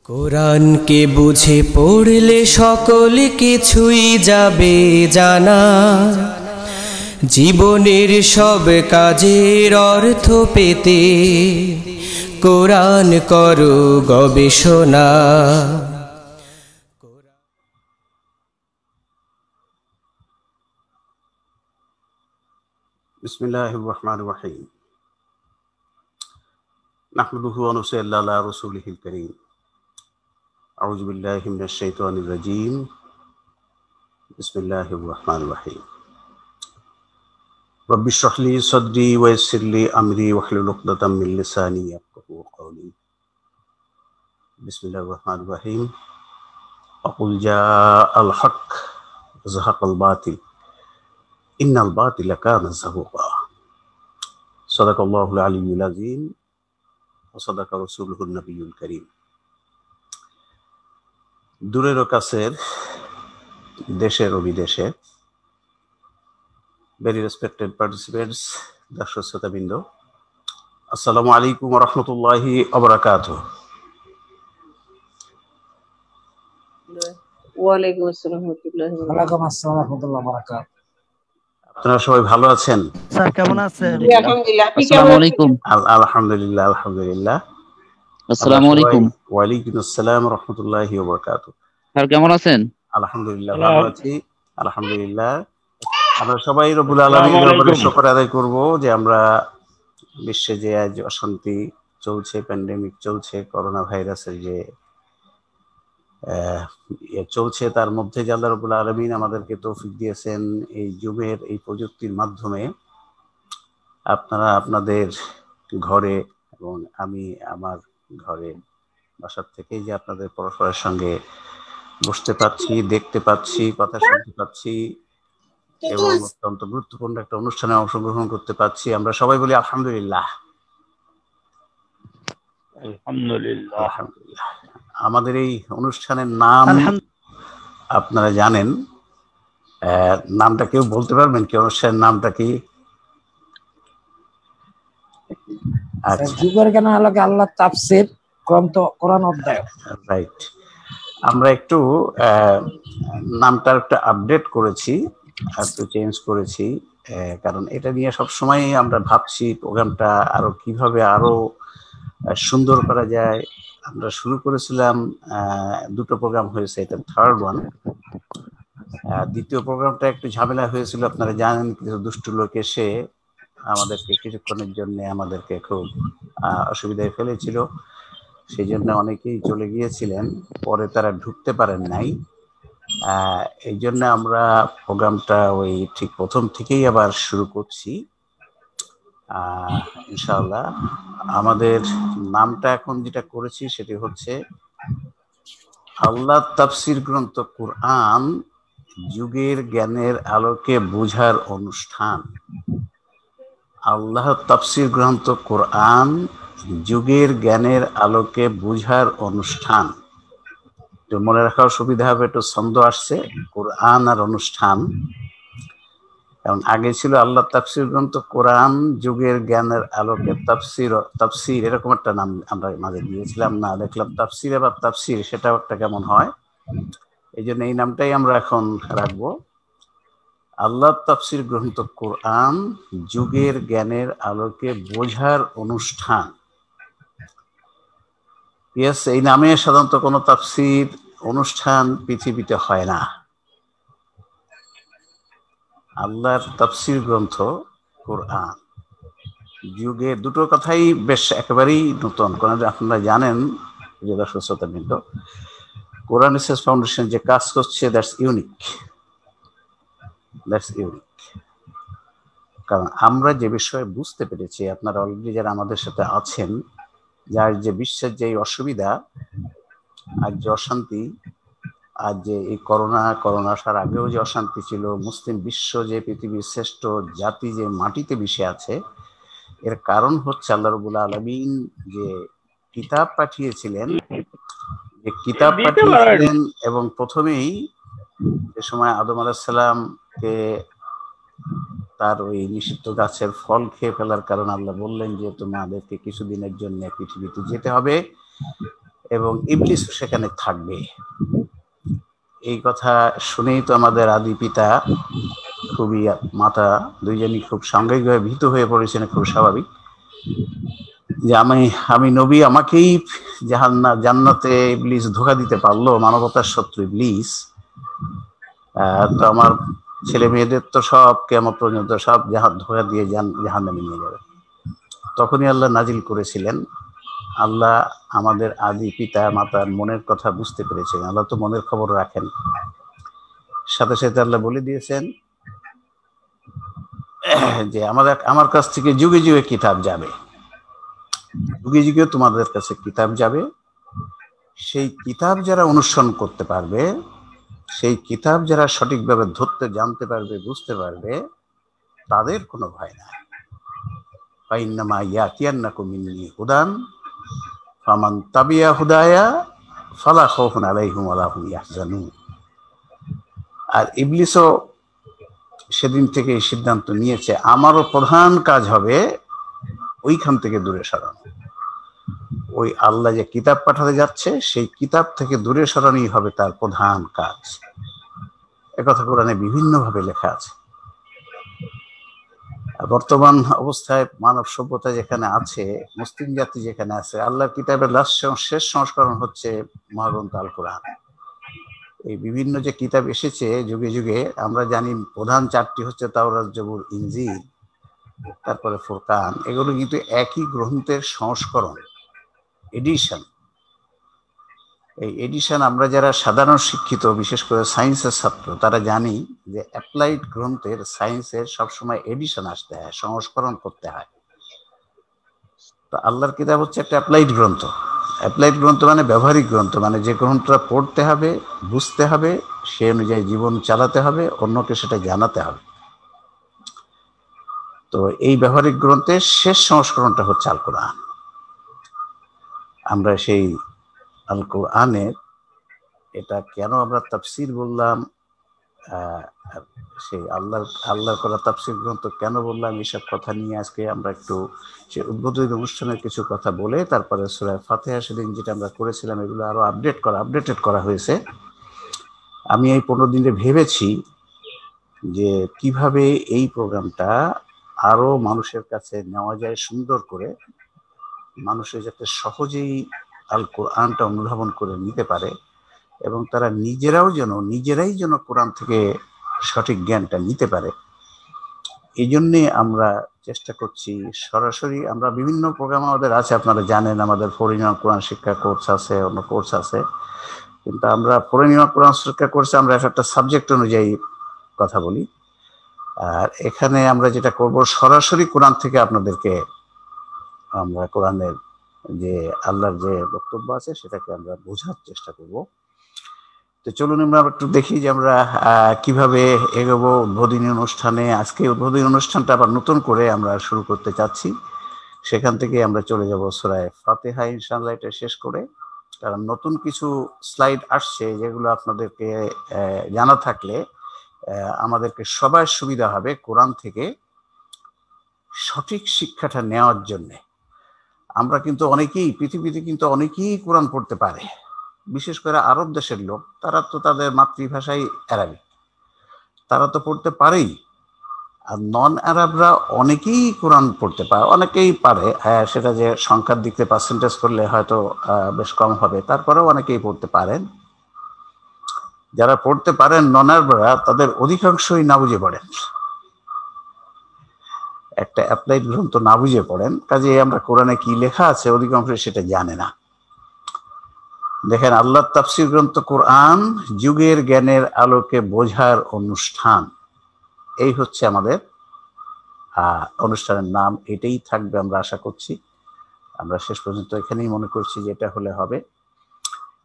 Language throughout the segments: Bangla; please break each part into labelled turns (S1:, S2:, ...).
S1: কোরআনকে বুঝে পড়লে সকল কিছুই যাবে জানা, জীবনের সব কাজের অর্থ পেতে কোরআন করো গবেষণা।
S2: বিসমিল্লাহির রহমানির রহিম। নাহমাদুহু ওয়া নুসাল্লি আলা রাসূলিহিল কারীম। আউযু বিল্লাহি মিনাশ শাইতানির রাজীম। বিসমিল্লাহির রহমানির রহিম। রব্বি ইশরাহ লি সাদরি ওয়া ইয়াসসির লি আমরি ওয়াহলুল উকদাতাম মিন লিসানি ইয়াফকাহু কওলি। বিসমিল্লাহির রহমানির রহিম। আকুল জাআল হক ওয়া যাহাকাল বাতিল ইন্নাল বাতিলা কানা যাহুকা। সাদাকাল্লাহুল আলিয়্যুল আযীম ওয়া সাদাকা রাসূলুহুন নবিয়্যুল কারীম। দূরের ও কাছের, দেশের ও বিদেশে, very respected participants, দর্শক শ্রোতাবৃন্দ, আসসালামু আলাইকুম ওয়া রাহমাতুল্লাহি ওয়া বারাকাতুহু।
S3: ওয়ালাইকুম আসসালাম ওয়া রাহমাতুল্লাহি ওয়া বারাকাতুহু।
S2: আপনারা সবাই ভালো আছেন?
S4: স্যার কেমন আছেন?
S3: আলহামদুলিল্লাহ।
S5: আসসালামু আলাইকুম।
S2: আলহামদুলিল্লাহ আলহামদুলিল্লাহ।
S5: আসসালামু আলাইকুম।
S2: ওয়া আলাইকুম আসসালাম ওয়া রাহমাতুল্লাহি ওয়া বারাকাতুহু।
S5: স্যার কেমন আছেন?
S2: আলহামদুলিল্লাহ ভালো আছি, আলহামদুলিল্লাহ। আমরা সবাই রব্বুল আলামিনের দরবারে শুকর আদায় করব যে আমরা বিশ্বে যে আজ অশান্তি চলছে, প্যান্ডেমিক চলছে, করোনা ভাইরাসের যে চলছে, তার মধ্যে যে আল্লাহ রাব্বুল আলামিন আমাদেরকে তৌফিক দিয়েছেন এই জুমের এই প্রযুক্তির মাধ্যমে আপনারা আপনাদের ঘরে এবং আমি আমার ঘরে বাসার থেকেই যে আপনাদের পরস্পরের সঙ্গে বসতে পারছি, দেখতে পাচ্ছি, কথা শুনতে পাচ্ছি এবং অত্যন্ত গুরুত্বপূর্ণ একটা অনুষ্ঠানে অংশগ্রহণ করতে পারছি। আমরা সবাই বলি আলহামদুলিল্লাহ।
S4: আলহামদুলিল্লাহ।
S2: আলহামদুলিল্লাহ। আমাদের এই অনুষ্ঠানের নাম আপনারা জানেন, নামটা কেউ বলতে পারবেন কি অনুষ্ঠানের নামটা কি?
S4: যুগের জ্ঞান আলোকে আল্লাহ তাফসীর গ্রন্থ কোরআন অধ্যয়ন।
S2: রাইট। আমরা একটু নামটা একটু আপডেট করেছি, একটু চেঞ্জ করেছি, কারণ এটা নিয়ে সব সময় আমরা ভাবছি প্রোগ্রামটা আরো কিভাবে আরো সুন্দর করা যায়। আমরা শুরু করেছিলাম, দুটো প্রোগ্রাম হয়েছে, এটা থার্ড ওয়ান। দ্বিতীয় প্রোগ্রামটা একটু ঝামেলা হয়েছিল, আপনারা জানেন, কিছু দুষ্ট লোক এসে আমাদেরকে কিছুক্ষণের জন্য আমাদেরকে খুব অসুবিধায় ফেলেছিল। সেই জন্য অনেকেই চলে গিয়েছিলেন, পরে তারা ঢুকতে পারেন নাই। এই জন্য আমরা প্রোগ্রামটা ওই ঠিক প্রথম থেকেই আবার শুরু করছি ইনশাআল্লাহ। আমাদের নামটা এখন যেটা করেছি সেটি হচ্ছে আল্লাহ তাফসীর গ্রন্থ কোরআন যুগের জ্ঞানের আলোকে বুঝার অনুষ্ঠান। আল্লাহ তাফসীর গ্রন্থ কোরআন যুগের জ্ঞানের আলোকে বুঝার অনুষ্ঠান। তো মনে রাখার সুবিধা হবে, একটু ছন্দ আসছে, কোরআন আর অনুষ্ঠান। কারণ আগে ছিল আল্লাহ তাফসীর গ্রন্থ কোরআন যুগের জ্ঞানের আলোকে তাফসীর, এরকম একটা নাম আমরা মাঝে দিয়েছিলাম না, দেখলাম তাফসীর আবার তাফসীর, সেটাও একটা কেমন হয়। এই জন্য এই নামটাই আমরা এখন রাখবো, আল্লাহ তাফসীর গ্রন্থ কোরআন যুগের জ্ঞানের আলোকে বোঝার অনুষ্ঠান। ইয়েস, এই নামে সাধারণত কোনো তাফসীর অনুষ্ঠান পৃথিবীতে হয় না। আল্লাহর তাফসীর গ্রন্থ কোরআন যুগের, দুটো কথাই বেশ একেবারেই নতুন। কারণ আপনারা জানেন যে দর্শক শ্রোতাবৃন্দ, কোরআন রিসার্চ ফাউন্ডেশন যে কাজ করছে, দ্যাটস ইউনিক। কারণ আমরা যে বিষয়ে বুঝতে পেরেছি, আপনারা অলরেডি যারা আমাদের সাথে আছেন, যার যে বিশ্বের যে অসুবিধা আর যে অশান্তি, আর যে এই করোনা আসার আগেও যে অশান্তি ছিল, মুসলিম বিশ্ব যে পৃথিবীর শ্রেষ্ঠ জাতি যে মাটিতে মিশে আছে, এর কারণ হচ্ছে আল্লাহ রাব্বুল আলামিন যে কিতাব পাঠিয়েছিলেন, এবং প্রথমেই যে সময় আদম আলাইহিস সালামকে তার ওই নিষিদ্ধ গাছের ফল খেয়ে ফেলার কারণে আল্লাহ বললেন যে তোমাদেরকে কিছুদিনের জন্য পৃথিবীতে যেতে হবে, এবং ইবলিসও সেখানে থাকবে। এই কথা শুনেই তো আমাদের আদি পিতা খুবই, মাতা দুইজনই খুব সাংঘাতিকভাবে ভীত হয়ে পড়েছেন, খুব স্বাভাবিক, যে আমি নবী, আমাকেই জান্নাতে ইবলিস ধোঁকা দিতে পারলো, মানবতার শত্রু ইবলিস, তো আমার ছেলে মেয়েদের তো সব কিয়ামত পর্যন্ত সব ধোঁকা দিয়ে জাহান্নামে নিয়ে যাবে। তখনই আল্লাহ নাজিল করেছিলেন, আল্লাহ আমাদের আদি পিতা মাতার মনের কথা বুঝতে পেরেছেন, আল্লাহ তো মনের খবর রাখেন। সাথে সাথে আল্লাহ বলে দিয়েছেন যে আমার কাছ থেকে যুগে যুগে কিতাব যাবে, যুগে যুগে তোমাদের কাছে কিতাব যাবে। সেই কিতাব যারা অনুসরণ করতে পারবে, সেই কিতাব যারা সঠিকভাবে ধরতে জানতে পারবে, বুঝতে পারবে, তাদের কোনো ভয় নাই। ফাইন্নামা ইয়াতিয়ান্নাকুম মিন্নি হুদান ফামান তাবিয়া হুদায়া ফালা খাউফুন আলাইহিম ওয়ালা হুম ইয়াহজানুন। আর ইবলিসও সেদিন থেকে এই সিদ্ধান্ত নিয়েছে, আমারও প্রধান কাজ হবে ওইখান থেকে দূরে সরানো। ওই আল্লাহ যে কিতাব পাঠাতে যাচ্ছে, সেই কিতাব থেকে দূরে সরানোই হবে তার প্রধান কাজ। একথা কোরআনে বিভিন্ন ভাবে লেখা আছে। বর্তমান অবস্থায় মানব সভ্যতা যেখানে আছে, মুসলিম জাতি যেখানে আছে, আল্লাহর কিতাবের শেষ সংস্করণ হচ্ছে মহাগ্রন্থ আল কোরআন। এই বিভিন্ন যে কিতাব এসেছে যুগে যুগে, আমরা জানি প্রধান চারটি হচ্ছে তাওরাত, জবুর, ইনজিল, তারপরে ফুরকান। এগুলো কিন্তু একই গ্রন্থের সংস্করণ, এডিশন। এই এডিশন আমরা যারা সাধারণ শিক্ষিত, বিশেষ করে সায়েন্সের ছাত্র, তারা জানি যে অ্যাপ্লাইড গ্রন্থের, সায়েন্সের সবসময় এডিশন আসতে হয়, সংস্করণ করতে হয়। তো আল্লাহর কিতাব হচ্ছে একটা অ্যাপ্লাইড গ্রন্থ। অ্যাপ্লাইড গ্রন্থ মানে ব্যবহারিক গ্রন্থ, মানে যে গ্রন্থটা পড়তে হবে, বুঝতে হবে, সে অনুযায়ী জীবন চালাতে হবে, অন্যকে সেটা জানাতে হবে। তো এই ব্যবহারিক গ্রন্থের শেষ সংস্করণটা হচ্ছে আল কোরআন। আমরা সেই আল কোরআনের, এটা কেন আমরা তাফসির বললাম, সেই আল্লাহর করা তাফসির গ্রন্থ কেন বললাম, এইসব কথা নিয়ে আজকে আমরা একটু সে উদ্বোধনী অনুষ্ঠানের কিছু কথা বলে, তারপরে সূরা ফাতিহা সেদিন যেটা আমরা করেছিলাম, এগুলো আরো আপডেটেড করা হয়েছে। আমি এই 15 দিনে ভেবেছি যে কিভাবে এই প্রোগ্রামটা আরো মানুষের কাছে নেওয়া যায় সুন্দর করে, মানুষের যাতে সহজেই আল কোরআনটা অনুধাবন করে নিতে পারে, এবং তারা নিজেরাই যেন কোরআন থেকে সঠিক জ্ঞানটা নিতে পারে। এই জন্যে আমরা চেষ্টা করছি সরাসরি, আমরা বিভিন্ন প্রোগ্রাম আমাদের আছে, আপনারা জানেন আমাদের ফরিনিয়া কোরআন শিক্ষা কোর্স আছে, অন্য কোর্স আছে, কিন্তু আমরা ফরিনিয়া কোরআন শিক্ষা কোর্সে আমরা একটা সাবজেক্ট অনুযায়ী কথা বলি। আর এখানে আমরা যেটা করব, সরাসরি কোরআন থেকে আপনাদেরকে আমরা কোরআনের যে আল্লাহর যে বক্তব্য আছে সেটাকে আমরা বোঝার চেষ্টা করব। তো চলুন আমরা একটু দেখি যে আমরা কিভাবে এগোবো উদ্বোধনী অনুষ্ঠানে। আজকে উদ্বোধনী অনুষ্ঠানটা আবার নতুন করে আমরা শুরু করতে চাচ্ছি, সেখান থেকে আমরা চলে যাব সূরা ফাতিহা ইনশাআল্লাহ, এটা শেষ করে। কারণ নতুন কিছু স্লাইড আসছে, যেগুলো আপনাদেরকে জানা থাকলে আমাদেরকে সবার সুবিধা হবে কোরআন থেকে সঠিক শিক্ষাটা নেওয়ার জন্যে। আমরা কিন্তু পৃথিবীতে কিন্তু অনেকেই কোরআন পড়তে পারে, বিশেষ করে আরব দেশের লোক, তারা তো তাদের মাতৃভাষাই আরবি, তারা তো পড়তে পারেই। আর নন আরবরা অনেকেই কোরআন পড়তে পারে, অনেকেই পারে, হ্যাঁ সেটা যে সংখ্যার দিক থেকে পার্সেন্টেজ করলে হয়তো বেশ কম হবে, তারপরেও অনেকেই পড়তে পারেন। যারা পড়তে পারেন নন আরবরা, তাদের অধিকাংশই না বুঝে পড়েন, একটা অ্যাপ্লাইড গ্রন্থ না বুঝে পড়েন, কাজে আমরা কোরআনে কি লেখা আছে অধিকাংশ সেটা জানে না। দেখেন, আল্লাহর তাফসীর গ্রন্থ কোরআন, যুগের জ্ঞানের আলোকে বোঝার অনুষ্ঠান, এই হচ্ছে আমাদের অনুষ্ঠানের নাম। এটাই থাকবে আমরা আশা করছি। আমরা শেষ পর্যন্ত এখানেই মনে করছি যে এটা হলে হবে।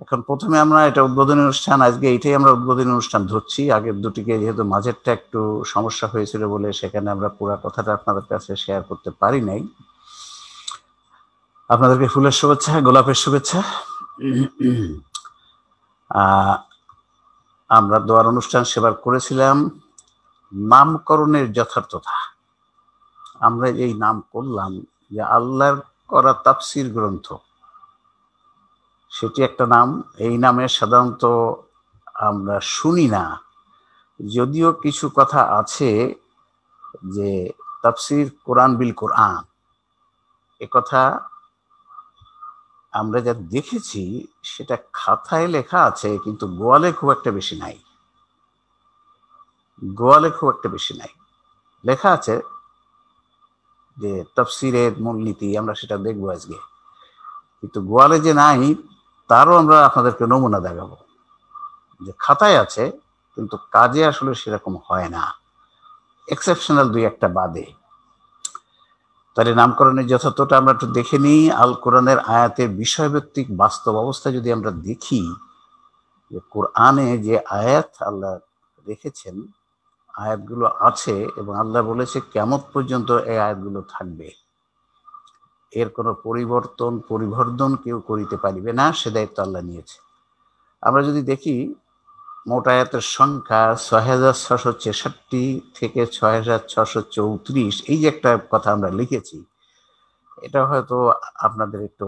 S2: এখন প্রথমে আমরা এটা উদ্বোধনী অনুষ্ঠান, আজকে এইটাই আমরা উদ্বোধনী অনুষ্ঠান ধরছি। আগের দুটিকে যেহেতু মাঝেরটা একটু সমস্যা হয়েছিল বলে সেখানে আমরা পুরো কথাটা আপনাদের কাছে শেয়ার করতে পারি নাই। আপনাদেরকে ফুলের শুভেচ্ছা, গোলাপের শুভেচ্ছা। আমরা দোয়ার অনুষ্ঠান সেবার করেছিলাম নামকরণের যথার্থতা। আমরা এই নাম করলাম যে আল্লাহর করা তাফসীর গ্রন্থ, সেটি একটা নাম। এই নামে সাধারণত আমরা শুনি না, যদিও কিছু কথা আছে যে তাফসির কোরআন বিল কোরআন, এ কথা আমরা যা দেখেছি সেটা খাতায় লেখা আছে, কিন্তু গোয়ালে খুব একটা বেশি নাই। গোয়ালে খুব একটা বেশি নাই। লেখা আছে যে তাফসিরের মূলনীতি, আমরা সেটা দেখবো আজকে, কিন্তু গোয়ালে যে নাই তারও আমরা আপনাদেরকে নমুনা দেখাবো যে খাতায় আছে, কিন্তু কাজে আসলে সেরকম হয় না, এক্সেপশনাল দুই একটা বাদে। তাহলে নামকরণের যথার্থটা আমরা একটু দেখে নিই। আল কোরআনের আয়াতের বিষয়ভিত্তিক বাস্তব অবস্থা যদি আমরা দেখি, যে কোরআনে যে আয়াত আল্লাহ রেখেছেন, আয়াতগুলো আছে এবং আল্লাহ বলেছে কিয়ামত পর্যন্ত এই আয়াতগুলো থাকবে, এর কোনো পরিবর্তন পরিবর্ধন কেউ করিতে পারিবে না, সে দায়িত্ব আল্লাহ নিয়েছে। আমরা যদি দেখি মোট আয়াতের সংখ্যা ৬৬৬৬ থেকে ৬৬৩৪, এই যে একটা কথা আমরা লিখেছি, এটা হয়তো আপনাদের একটু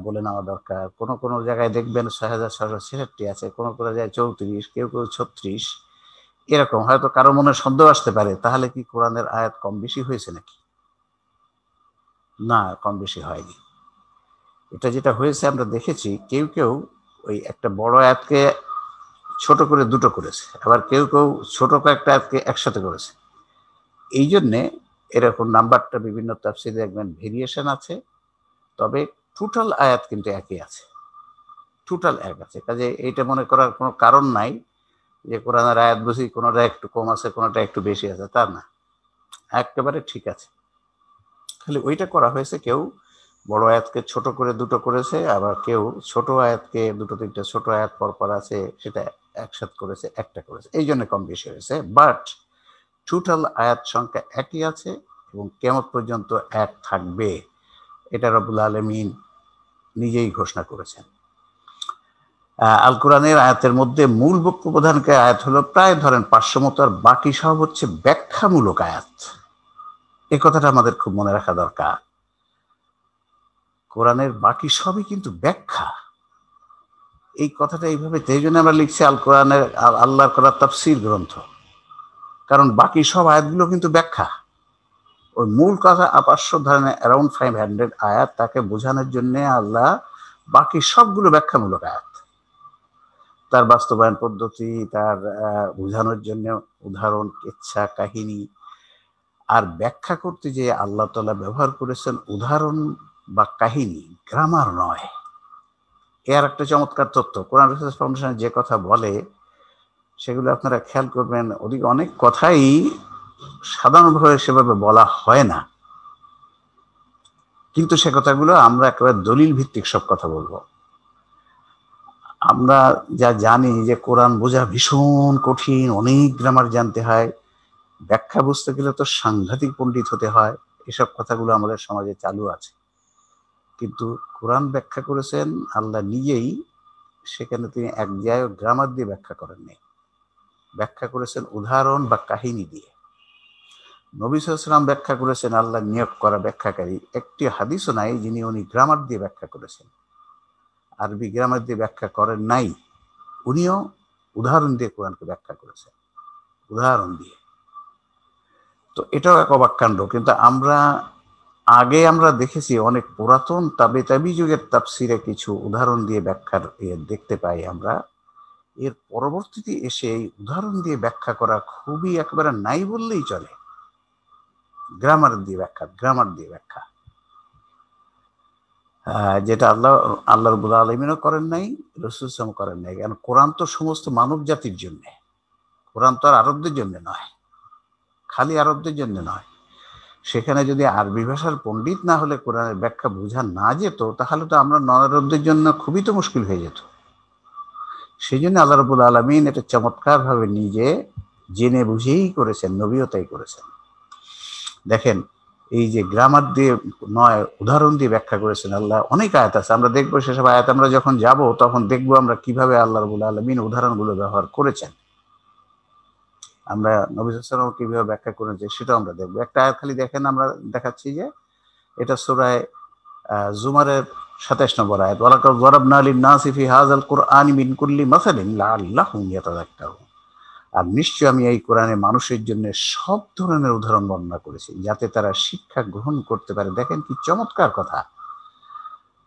S2: বলে নেওয়া দরকার। কোনো কোনো জায়গায় দেখবেন ৬৬৬৬ আছে, কোনো কোনো জায়গায় ৩৪, কেউ কেউ ৩৬, এরকম। হয়তো কারো মনে সন্দেহ আসতে পারে, তাহলে কি কোরআনের আয়াত কম বেশি হয়েছে নাকি? না, কম বেশি হয়নি। এটা যেটা হয়েছে আমরা দেখেছি, কেউ কেউ ওই একটা বড় আয়াতকে ছোট করে দুটো করেছে, আবার কেউ কেউ ছোট কয়েকটা আয়াতকে একসাথে করেছে। এই জন্যে এরকম নাম্বারটা বিভিন্ন তাফসীরে দেখবেন ভেরিয়েশন আছে, তবে টোটাল আয়াত কিন্তু একই আছে, টোটাল এক আছে। কাজে এইটা মনে করার কোনো কারণ নাই যে কোরআনের আয়াত বুঝি কোনোটা একটু কম আছে কোনোটা একটু বেশি আছে, তা না, একেবারে ঠিক আছে। খালি ওইটা করা হয়েছে, কেউ বড় আয়াতকে ছোট করে দুটো করেছে, আবার কেউ ছোট আয়াতকে দুটো তিনটে ছোট আয়াত পরপর আছে সেটা একসাথে করেছে, একটা করেছে, এই জন্য কম বেশি হয়েছে। বাট টোটাল আয়াত সংখ্যা একই আছে এবং কিয়ামত পর্যন্ত এক থাকবে, এটা রব্বুল আলামিন নিজেই ঘোষণা করেছেন। আল কোরআনের আয়াতের মধ্যে মূল বক্তব্য প্রধানকে আয়াত হলো প্রায় ধরেন 500 মতো, আর বাকি সব হচ্ছে ব্যাখ্যামূলক আয়াত। এই কথাটা আমাদের খুব মনে রাখা দরকার। কোরআনের বাকি সবই কিন্তু ব্যাখ্যা। এই কথাটা এইভাবে, সেই জন্য আমরা লিখছি আল কোরআনের আল্লাহর করা তাফসীর গ্রন্থ, কারণ বাকি সব আয়াতগুলো কিন্তু ব্যাখ্যা। ওই মূল কথা 500 ধরনের অ্যারাউন্ড 500 আয়াত, তাকে বোঝানোর জন্য আল্লাহ বাকি সবগুলো ব্যাখ্যামূলক আয়াত, তার বাস্তবায়ন পদ্ধতি, তার বোঝানোর জন্য উদাহরণ, ইচ্ছা, কাহিনী। আর ব্যাখ্যা করতে যে আল্লাহ তাআলা ব্যবহার করেছেন উদাহরণ বা কাহিনী, গ্রামার নয়। এর একটা চমৎকার তথ্য, কোরআন রিসার্চ ফাউন্ডেশন যে কথা বলে সেগুলো আপনারা খেয়াল করবেন, ওদিকে অনেক কথাই সাধারণভাবে সেভাবে বলা হয় না, কিন্তু সে কথাগুলো আমরা একেবারে দলিল ভিত্তিক সব কথা বলবো। আমরা যা জানি যে কোরআন বোঝা ভীষণ কঠিন, অনেক গ্রামার জানতে হয়, ব্যাখ্যা বুঝতে গেলে তো সাংঘাতিক পণ্ডিত হতে হয়, এসব কথাগুলো আমাদের সমাজে চালু আছে। কিন্তু কোরআন ব্যাখ্যা করেছেন আল্লাহ নিজেই, সেখানে তিনি এক জায়গায় গ্রামার দিয়ে ব্যাখ্যা করেননি, ব্যাখ্যা করেছেন উদাহরণ বা কাহিনী দিয়ে। নবী সাল্লাল্লাহু আলাইহি ওয়াসাল্লাম ব্যাখ্যা করেছেন আল্লাহ নিয়োগ করা ব্যাখ্যাকারী, একটি হাদিসও নাই যিনি উনি গ্রামার দিয়ে ব্যাখ্যা করেছেন, আরবি গ্রামার দিয়ে ব্যাখ্যা করেন নাই। উনিও উদাহরণ দিয়ে কোরআনকে ব্যাখ্যা করেছেন, উদাহরণ দিয়ে। তো এটাও এক অবাক কাণ্ড। কিন্তু আমরা দেখেছি অনেক পুরাতন তাবি যুগের তাফসিরে কিছু উদাহরণ দিয়ে ব্যাখ্যার দেখতে পাই আমরা। এর পরবর্তীতে এসে এই উদাহরণ দিয়ে ব্যাখ্যা করা খুবই একেবারে নাই বললেই চলে। গ্রামার দিয়ে ব্যাখ্যা, যেটা আল্লাহ রাব্বুল আলামিনও করেন নাই, রাসূল সাল্লাল্লাহু আলাইহি ওয়াসাল্লাম করেন নাই। কারণ কোরআন তো সমস্ত মানব জাতির জন্য, কোরআন তো আর আরবদের জন্য নয়, খালি আরবদের জন্য নয়। সেখানে যদি আরবি ভাষার পণ্ডিত না হলে কোরআনের ব্যাখ্যা বোঝা না যেত, তাহলে তো আমরা নন আরবদের জন্য খুবই তো মুশকিল হয়ে যেত। সেই জন্য আল্লাহ রাব্বুল আলামিন এটা চমৎকার ভাবে নিজে জেনে বুঝেই করেছেন, নবীও তাই করেছেন। দেখেন, এই যে গ্রামার দিয়ে নয়, উদাহরণ দিয়ে ব্যাখ্যা করেছেন আল্লাহ। অনেক আয়াত আছে, আমরা দেখবো সেসব আয়াত আমরা যখন যাব তখন দেখবো আমরা কিভাবে আল্লাহ রাব্বুল আলামিন উদাহরণগুলো ব্যবহার করেছেন। আমরা নবী সাল্লাল্লাহু আলাইহি ওয়াসাল্লাম কিভাবে ব্যাখ্যা করেছে সেটাও আমরা দেখবো। একটা আয়াত খালি দেখেন, আমরা দেখাচ্ছি যে এটা সূরা জুমারের 27 নম্বর আয়াত, ওয়ালাকাদ যারাবনা লিন-নাসি ফি হাযাল কুরআনি মিন কুল্লি মাসালিন লাআল্লাহুম ইয়াতাযাক্কারুন। আর নিশ্চয় আমি এই কোরআনে মানুষের জন্য সব ধরনের উদাহরণ বর্ণনা করেছি যাতে তারা শিক্ষা গ্রহণ করতে পারে। দেখেন কি চমৎকার কথা,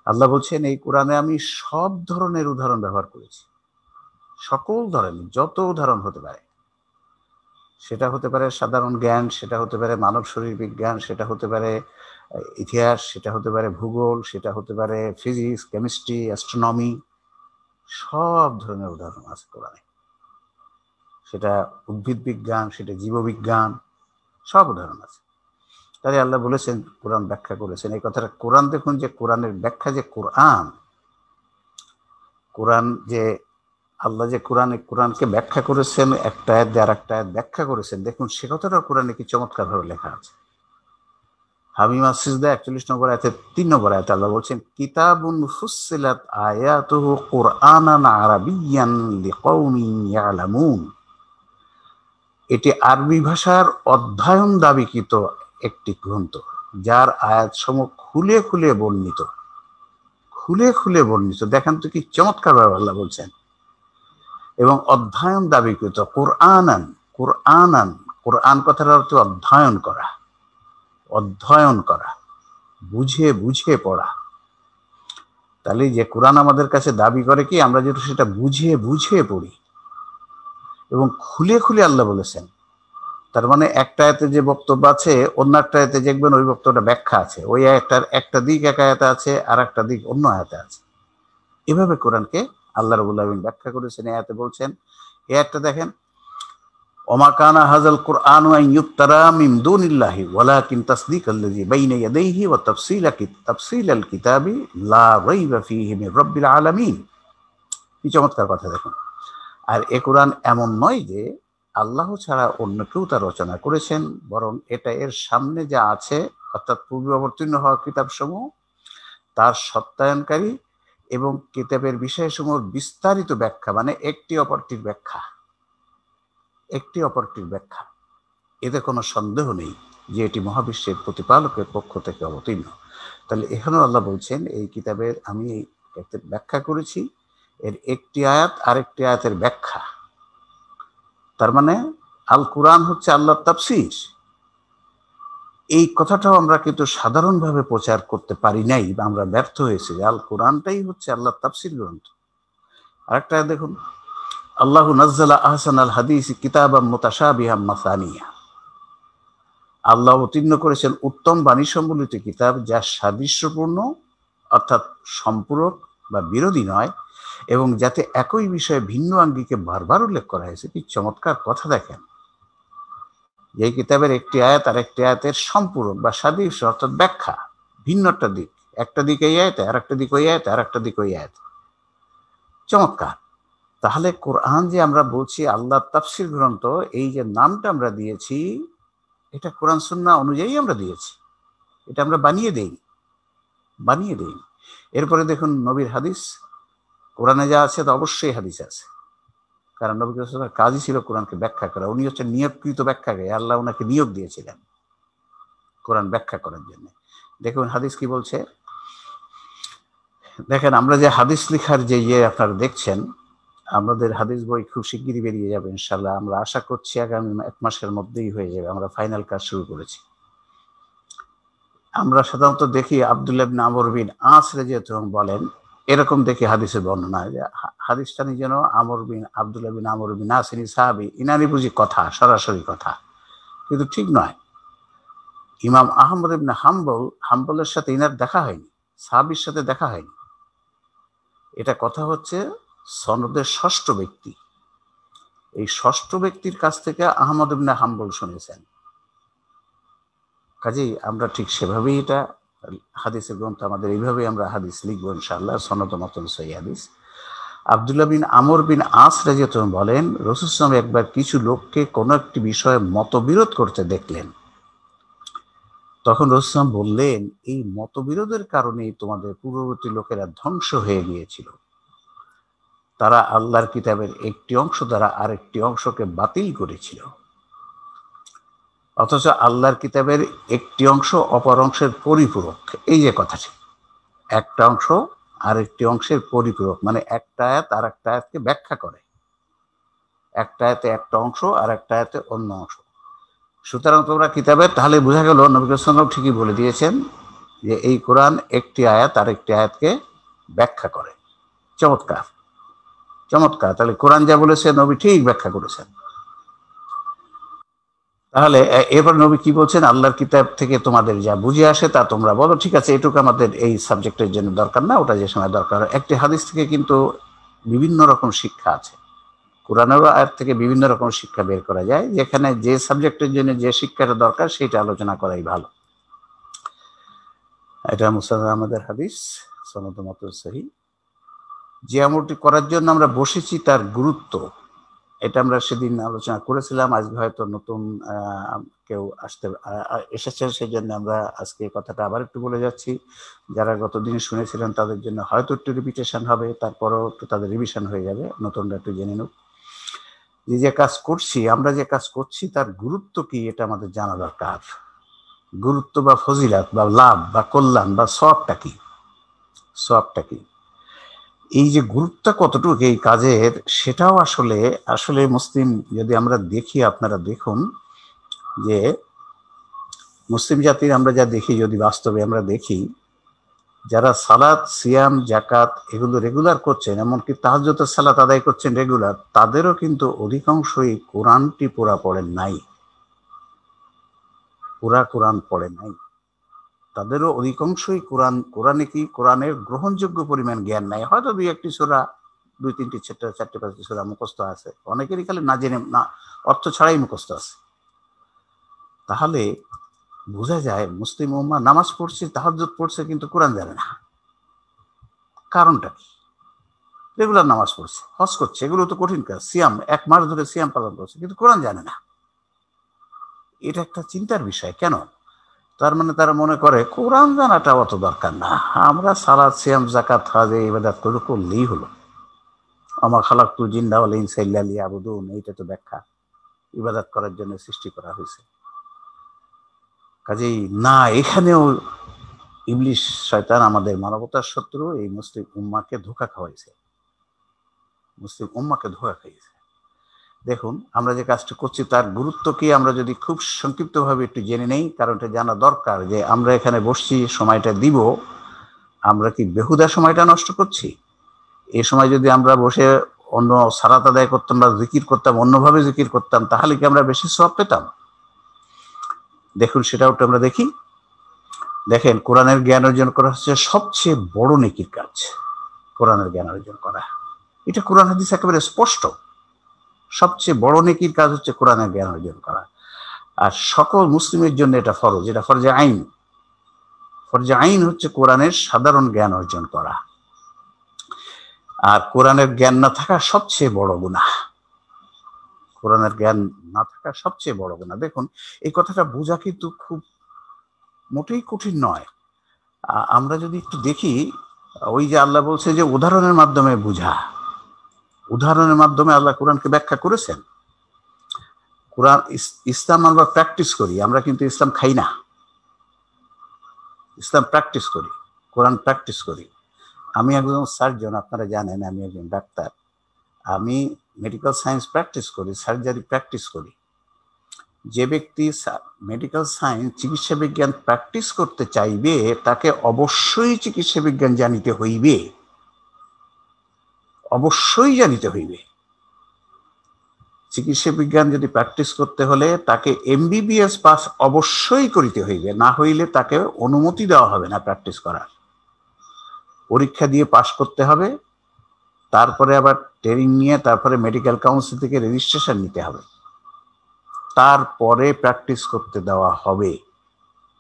S2: আল্লাহ বলছেন এই কোরআনে আমি সব ধরনের উদাহরণ ব্যবহার করেছি, সকল ধরনের যত উদাহরণ হতে পারে, সেটা হতে পারে সাধারণ জ্ঞান, সেটা হতে পারে মানব শরীর বিজ্ঞান, সেটা হতে পারে ইতিহাস, সেটা হতে পারে ভূগোল, সেটা হতে পারে ফিজিক্স, কেমিস্ট্রি, অ্যাস্ট্রোনমি, সব ধরনের উদাহরণ আছে কোরআনে। সেটা উদ্ভিদ বিজ্ঞান, সেটা জীববিজ্ঞান, সব উদাহরণ আছে। তাই আল্লাহ বলেছেন কোরআন ব্যাখ্যা করেছেন এই কথাটা। কোরআন দেখুন যে কোরআনের ব্যাখ্যা যে কোরআন যে আল্লাহ যে কোরআনকে ব্যাখ্যা করেছেন, একটা আয়াত দিয়ে আর একটা আয়াত ব্যাখ্যা করেছেন, দেখুন সে কথাটা কোরআনে কি চমৎকার ভাবে লেখা আছে। হামিম আস-সিজদা 41 নম্বর আয়াতে 3 নম্বর আয়াতে আল্লাহ বলছেন কিতাবুন ফুসসিলাত আয়াতুহু কুরআনান আরাবিয়্যান লিকাওমিন ইয়ালামুন। এটি আরবি ভাষার অধ্যয়ন দাবিকৃত একটি গ্রন্থ যার আয়াতসমূহ খুলে খুলে বর্ণিত। দেখেন তো কি চমৎকার ভাবে আল্লাহ বলছেন। এবং অধ্যয়ন দাবিকৃত, কোরআনান, কোরআন কথার অর্থ অধ্যয়ন করা, বুঝে বুঝে পড়া। তাহলে যে কোরআন আমাদের কাছে দাবি করে কি আমরা যেটা সেটা বুঝে বুঝে পড়ি এবং খুলে খুলে আল্লাহ বলেছেন। তার মানে একটা আয়াতে যে বক্তব্য আছে অন্য একটা আয়াতে দেখবেন ওই বক্তব্যটা ব্যাখ্যা আছে, ওই আয়াতটার একটা দিক এক আয়াতে আছে আর একটা দিক অন্য আয়াতে আছে। এভাবে কোরআনকে আল্লাহ রাব্বুল আলামিন ব্যাখ্যা করেছেন। এই আয়াতে বলছেন, এই আয়াতটা দেখেন, ওমা কানা হাযাল কুরআনু আন ইউফতারা মিন দুনিল্লাহি ওয়ালাকিন তাসদীকাল্লাযী বাইনা ইয়াদাইহি ওয়া তাফসীলাল কিতাবি লা রাইবা ফীহি মির রাব্বিল আলামিন। কি চমৎকার কথা দেখুন। আর এ কোরআন এমন নয় যে আল্লাহ ছাড়া অন্য কেউ তা রচনা করেছেন, বরং এটা এর সামনে যা আছে অর্থাৎ পূর্বে অবতীর্ণ হওয়া কিতাবসমূহ তার সত্যায়নকারী এবং কিতাবের বিষয়সমূহের বিস্তারিত ব্যাখ্যা, মানে একটি অপরটির ব্যাখ্যা। এতে কোনো সন্দেহ নেই যে এটি মহাবিশ্বের প্রতিপালকের পক্ষ থেকে অবতীর্ণ। তাহলে এখানেও আল্লাহ বলছেন এই কিতাবের আমি ব্যাখ্যা করেছি, এর একটি আয়াত আরেকটি আয়াতের ব্যাখ্যা। তার মানে আল কোরআন হচ্ছে আল্লাহর তাফসীর। এই কথাটাও আমরা কিন্তু সাধারণভাবে প্রচার করতে পারি নাই বা আমরা ব্যর্থ হয়েছি। আল কোরআনটাই হচ্ছে আল্লাহর তাফসীর গ্রন্থ। আরেকটা দেখুন, আল্লাহু নাজ্জালা আহসানাল হাদিসি কিতাবাম মুতাশাবিহাম মাসানিয়া। আল্লাহ অবতীর্ণ করেছেন উত্তম বাণী সম্বলিত কিতাব যা সাদৃশ্যপূর্ণ অর্থাৎ সম্পূরক বা বিরোধী নয়, এবং যাতে একই বিষয়ে ভিন্ন আঙ্গিকে বারবার উল্লেখ করা হয়েছে। কি চমৎকার কথা দেখেন, এই কিতাবের একটি আয়াত আর একটি আয়াতের সম্পূরক বা সাদৃশ্য অর্থাৎ ব্যাখ্যা, ভিন্নটা দিক, একটা দিক এই আয়াতে আর একটা দিক ওই আয়াতে আর একটা দিক ওই আয়াতে। চমৎকার। তাহলে কোরআন যে আমরা বলছি আল্লাহর তাফসীর গ্রন্থ, এই যে নামটা আমরা দিয়েছি এটা কোরআন সুন্নাহ অনুযায়ী আমরা দিয়েছি, এটা আমরা বানিয়ে দেই। এরপরে দেখুন নবীর হাদিস, কোরআনে যা আছে তা অবশ্যই হাদিসে আছে, কারণ নবী সাল্লাল্লাহু আলাইহি ওয়াসাল্লামের কাজই ছিল কোরআনকে ব্যাখ্যা করা। উনি হচ্ছেন নিয়োগকৃত ব্যাখ্যাকারী, আল্লাহ ওনাকে নিয়োগ দিয়েছিলেন কোরআন ব্যাখ্যা করার জন্য। দেখুন হাদিস কি বলছে, দেখেন আমরা যে হাদিস লেখার যে আপনারা দেখছেন, আমাদের হাদিস বই খুব শিগগিরই বেরিয়ে যাবে ইনশাআল্লাহ। আমরা আশা করছি আগামী 1 মাসের মধ্যেই হয়ে যাবে। আমরা ফাইনাল কাজ শুরু করেছি। আমরা সাধারণত দেখি আব্দুল্লাহ ইবনে আমর বিন আস রাদিয়াল্লাহু বলেন, এরকম দেখি হাদিসের বর্ণনা যে হাদিসটা যেন আব্দুল্লাহ বিন আমর বিন আস ইনি সাহাবী, ইনারই বুঝি কথা, সরাসরি কথা, কিন্তু ঠিক নয়। ইমাম আহমদ ইবনে হাম্বলের সাথে ইনার দেখা হয়নি, সাহাবীর সাথে দেখা হয়নি। এটা কথা হচ্ছে সনদের ষষ্ঠ ব্যক্তি, এই ষষ্ঠ ব্যক্তির কাছ থেকে আহমদ ইবনে হাম্বল শুনেছেন। কাজেই আমরা ঠিক সেভাবেই এটা হাদিসের গ্রন্থ আমাদের এইভাবেই আমরা হাদিস লিখবো ইনশাআল্লাহ, সনদ মতন সহিহ হাদিস। আব্দুল্লাহ বিন আমর বিন আস রাদিয়াল্লাহু বলেন, রাসূল সাল্লাল্লাহু আলাইহি ওয়াসাল্লাম একবার কিছু লোককে কোনো একটি বিষয়ে মতবিরোধ করতে দেখলেন। তখন রাসূল সাল্লাল্লাহু আলাইহি ওয়াসাল্লাম বললেন, এই মতবিরোধের কারণেই তোমাদের পূর্ববর্তী লোকেরা ধ্বংস হয়ে গিয়েছিল। তারা আল্লাহর কিতাবের একটি অংশ দ্বারা আরেকটি অংশকে বাতিল করেছিল, অথচ আল্লাহর কিতাবের একটি অংশ অপর অংশের পরিপূরক। এই যে কথাটি, একটা অংশ আরেকটি অংশের পরিপূরক, মানে একটা আয়াত আর একটা আয়াতকে ব্যাখ্যা করে। একটা আয়াতে একটা অংশ আর একটা আয়াতে অন্য অংশ। সুতরাং তোমরা কিতাবে তাহলে বোঝা গেল নবী সাল্লাল্লাহু ঠিকই বলে দিয়েছেন যে এই কোরআন একটি আয়াত আর একটি আয়াতকে ব্যাখ্যা করে। চমৎকার চমৎকার, তাহলে কোরআন যা বলেছে নবী ঠিক ব্যাখ্যা করেছেন। তাহলে এরপর নবী কি বলছেন, আল্লাহর কিতাব থেকে তোমাদের যা বুঝে আসে তা তোমরা বলো। ঠিক আছে, এটুকু আমাদের এই সাবজেক্টের জন্য দরকার না, ওটা যে সময় দরকার হয়। একটি হাদিস থেকে কিন্তু বিভিন্ন রকম শিক্ষা আছে, কোরআনের আয়াত থেকে বিভিন্ন রকম শিক্ষা বের করা যায়। যেখানে যে সাবজেক্টের জন্য যে শিক্ষাটা দরকার সেটা আলোচনা করাই ভালো। এটা মুসনাদ আহমদের হাদিস, সনদ মত সহিহ। যে আমলটি করার জন্য আমরা বসেছি তার গুরুত্ব, এটা আমরা সেদিন আলোচনা করেছিলাম। আজকে হয়তো নতুন কেউ এসেছেন, সেই জন্য আমরা আজকে কথাটা আবার একটু বলে যাচ্ছি। যারা গতদিন শুনেছিলেন তাদের জন্য হয়তো একটু রিপিটেশন হবে, তারপরও একটু তাদের রিভিশন হয়ে যাবে, নতুনরা একটু জেনে নিক। যে কাজ করছি, আমরা যে কাজ করছি তার গুরুত্ব কি, এটা আমাদের জানা দরকার। গুরুত্ব বা ফজিলাত বা লাভ বা কল্যাণ বা সওয়াবটা কি, সওয়াবটা কি, এই যে গুরুত্ব কতটুকু এই কাজের, সেটাও আসলে আসলে মুসলিম যদি আমরা দেখি, আপনারা দেখুন যে মুসলিম জাতির আমরা যা দেখি, যদি বাস্তবে আমরা দেখি, যারা সালাত, সিয়াম, জাকাত এগুলো রেগুলার করছেন, এমনকি তাহাজ্জুদের সালাত আদায় করছেন রেগুলার, তাদেরও কিন্তু অধিকাংশই কোরআনটি পুরা পড়েন নাই, পুরা কোরআন পড়ে নাই। তাদেরও অধিকাংশই কোরআনে কি কোরআনের গ্রহণযোগ্য পরিমাণ জ্ঞান নাই। হয়তো দুই একটি সূরা, দুই তিনটি চারটে পাঁচটি সূরা মুখস্থ আছে, অনেকেরই খালি না জেনে, না অর্থ ছাড়াই মুখস্থ আছে। তাহলে বোঝা যায় মুসলিম উম্মাহ নামাজ পড়ছে, তাহাজ্জুদ পড়ছে, কিন্তু কোরআন জানে না। কারণটা কি? রেগুলার নামাজ পড়ছে, হজ করছে, এগুলো তো কঠিন কাজ, সিয়াম 1 মাস ধরে সিয়াম পালন করছে, কিন্তু কোরআন জানে না। এটা একটা চিন্তার বিষয়। কেন? তার মানে তারা মনে করে কোরআন জানাটা অত দরকার না, আমরা সালাত, সিয়াম, যাকাত, হজ ইবাদত করলেই হলো। আমা খালাকতুল জিন্না ওয়াল ইনসা ইল্লা লিয়াবুদুন, এইটা তো ব্যাখ্যা, ইবাদত করার জন্য সৃষ্টি করা হয়েছে। কাজেই না, এখানেও ইবলিশ শয়তান, আমাদের মানবতার শত্রু, এই মুসলিম উম্মাহকে ধোঁকা খাওয়াইছে, মুসলিম উম্মাহকে ধোঁকা খাইয়েছে। দেখুন, আমরা যে কাজটা করছি তার গুরুত্ব কি আমরা যদি খুব সংক্ষিপ্তভাবে একটু জেনে নেই, কারণ এটা জানা দরকার যে আমরা এখানে বসছি, সময়টা দিব, আমরা কি বেহুদা সময়টা নষ্ট করছি? এই সময় যদি আমরা বসে অন্য সালাত আদায় করতাম বা জিকির করতাম, অন্যভাবে জিকির করতাম, তাহলে কি আমরা বেশি সওয়াব পেতাম? দেখুন, সেটাও একটু আমরা দেখি। দেখেন, কোরআনের জ্ঞান অর্জন করা হচ্ছে সবচেয়ে বড় নেকির কাজ। কোরআনের জ্ঞান অর্জন করা, এটা কোরআন হাদিস একেবারে স্পষ্ট। সবচেয়ে বড় নেকির কাজ হচ্ছে কোরআনের জ্ঞান অর্জন করা। আর সকল মুসলিমের জন্য এটা ফরজ, এটা ফরজে আইন। ফরজে আইন হচ্ছে কোরআনের সাধারণ জ্ঞান অর্জন করা। আর কোরআনের জ্ঞান না থাকা সবচেয়ে বড় গুনাহ, কোরআনের জ্ঞান না থাকা সবচেয়ে বড় গুনাহ। দেখুন, এই কথাটা বোঝা কিন্তু খুব মোটেই কঠিন নয়। আমরা যদি একটু দেখি, ওই যে আল্লাহ বলছে যে উদাহরণের মাধ্যমে বুঝা, উদাহরণের মাধ্যমে আল্লাহ কোরআনকে ব্যাখ্যা করেছেন। কোরআন, ইসলাম আমরা প্র্যাকটিস করি, আমরা কিন্তু ইসলাম খাই না, ইসলাম প্র্যাকটিস করি, কোরআন প্র্যাকটিস করি। আমি একজন সার্জন, আপনারা জানেন আমি একজন ডাক্তার, আমি মেডিকেল সায়েন্স প্র্যাকটিস করি, সার্জারি প্র্যাকটিস করি। যে ব্যক্তি মেডিকেল সায়েন্স, চিকিৎসা বিজ্ঞান প্র্যাকটিস করতে চাইবে, তাকে অবশ্যই চিকিৎসা বিজ্ঞান জানিতে হইবে, অবশ্যই জানিতে হইবে। চিকিৎসা বিজ্ঞান যদি প্র্যাকটিস করতে হলে তাকে MBBS পাস অবশ্যই করিতে হইবে, না হইলে তাকে অনুমতি দেওয়া হবে না প্র্যাকটিস করার। পরীক্ষা দিয়ে পাস করতে হবে, তারপরে আবার ট্রেনিং নিয়ে তারপরে মেডিকেল কাউন্সিল থেকে রেজিস্ট্রেশন নিতে হবে, তারপরে প্র্যাকটিস করতে দেওয়া হবে।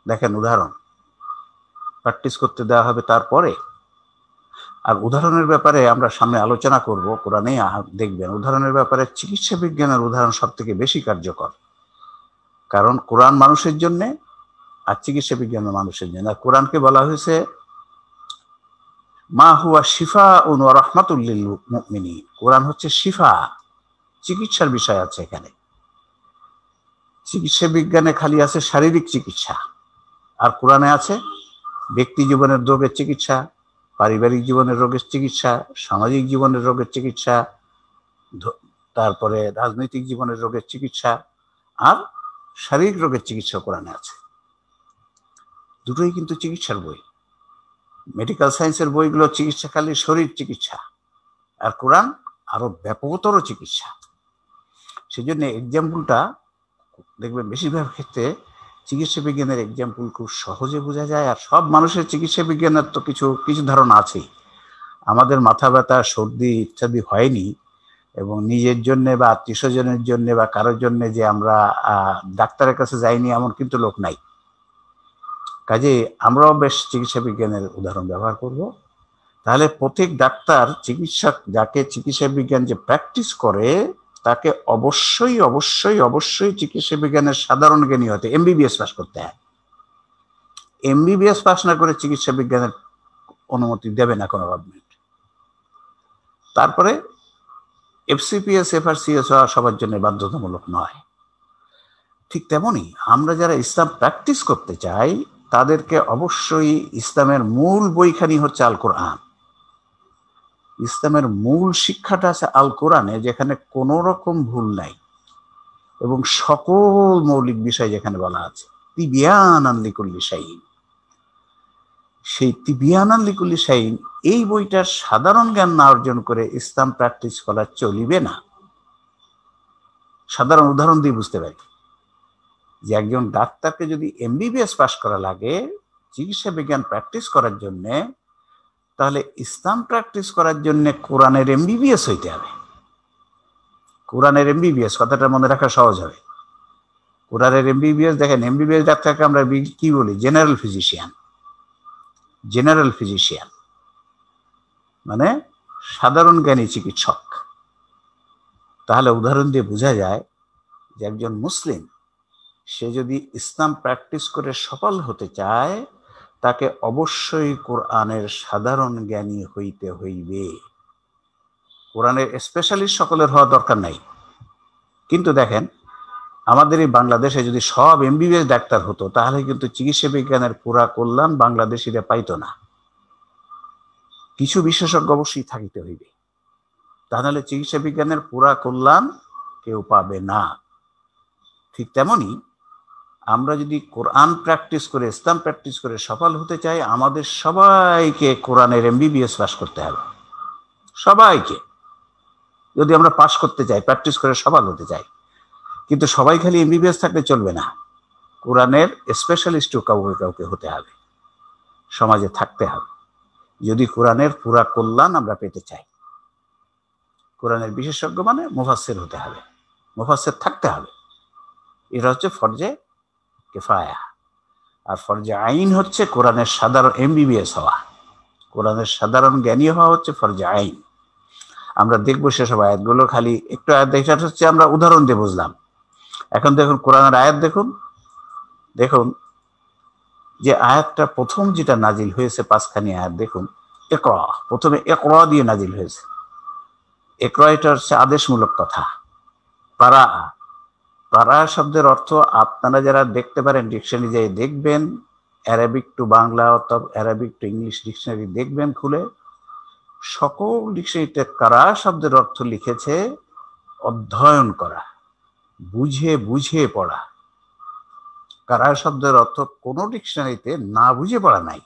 S2: দেখেন উদাহরণ, প্র্যাকটিস করতে দেওয়া হবে তারপরে। আর উদাহরণের ব্যাপারে আমরা সামনে আলোচনা করব, কোরআনে দেখবেন উদাহরণের ব্যাপারে চিকিৎসা বিজ্ঞানের উদাহরণ সব থেকে বেশি কার্যকর, কারণ কোরআন মানুষের জন্য আর চিকিৎসা বিজ্ঞান মানুষের জন্য। আর কোরআনকে বলা হয়েছে মা হুয়া শিফাউন ওয়া রাহমাতুল লিল মুমিনিন, কোরআন হচ্ছে শিফা, চিকিৎসার বিষয় আছে এখানে। চিকিৎসা বিজ্ঞানে খালি আছে শারীরিক চিকিৎসা, আর কোরআনে আছে ব্যক্তি জীবনের রোগের চিকিৎসা, পারিবারিক জীবনের রোগের চিকিৎসা, সামাজিক জীবনের রোগের চিকিৎসা, তারপরে রাজনৈতিক জীবনের রোগের চিকিৎসা, আর শারীরিক রোগের চিকিৎসা কোরআনে আছে। দুটোই কিন্তু চিকিৎসার বই। মেডিকেল সায়েন্সের বইগুলো চিকিৎসা খালি শরীর চিকিৎসা, আর কোরআন আরো ব্যাপকতর চিকিৎসা। সেই জন্য এক্সাম্পলটা দেখবেন বেশিরভাগ ক্ষেত্রে চিকিৎসা বিজ্ঞানের এক্সাম্পল খুব সহজে বোঝা যায়। আর সব মানুষের চিকিৎসা বিজ্ঞানের তো কিছু কিছু ধারণা আছেই। আমাদের মাথা ব্যথা, সর্দি ইত্যাদি হয়নি এবং নিজের জন্য বা আত্মীয় স্বজনের জন্য বা কারোর জন্য যে আমরা ডাক্তারের কাছে যাইনি এমন কিন্তু লোক নাই। কাজে আমরাও বেশ চিকিৎসা বিজ্ঞানের উদাহরণ ব্যবহার করব। তাহলে প্রত্যেক ডাক্তার, চিকিৎসক যাকে চিকিৎসা বিজ্ঞান যে প্র্যাকটিস করে তাকে অবশ্যই অবশ্যই অবশ্যই চিকিৎসা বিজ্ঞানের সাধারণ জ্ঞানী হতে, এমবিবিএস পাস করতে হয়। এমবিবিএস পাস না করে চিকিৎসা বিজ্ঞানের অনুমতি দেবে না কোনো গভর্নমেন্ট। তারপরে এফসিপিএস, এফআরসিএস হওয়া সবার জন্য বাধ্যতামূলক নয়। ঠিক তেমনি আমরা যারা ইসলাম প্র্যাকটিস করতে চাই তাদেরকে অবশ্যই ইসলামের মূল বইখানি হচ্ছে আল কোরআন। ইসলামের মূল শিক্ষাটা আছে আল কোরআনে, যেখানে কোনো রকম ভুল নাই এবং সকল মৌলিক বিষয় যেখানে বলা আছে। তিবিয়ানান লিকুল্লি শাইইন, সেই তিবিয়ানান লিকুল্লি শাইইন এই বইটার সাধারণ জ্ঞান না অর্জন করে ইসলাম প্র্যাকটিস করা চলিবে না। সাধারণ উদাহরণ দিয়ে বুঝতে পারি যে একজন ডাক্তারকে যদি এমবিবিএস পাস করা লাগে চিকিৎসা বিজ্ঞান প্র্যাকটিস করার জন্য, তাহলে ইসলাম প্র্যাকটিস করার জন্য কোরআনের এমবিবিএস হইতে হবে। কোরআনের এমবিবিএস কথাটা মনে রাখা সহজ হবে। কোরআনের এমবিবিএস, দেখেন এমবিবিএস ডাক্তারকে আমরা কি বলি? General physician. জেনারেল ফিজিশিয়ান মানে সাধারণ জ্ঞানী চিকিৎসক। তাহলে উদাহরণ দিয়ে বোঝা যায় যে একজন মুসলিম সে যদি ইসলাম প্র্যাকটিস করে সফল হতে চায় তাকে অবশ্যই কোরআনের সাধারণ জ্ঞানী হইতে হইবে। কোরআনের স্পেশালিস্ট সকলের হওয়া দরকার নাই। কিন্তু দেখেন আমাদের এই বাংলাদেশে যদি সব এমবিবিএস ডাক্তার হতো তাহলে কিন্তু চিকিৎসা বিজ্ঞানের পুরা কল্যাণ বাংলাদেশিরা পাইতো না। কিছু বিশেষজ্ঞ অবশ্যই থাকিতে হইবে, তাহলে চিকিৎসা বিজ্ঞানের পুরা কল্যাণ কেউ পাবে না। ঠিক তেমনি আমরা যদি কোরআন প্র্যাকটিস করে ইসলাম প্র্যাকটিস করে সফল হতে চাই আমাদের সবাইকে কোরআনের এমবিবিএস পাস করতে হবে। সবাইকে যদি আমরা পাস করতে চাই, প্র্যাকটিস করে সফল হতে চাই। কিন্তু সবাই খালি এমবিবিএস থাকলে চলবে না, কোরআনের স্পেশালিস্টও কাউকে কাউকে হতে হবে, সমাজে থাকতে হবে যদি কোরআনের পুরা কল্যাণ আমরা পেতে চাই। কোরআনের বিশেষজ্ঞ মানে মুফাসসির হতে হবে, মুফাসসির থাকতে হবে। এটা হচ্ছে ফরজে কিফায়া। আর ফরজে আইন হচ্ছে কোরআনের সাধারণ এমবিবিএস হওয়া, কোরআনের সাধারণ জ্ঞানী হওয়া হচ্ছে ফরজে আইন। আমরা দেখবো সেসব আয়াতগুলো, খালি একটু আয়াত দেখা হচ্ছে আমরা উদাহরণ দিয়ে বুঝলাম। এখন দেখুন কোরআনের আয়াত দেখুন, দেখুন যে আয়াতটা প্রথম যেটা নাজিল হয়েছে 5খানি আয়াত দেখুন। ইকরা, প্রথমে ইকরা দিয়ে নাজিল হয়েছে। ইকরা এটা হচ্ছে আদেশমূলক কথা। পারা, পারা শব্দের অর্থ আপনারা যারা দেখতে পারেন ডিকশনারি যাই দেখবেন, অ্যারাবিক টু বাংলা অথবা অ্যারাবিক টু ইংলিশ ডিকশনারি দেখবেন খুলে, সকল ডিকশনারিতে কারা শব্দের অর্থ লিখেছে অধ্যয়ন করা, বুঝে বুঝে পড়া। কারা শব্দের অর্থ কোনো ডিকশনারিতে না বুঝে পড়া নাই।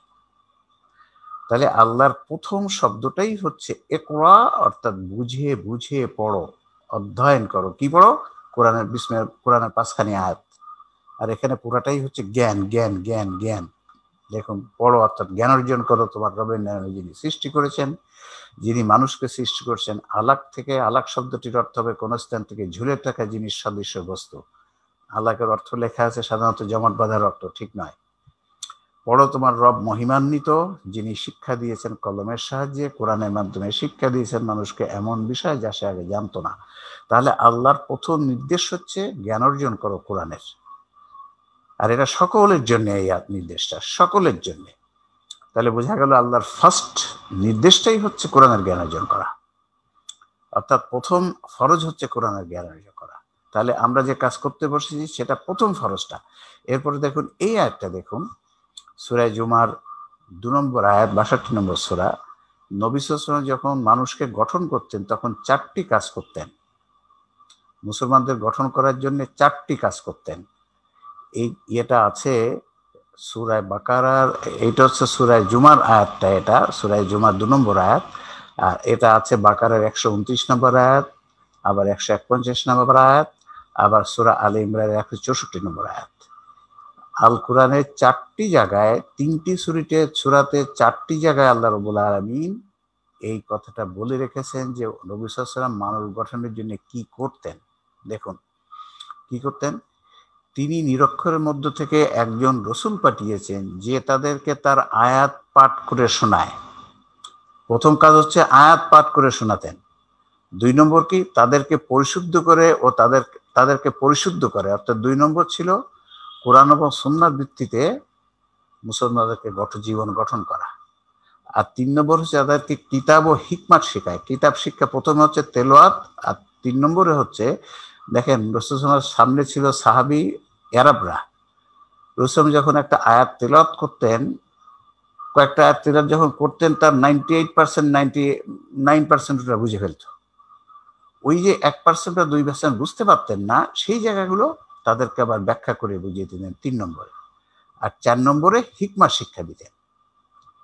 S2: তাহলে আল্লাহর প্রথম শব্দটাই হচ্ছে ইকরা, অর্থাৎ বুঝে বুঝে পড়ো, অধ্যয়ন করো। কি পড়ো? কোরআনের কোরআনের 5খানি আয়াত। আর এখানে পুরাটাই হচ্ছে জ্ঞান জ্ঞান জ্ঞান জ্ঞান। দেখুন পড়ো অর্থাৎ জ্ঞান অর্জন করো তোমার রবের নামে, যিনি সৃষ্টি করেছেন, যিনি মানুষকে সৃষ্টি করেছেন। আলাক থেকে, আলাক শব্দটির অর্থ হবে কোন স্থান থেকে ঝুলে থাকা জিনিস সদৃশ্য বস্তু। আলাকের অর্থ লেখা আছে সাধারণত জমাট বাঁধার অর্থ, ঠিক নয়। পড়ো তোমার রব মহিমান্বিত, যিনি শিক্ষা দিয়েছেন কলমের সাহায্যে, কোরআনের মাধ্যমে শিক্ষা দিয়েছেন মানুষকে এমন বিষয় যা সে আগে জানতো না। তাহলে আল্লাহর প্রথম নির্দেশ হচ্ছে জ্ঞান অর্জন করো কোরআনের। আর এটা সকলের জন্য, এই নির্দেশটা সকলের জন্য। তাহলে বোঝা গেল আল্লাহর ফার্স্ট নির্দেশটাই হচ্ছে কোরআনের জ্ঞান অর্জন করা, অর্থাৎ প্রথম ফরজ হচ্ছে কোরআনের জ্ঞান অর্জন করা। তাহলে আমরা যে কাজ করতে বসেছি সেটা প্রথম ফরজটা। এরপরে দেখুন এই আয়াতটা দেখুন, সূরা জুমার 2 নম্বর আয়াত 62 নম্বর সূরা। নবী সাল্লাল্লাহু আলাইহি ওয়াসাল্লাম যখন মানুষকে গঠন করতেন তখন 4টি কাজ করতেন। মুসলমানদের গঠন করার জন্য 4টি কাজ করতেন। এটা আছে সূরা বাকারার, এটা হচ্ছে সূরা জুমার আয়াতটা, এটা সূরা জুমার 2 নম্বর আয়াত, আর এটা আছে বাকারার 129 নম্বর আয়াত, আবার 151 নম্বর আয়াত, আবার সূরা আলে ইমরানের 164 নম্বর আয়াত। আল কোরআনের 4টি জায়গায়, 3টি সূরাতে 4টি জায়গায় আল্লাহ রাব্বুল আলামিন এই কথাটা বলে রেখেছেন যে নবী সাল্লাল্লাহু আলাইহি ওয়াসাল্লাম মানব গঠনের জন্য কি করতেন। দেখুন কি করতেন। তিনি নিরক্ষরের মধ্য থেকে একজন রসুল পাঠিয়েছেন যে তাদেরকে তার আয়াত পাঠ করে শোনায়। প্রথম কাজ হচ্ছে আয়াত পাঠ করে শোনাতেন। 2 নম্বর কি, তাদেরকে পরিশুদ্ধ করে ও তাদেরকে পরিশুদ্ধ করে, অর্থাৎ 2 নম্বর ছিল কোরআন এবং সুন্নাহর ভিত্তিতে মুসলমানদেরকে জীবন গঠন করা। আর 3 নম্বর হচ্ছে তাদেরকে কিতাব ও হিকমাত শেখায়। কিতাব শিক্ষা প্রথমে হচ্ছে তেলাওয়াত, আর 3 নম্বরে হচ্ছে দেখেন রাসূল সাল্লাল্লাহু আলাইহি ওয়াসাল্লামের সামনে ছিল সাহাবী আরবরা। রাসূল যখন একটা আয়াত তেলাওয়াত করতেন, কয়েকটা আয়াত তেলাওয়াত যখন করতেন তার 99% ওটা বুঝে ফেলত। ওই যে 1% বা 2% বুঝতে পারতেন না, সেই জায়গাগুলো তাদেরকে আবার ব্যাখ্যা করে বুঝিয়ে দিতেন 3 নম্বরে। আর 4 নম্বরে হিকমা শিক্ষা দিতেন।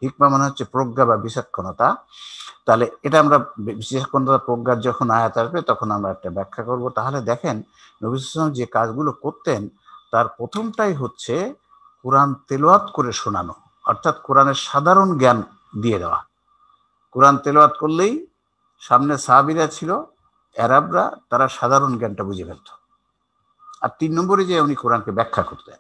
S2: হিকমা মানে হচ্ছে প্রজ্ঞা বা বিচক্ষণতা। তাহলে এটা আমরা বিচক্ষণতা প্রজ্ঞার যখন আয়াত আসবে তখন আমরা একটা ব্যাখ্যা করব। তাহলে দেখেন নবী সাল্লাল্লাহু আলাইহি ওয়াসাল্লাম যে কাজগুলো করতেন তার প্রথমটাই হচ্ছে কোরআন তেলাওয়াত করে শোনানো, অর্থাৎ কোরআনের সাধারণ জ্ঞান দিয়ে দেওয়া। কোরআন তেলাওয়াত করলেই সামনে সাহাবীরা ছিল আরবরা, তারা সাধারণ জ্ঞানটা বুঝে ফেলত। আর 3 নম্বরে যে উনি কোরআনকে ব্যাখ্যা করতেন।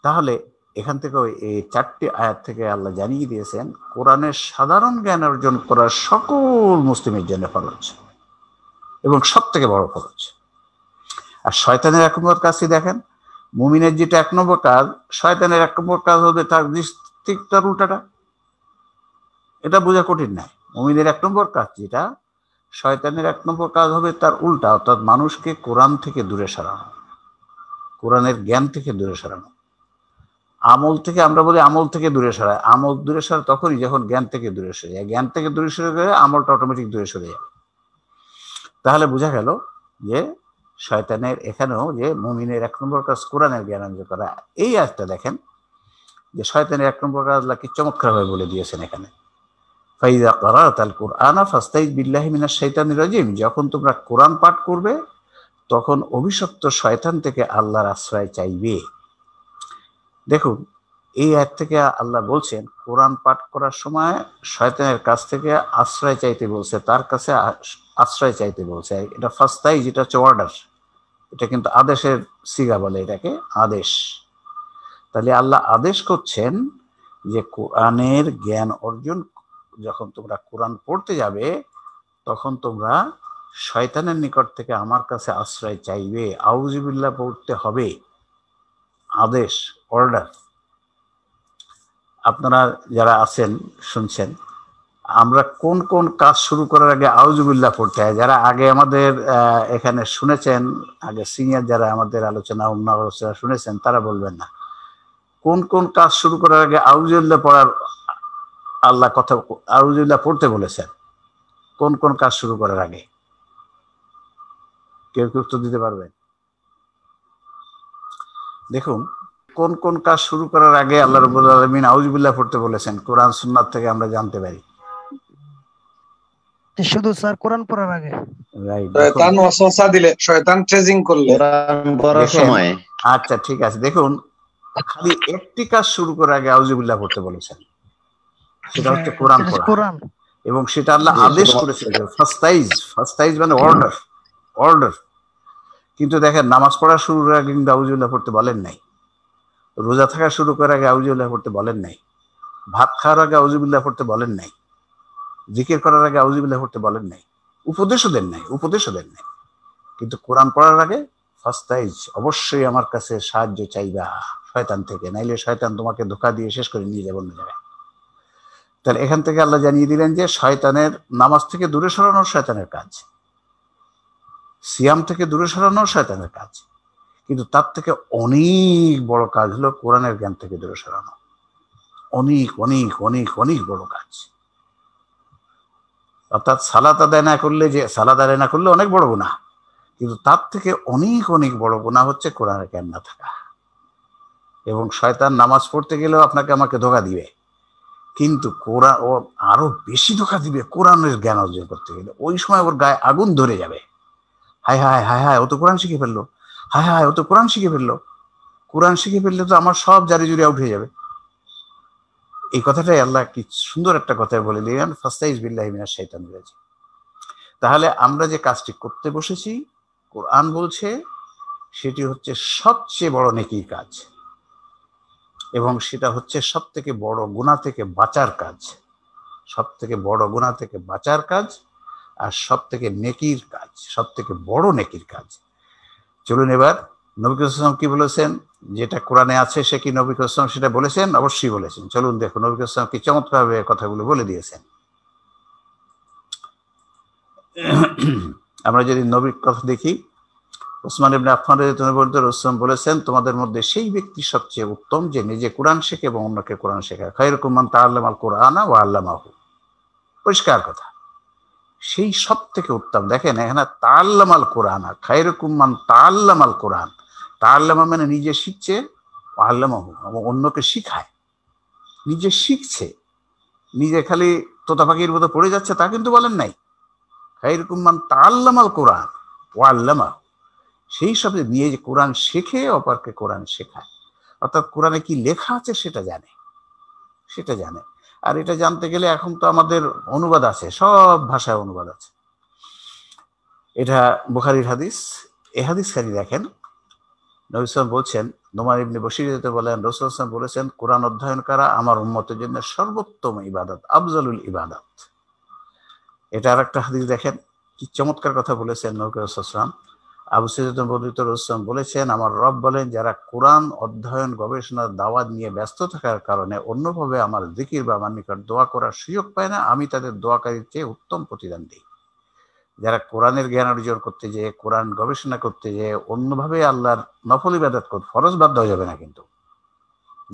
S2: তাহলে এখান থেকে এই 4টি আয়াত থেকে আল্লাহ জানিয়ে দিয়েছেন কোরআনের সাধারণ জ্ঞান অর্জন করা সকল মুসলিমের জন্য ফরজ এবং সব থেকে বড় ফরজ। আর শয়তানের 1 নম্বর কাজটি দেখেন, মুমিনের যেটা 1 নম্বর কাজ, শয়তানের 1 নম্বর কাজ হবে তার ঠিক তার উল্টাটা। এটা বোঝা কঠিন নয়। মুমিনের 1 নম্বর কাজ যেটা, শয়তানের 1 নম্বর কাজ হবে তার উল্টা, অর্থাৎ মানুষকে কোরআন থেকে দূরে সরানো, কোরআনের জ্ঞান থেকে দূরে সরানো। আমল থেকে আমরা বলি আমল থেকে দূরে সরায়, আমল দূরে সরে তখনই যখন জ্ঞান থেকে দূরে সরে যায়। জ্ঞান থেকে দূরে সরে গেলে আমলটা অটোমেটিক দূরে সরে যাবে। তাহলে বোঝা গেল যে শয়তানের এখানেও যে মুমিনের 1 নম্বর কাজ কোরআনের জ্ঞান অর্জন করা। এই আয়াতটা দেখেন যে শয়তানের 1 নম্বর কাজ আল্লাহ কি চমৎকারভাবে বলে দিয়েছেন এখানে, ফাইযা ক্বারাতাল কুরআনা ফাস্তাইজ বিল্লাহি মিনাশ শাইতানির রাজিম। যখন তোমরা কোরআন পাঠ করবে তখন অভিশপ্ত শয়তান থেকে আল্লাহর আশ্রয় চাইবে। দেখুন এই আয়াত থেকে আল্লাহ বলছেন কোরআন পাঠ করার সময় শয়তানের কাছ থেকে আশ্রয় চাইতে বলছে, তার কাছে আশ্রয় চাইতে বলছে। এটা ফাস্তাই, যেটা হচ্ছে অর্ডার, এটা কিন্তু আদেশের সিগা বলে, এটাকে আদেশ। তাহলে আল্লাহ আদেশ করছেন যে কোরআনের জ্ঞান অর্জন, যখন তোমরা কোরআন পড়তে যাবে তখন তোমরা শয়তানের নিকট থেকে আমার কাছে আশ্রয় চাইবে। আউযুবিল্লাহ পড়তে হবে, আদেশ, অর্ডার। আপনারা যারা আছেন শুনছেন, আমরা কোন কোন কাজ শুরু করার আগে আউযুবিল্লাহ পড়তে হয়। যারা আগে আমাদের এখানে শুনেছেন, আগে সিনিয়র যারা আমাদের আলোচনা অন্য আলোচনা শুনেছেন, তারা বলবেন না কোন কোন কাজ শুরু করার আগে আউযুবিল্লাহ পড়ার আল্লাহ কথা, আউযুবিল্লাহ পড়তে বলেছেন। কোন কোন কাজ শুরু করার আগে কেউ কেউ উত্তর দিতে পারবেন? দেখুন কোন কোন কাজ শুরু করার আগে আল্লাহ রাব্বুল আলামিন আউযুবিল্লাহ পড়তে বলেছেন, কোরআন সুন্নাত থেকে আমরা জানতে পারি।
S3: শুধু স্যার কোরআন পড়ার আগে,
S2: রাইট,
S6: শয়তান ওয়াসওয়াসা দিলে, শয়তান ট্রেজিং করলে,
S5: কোরআন পড়ার সময়।
S2: আচ্ছা ঠিক আছে, দেখুন খালি একটি কাজ শুরু করার আগে আউযুবিল্লাহ পড়তে বলেছেন, সেটা হচ্ছে কোরআন পড়া।
S3: কোরআন,
S2: এবং সেটা আল্লাহ আদেশ করেছে, ফাস্তাইজ মানে অর্ডার, অর্ডার। কিন্তু দেখেন নামাজ পড়া শুরুর আগে কিন্তু আউযুবিল্লাহ পড়তে বলেন নাই, রোজা থাকা শুরু করার আগে আউযুবিল্লাহ পড়তে বলেন নাই, ভাত খাওয়ার আগে আউযুবিল্লাহ পড়তে বলেন নাই, জিকির করার আগে আউযুবিল্লাহ পড়তে বলেন নাই, উপদেশও দেন নাই। কিন্তু কোরআন পড়ার আগে ফাস্তাইজ, অবশ্যই আমার কাছে সাহায্য চাইবা শয়তান থেকে, নাইলে শয়তান তোমাকে ধোঁকা দিয়ে শেষ করে নিয়ে যাবে অন্য জায়গায়। তাহলে এখান থেকে আল্লাহ জানিয়ে দিলেন যে শয়তানের, নামাজ থেকে দূরে সরানো শয়তানের কাজ, সিয়াম থেকে দূরে সরানো শয়তানের কাজ, কিন্তু তার থেকে অনেক বড় কাজ হলো কোরআনের জ্ঞান থেকে দূরে সরানো। অনেক অনেক অনেক অনেক বড় কাজ। অর্থাৎ সালাত আদায় না করলে, যে সালাত আদায় না করলে অনেক বড় গুনাহ, কিন্তু তার থেকে অনেক অনেক বড় গুনাহ হচ্ছে কোরআনের জ্ঞান না থাকা। এবং শয়তান নামাজ পড়তে গেলেও আপনাকে আমাকে ধোঁকা দিবে, কিন্তু কোরআন ও আরো বেশি ধোঁকা দিবে কোরআনের জ্ঞান অর্জন করতে গেলে। ওই সময় ওর গায়ে আগুন ধরে যাবে, হায় হায় হায় হায় ও তো কোরআন শিখে ফেললো, হায় হায় ও তো কোরআন শিখে ফেললো। কোরআন শিখে ফেললে তো আমার সব জারি জুরি আউট হয়ে যাবে। এই কথাটাই আল্লাহ কি সুন্দর একটা কথা বলে দিলেন, ফাস্তাইজ বিল্লাহি মিনাশ শাইতানির রাজিম। তাহলে আমরা যে কাজটি করতে বসেছি, কোরআন বলছে সেটি হচ্ছে সবচেয়ে বড় নেকির কাজ, এবং সেটা হচ্ছে সব থেকে বড় গুনাহ থেকে বাঁচার কাজ, সব থেকে বড় গুনাহ থেকে বাঁচার কাজ, আর সব থেকে নেকির কাজ, সব থেকে বড় নেকির কাজ। চলুন এবার নবী করিম সাল্লাল্লাহু আলাইহি ওয়াসাল্লাম কি বলেছেন, যেটা কোরআনে আছে সে কি নবী করিম সাল্লাল্লাহু আলাইহি ওয়াসাল্লাম সেটা বলেছেন? অবশ্যই বলেছেন। চলুন দেখুন নবী করিম সাল্লাল্লাহু আলাইহি ওয়াসাল্লাম কি চমৎকারভাবে কথাগুলো বলে দিয়েছেন। আমরা যদি নবীর কথা দেখি, ওসমান ইবনে আফফান রাদিয়াল্লাহু আনহু রাসূল বলেছেন, তোমাদের মধ্যে সেই ব্যক্তি সবচেয়ে উত্তম যে নিজে কোরআন শেখে এবং অন্যকে কোরআন শেখায়। খায়রুকুম মান তাআল্লামাল কুরআনা ওয়া আল্লামাহু। পরিষ্কার কথা, সেই সব থেকে উত্তম। দেখেন এখানে তাআল্লামাল কুরআনা, খায়রুকুম মান তাআল্লামাল কুরআন। তাআল্লামা মানে নিজে শিখছে, ওয়া আল্লামাহু এবং অন্যকে শিখায়। নিজে শিখছে, নিজে খালি তোতা পাখির মতো পড়ে যাচ্ছে তা কিন্তু বলেন নাই। খায়রুকুম মান তাআল্লামাল কুরআন ওয়া আল্লামাহু, সেই সব নিয়ে যে কোরআন শেখে অপরকে কোরআন শেখায়। অর্থাৎ কোরআনে কি লেখা আছে সেটা জানে, সেটা জানে। আর এটা জানতে গেলে এখন তো আমাদের অনুবাদ আছে, সব ভাষায় অনুবাদ আছে। এটা বুখারীর হাদিস। এই হাদিসখানি দেখেন, নবী সাল্লাল্লাহু বলছেন, নোমান ইবনে বশীর বলেন, রাসূল সাল্লাল্লাহু আলাইহি ওয়াসাল্লাম বলেছেন, কোরআন অধ্যয়ন করা আমার উম্মতের জন্য সর্বোত্তম ইবাদত, আফজালুল ইবাদত। এটা আরেকটা হাদিস দেখেন, কি চমৎকার কথা বলেছেন নবী সাল্লাল্লাহু আলাইহি ওয়াসাল্লাম। আবু সাঈদ বর্ণিত রাসূল বলেছেন, আমার রব বলেন, যারা কোরআন অধ্যয়ন গবেষণার দাওয়াত নিয়ে ব্যস্ত থাকার কারণে অন্যভাবে আমার জিকির বা আমার নিকট দোয়া করার সুযোগ পায় না, আমি তাদের দোয়াকারীর চেয়ে উত্তম প্রতিদান দিই। যারা কোরআনের জ্ঞান অর্জন করতে যেয়ে, কোরআন গবেষণা করতে যেয়ে অন্যভাবে আল্লাহর নফল ইবাদত করতে, ফরজ বাদ দেওয়া যাবে না, কিন্তু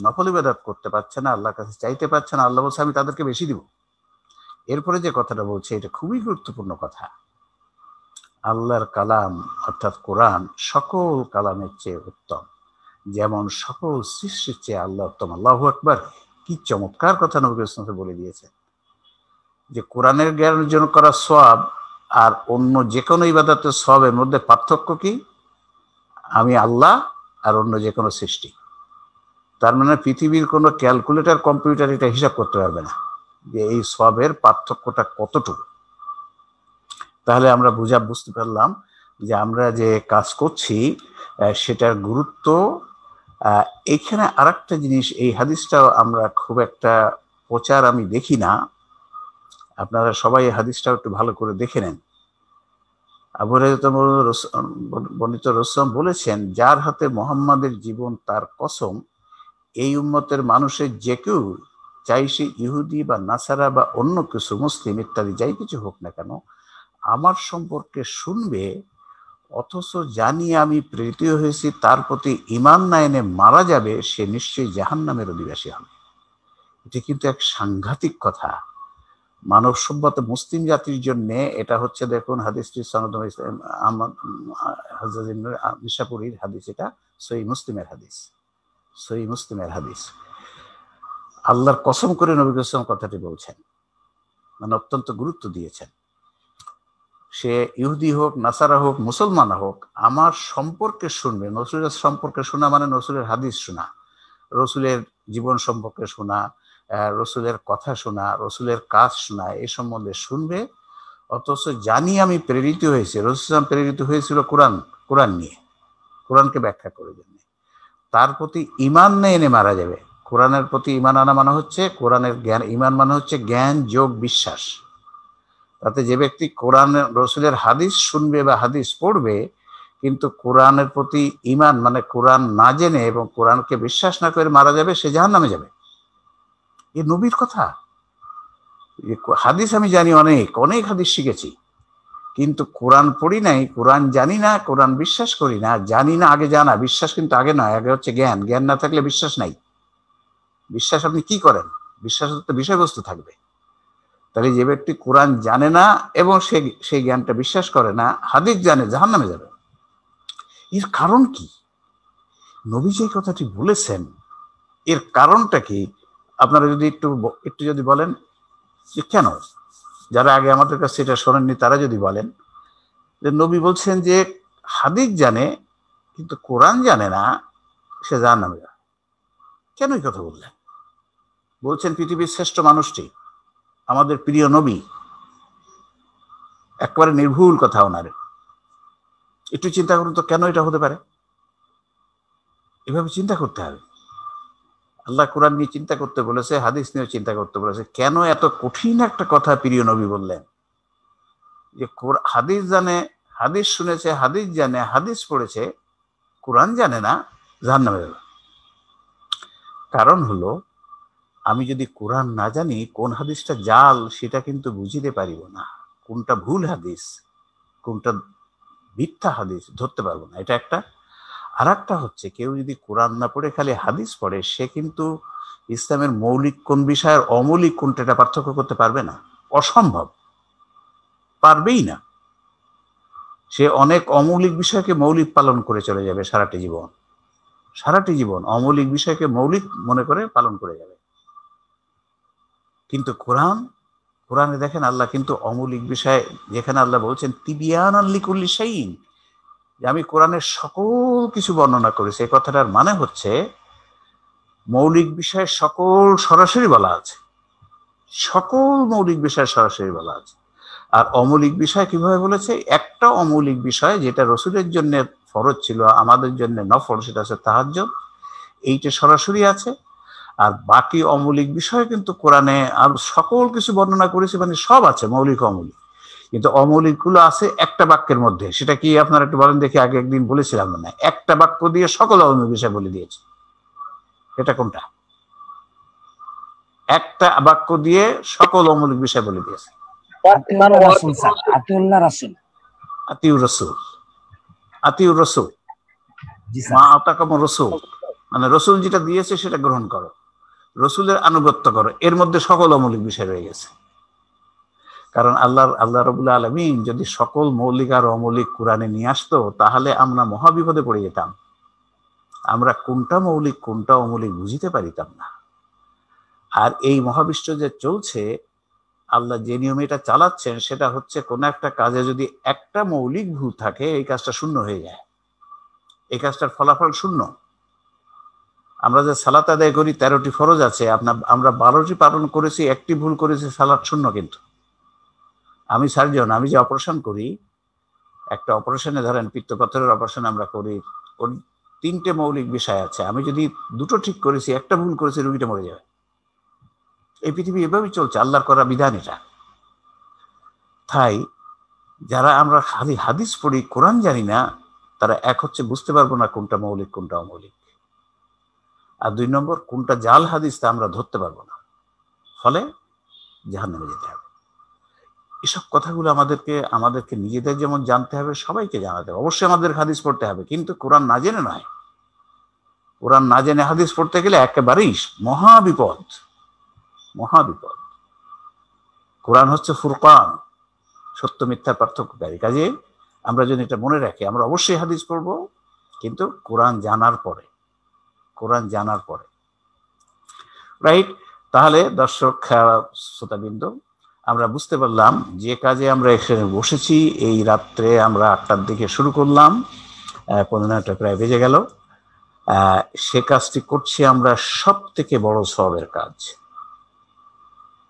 S2: নফল ইবাদত করতে পারছে না, আল্লাহর কাছে চাইতে পারছে না, আল্লাহ বলছে আমি তাদেরকে বেশি দিব। এরপরে যে কথাটা বলছে এটা খুবই গুরুত্বপূর্ণ কথা। আল্লাহর কালাম অর্থাৎ কোরআন সকল কালামের চেয়ে উত্তম, যেমন সকল সৃষ্টির চেয়ে আল্লাহ উত্তম। আল্লাহু আকবার, কি চমৎকার কথা নবী রাসূল বলে দিয়েছেন, যে কোরআনের জ্ঞান অর্জন করা সওয়াব আর অন্য যে কোনো ইবাদতের সওয়াবের মধ্যে পার্থক্য কি? আমি আল্লাহ আর অন্য যে কোনো সৃষ্টি। তার মানে পৃথিবীর কোনো ক্যালকুলেটর, কম্পিউটার এটা হিসাব করতে পারবে না যে এই সওয়াবের পার্থক্যটা কতটুকু। তাহলে আমরা বুঝতে পারলাম যে আমরা যে কাজ করছি সেটার গুরুত্ব। এইখানে আরেকটা জিনিস, এই হাদিসটাও আমরা খুব একটা প্রচার আমি দেখি না, আপনারা সবাই এই হাদিসটাও একটু ভালো করে দেখে নেন। আবু হুরায়রা বর্ণিত রাসূল বলেছেন, যার হাতে মুহাম্মাদের জীবন তার কসম, এই উম্মতের মানুষের যে কেউ, চাই সে ইহুদি বা নাসারা বা অন্য কিছু, মুসলিম ইত্যাদি যাই কিছু হোক না কেন, আমার সম্পর্কে শুনবে অথচ জানি আমি প্রেরিত হয়েছি তার প্রতি ঈমান না এনে মারা যাবে, সে নিশ্চয়ই জাহান্নামের অধিবাসী হবে। এটা কিন্তু এক সাংঘাতিক কথা মানব সভ্যতা, মুসলিম জাতির জন্য। এটা হচ্ছে দেখুন হাদিসটি সনদ নিশাপুরীর হাদিস, এটা সহিহ মুসলিমের হাদিস, সহিহ মুসলিমের হাদিস। আল্লাহর কসম করে নবী সাল্লাল্লাহু আলাইহি কথাটি বলছেন, মানে অত্যন্ত গুরুত্ব দিয়েছেন। সে ইহুদি হোক, নাসারা হোক, মুসলমান হোক, আমার সম্পর্কে শুনবে। রসুলের সম্পর্কে শোনা মানে রসুলের হাদিস শোনা, রসুলের জীবন সম্পর্কে শোনা, রসুলের কথা শোনা, রসুলের কাজ শোনা, এই সম্বন্ধে শুনবে অথচ জানি আমি প্রেরিত হয়েছি। রাসূল প্রেরিত হয়েছিল কোরআন নিয়ে, কোরআনকে ব্যাখ্যা করে জন্য। তার প্রতি ঈমান না এনে মারা যাবে। কোরআনের প্রতি ঈমান আনা মানে হচ্ছে কোরআনের জ্ঞান, ঈমান মানে হচ্ছে জ্ঞান যোগ বিশ্বাস। তাতে যে ব্যক্তি কোরআন রসুলের হাদিস শুনবে বা হাদিস পড়বে কিন্তু কোরআনের প্রতি ঈমান মানে কোরআন না জেনে এবং কোরআনকে বিশ্বাস না করে মারা যাবে, সে জাহান্নামে যাবে। এ নবীর কথা। হাদিস আমি জানি, অনেক অনেক হাদিস শিখেছি, কিন্তু কোরআন পড়ি নাই, কোরআন জানি না, কোরআন বিশ্বাস করি না। জানি না আগে জানা, বিশ্বাস কিন্তু আগে নয়, আগে হচ্ছে জ্ঞান। জ্ঞান না থাকলে বিশ্বাস নাই। বিশ্বাস আপনি কি করেন, বিশ্বাসের তো বিষয়বস্তু থাকবে। তাহলে যে ব্যক্তি কোরআন জানে না এবং সেই জ্ঞানটা বিশ্বাস করে না, হাদিস জানে, জাহান্নামে যাবে। এর কারণ কি? নবী যে কথাটি বলেছেন এর কারণটা কি আপনারা যদি একটু যদি বলেন যে কেন, যারা আগে আমাদের কাছে এটা শোনেননি তারা যদি বলেন যে নবী বলছেন যে হাদিস জানে কিন্তু কোরআন জানে না, সে জাহান্নামে যাবে। কেন এই কথা বললেন? বলছেন পৃথিবীর শ্রেষ্ঠ মানুষটি, আমাদের প্রিয় নবী, একবারে নির্ভুল কথা ওনার। একটু চিন্তা করুন তো কেন এটা হতে পারে। এভাবে চিন্তা করতে হবে। আল্লাহ কোরআন নিয়ে চিন্তা করতে বলেছে, হাদিস নিয়ে চিন্তা করতে বলেছে। কেন এত কঠিন একটা কথা প্রিয় নবী বললেন যে হাদিস জানে, হাদিস শুনেছে, হাদিস জানে, হাদিস পড়েছে, কোরআন জানে না, জাহান্নামে যাবে। কারণ হলো আমি যদি কোরআন না জানি কোন হাদিসটা জাল সেটা কিন্তু বুঝিতে পারিব না, কোনটা ভুল হাদিস কোনটা মিথ্যা হাদিস ধরতে পারবো না, এটা একটা। আর একটা হচ্ছে কেউ যদি কোরআন না পড়ে খালি হাদিস পড়ে সে কিন্তু ইসলামের মৌলিক কোন বিষয়ের অমৌলিক কোনটা এটা পার্থক্য করতে পারবে না, অসম্ভব, পারবেই না। সে অনেক অমৌলিক বিষয়কে মৌলিক পালন করে চলে যাবে সারাটি জীবন, সারাটি জীবন অমৌলিক বিষয়কে মৌলিক মনে করে পালন করে যাবে। কিন্তু কোরআনে দেখেন আল্লাহ কিন্তু অমৌলিক বিষয়, যেখানে আল্লাহ বলছেন তিবিয়ানান লিকুল্লি শাইইন, যে আমি কোরআনের সকল কিছু বর্ণনা করেছি, এই কথাটার মানে হচ্ছে মৌলিক বিষয় সকল সরাসরি বলা আছে, সকল মৌলিক বিষয় সরাসরি বলা আছে। আর অমৌলিক বিষয় কিভাবে বলেছে? একটা অমৌলিক বিষয় যেটা রসুলের জন্য ফরজ ছিল, আমাদের জন্য নফল, সেটা হচ্ছে তাহাজ্জুদ, এইটা সরাসরি আছে। আর বাকি অমৌলিক বিষয় কিন্তু কোরআনে আর সকল কিছু বর্ণনা করেছে, মানে সব আছে মৌলিক অমৌলিক, কিন্তু অমৌলিক গুলো আছে একটা বাক্যের মধ্যে। সেটা কি আপনারা একটু বলেন দেখি, আগে একদিন বলেছিলাম না, একটা বাক্য দিয়ে সকল অমৌলিক বিষয় বলে দিয়েছে। এটা কোনটা? একটা বাক্য দিয়ে সকল অমৌলিক বিষয় বলে দিয়েছে। আতিউর রসুল, আতিউর রসুল, মা আতাকাম রসুল, মানে রসুল যেটা দিয়েছে সেটা গ্রহণ করো, রসুলের আনুগত্য করো, এর মধ্যে সকল অমৌলিক বিষয় রয়ে গেছে। কারণ আল্লাহ রাব্বুল আলামিন যদি সকল মৌলিক আর অমৌলিক কোরআনে নিয়ে আসতো তাহলে আমরা মহাবিপদে পড়ে যেতাম। আমরা কোনটা মৌলিক কোনটা অমৌলিক বুঝিতে পারিতাম না। আর এই মহাবিশ্ব যে চলছে, আল্লাহ যে নিয়মে এটা চালাচ্ছেন সেটা হচ্ছে কোন একটা কাজে যদি একটা মৌলিক ভুল থাকে এই কাজটা শূন্য হয়ে যায়, এই কাজটার ফলাফল শূন্য। আমরা যে সালাত আদায় করি 13টি ফরজ আছে, আমরা 12টি পালন করেছি, একটি ভুল করেছি, সালাত শূন্য। কিন্তু আমি সার্জন, আমি যে অপারেশন করি, একটা অপারেশনে ধরেন পিত্তপাথরের অপারেশন আমরা করি, ওর 3টে মৌলিক বিষয় আছে, আমি যদি 2টো ঠিক করেছি একটা ভুল করেছি রুগীটা মরে যাবে। এই পৃথিবী এভাবেই চলছে, আল্লাহর করা বিধান এটা। তাই যারা আমরা খালি হাদিস পড়ি কোরআন জানি না, তারা এক হচ্ছে বুঝতে পারবো না কোনটা মৌলিক কোনটা অমৌলিক, আর 2 নম্বর কোনটা জাল হাদিস তা আমরা ধরতে পারবো না, ফলে জাহান্নামে যেতে হবে। এসব কথাগুলো আমাদেরকে নিজেদের যেমন জানতে হবে, সবাইকে জানাতে হবে। অবশ্যই আমাদের হাদিস পড়তে হবে, কিন্তু কোরআন না জেনে নয়। কোরআন না জেনে হাদিস পড়তে গেলে একেবারেই মহাবিপদ, মহাবিপদ। কোরআন হচ্ছে ফুরকান, সত্য মিথ্যার পার্থক্যকারী। কাজে আমরা যদি এটা মনে রাখি, আমরা অবশ্যই হাদিস পড়বো, কিন্তু কোরআন জানার পরে, কোরআন জানার পরে, রাইট? তাহলে দর্শক শ্রোতাবৃন্দ, আমরা বুঝতে পারলাম যে কাজে আমরা এখানে বসেছি, এই রাত্রে আমরা 8টার দিকে শুরু করলাম, 15টা প্রায় বেজে গেল। সে কাজটি করছি আমরা সব থেকে বড় সওয়াবের কাজ।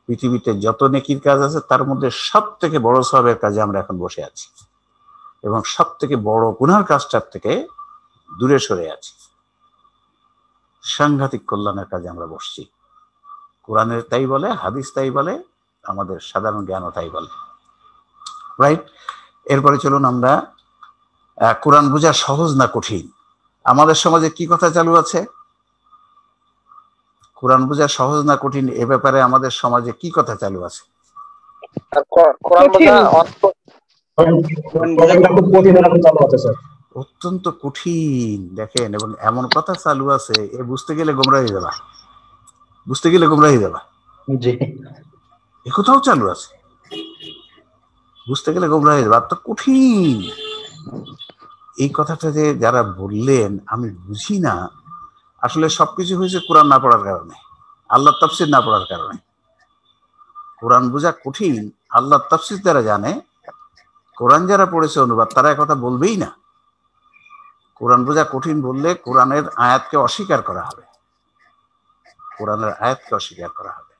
S2: পৃথিবীতে যত নেকির কাজ আছে তার মধ্যে সব থেকে বড় সওয়াবের কাজে আমরা এখন বসে আছি, এবং সব থেকে বড় গুনার কাজটার থেকে দূরে সরে আছি। সাংঘাতিক কল্যাণের কাজে আমরা বসছি। কোরআনের তাই বলে, হাদিস তাই বলে, আমাদের সাধারণ জ্ঞানও তাই বলে, রাইট? এরপরে চলুন আমরা কোরআন বোঝা সহজ না কঠিন, আমাদের সমাজে কি কথা চালু আছে? কোরআন বোঝা সহজ না কঠিন এ ব্যাপারে আমাদের সমাজে কি কথা চালু আছে? অত্যন্ত কঠিন, দেখেন, এবং এমন কথা চালু আছে এ বুঝতে গেলে গোমরা হয়ে যাবে। বুঝতে গেলে গোমরা হয়ে যাবা,
S7: জি
S2: এ কোথাও চালু আছে, বুঝতে গেলে গোমরা হয়ে যাবা, তো কঠিন। এই কথাটা যে যারা বললেন আমি বুঝি না, আসলে সবকিছু হয়েছে কোরআন না পড়ার কারণে, আল্লাহ তাফসীর না পড়ার কারণে। কোরআন বোঝা কঠিন আল্লাহ তাফসীর যারা জানে, কোরআন যারা পড়েছে অনুবাদ, তারা কথা বলবেই না। কোরআন বোঝা কঠিন বললে কোরআনের আয়াতকে অস্বীকার করা হবে, কোরআনের আয়াতকে অস্বীকার করা হবে।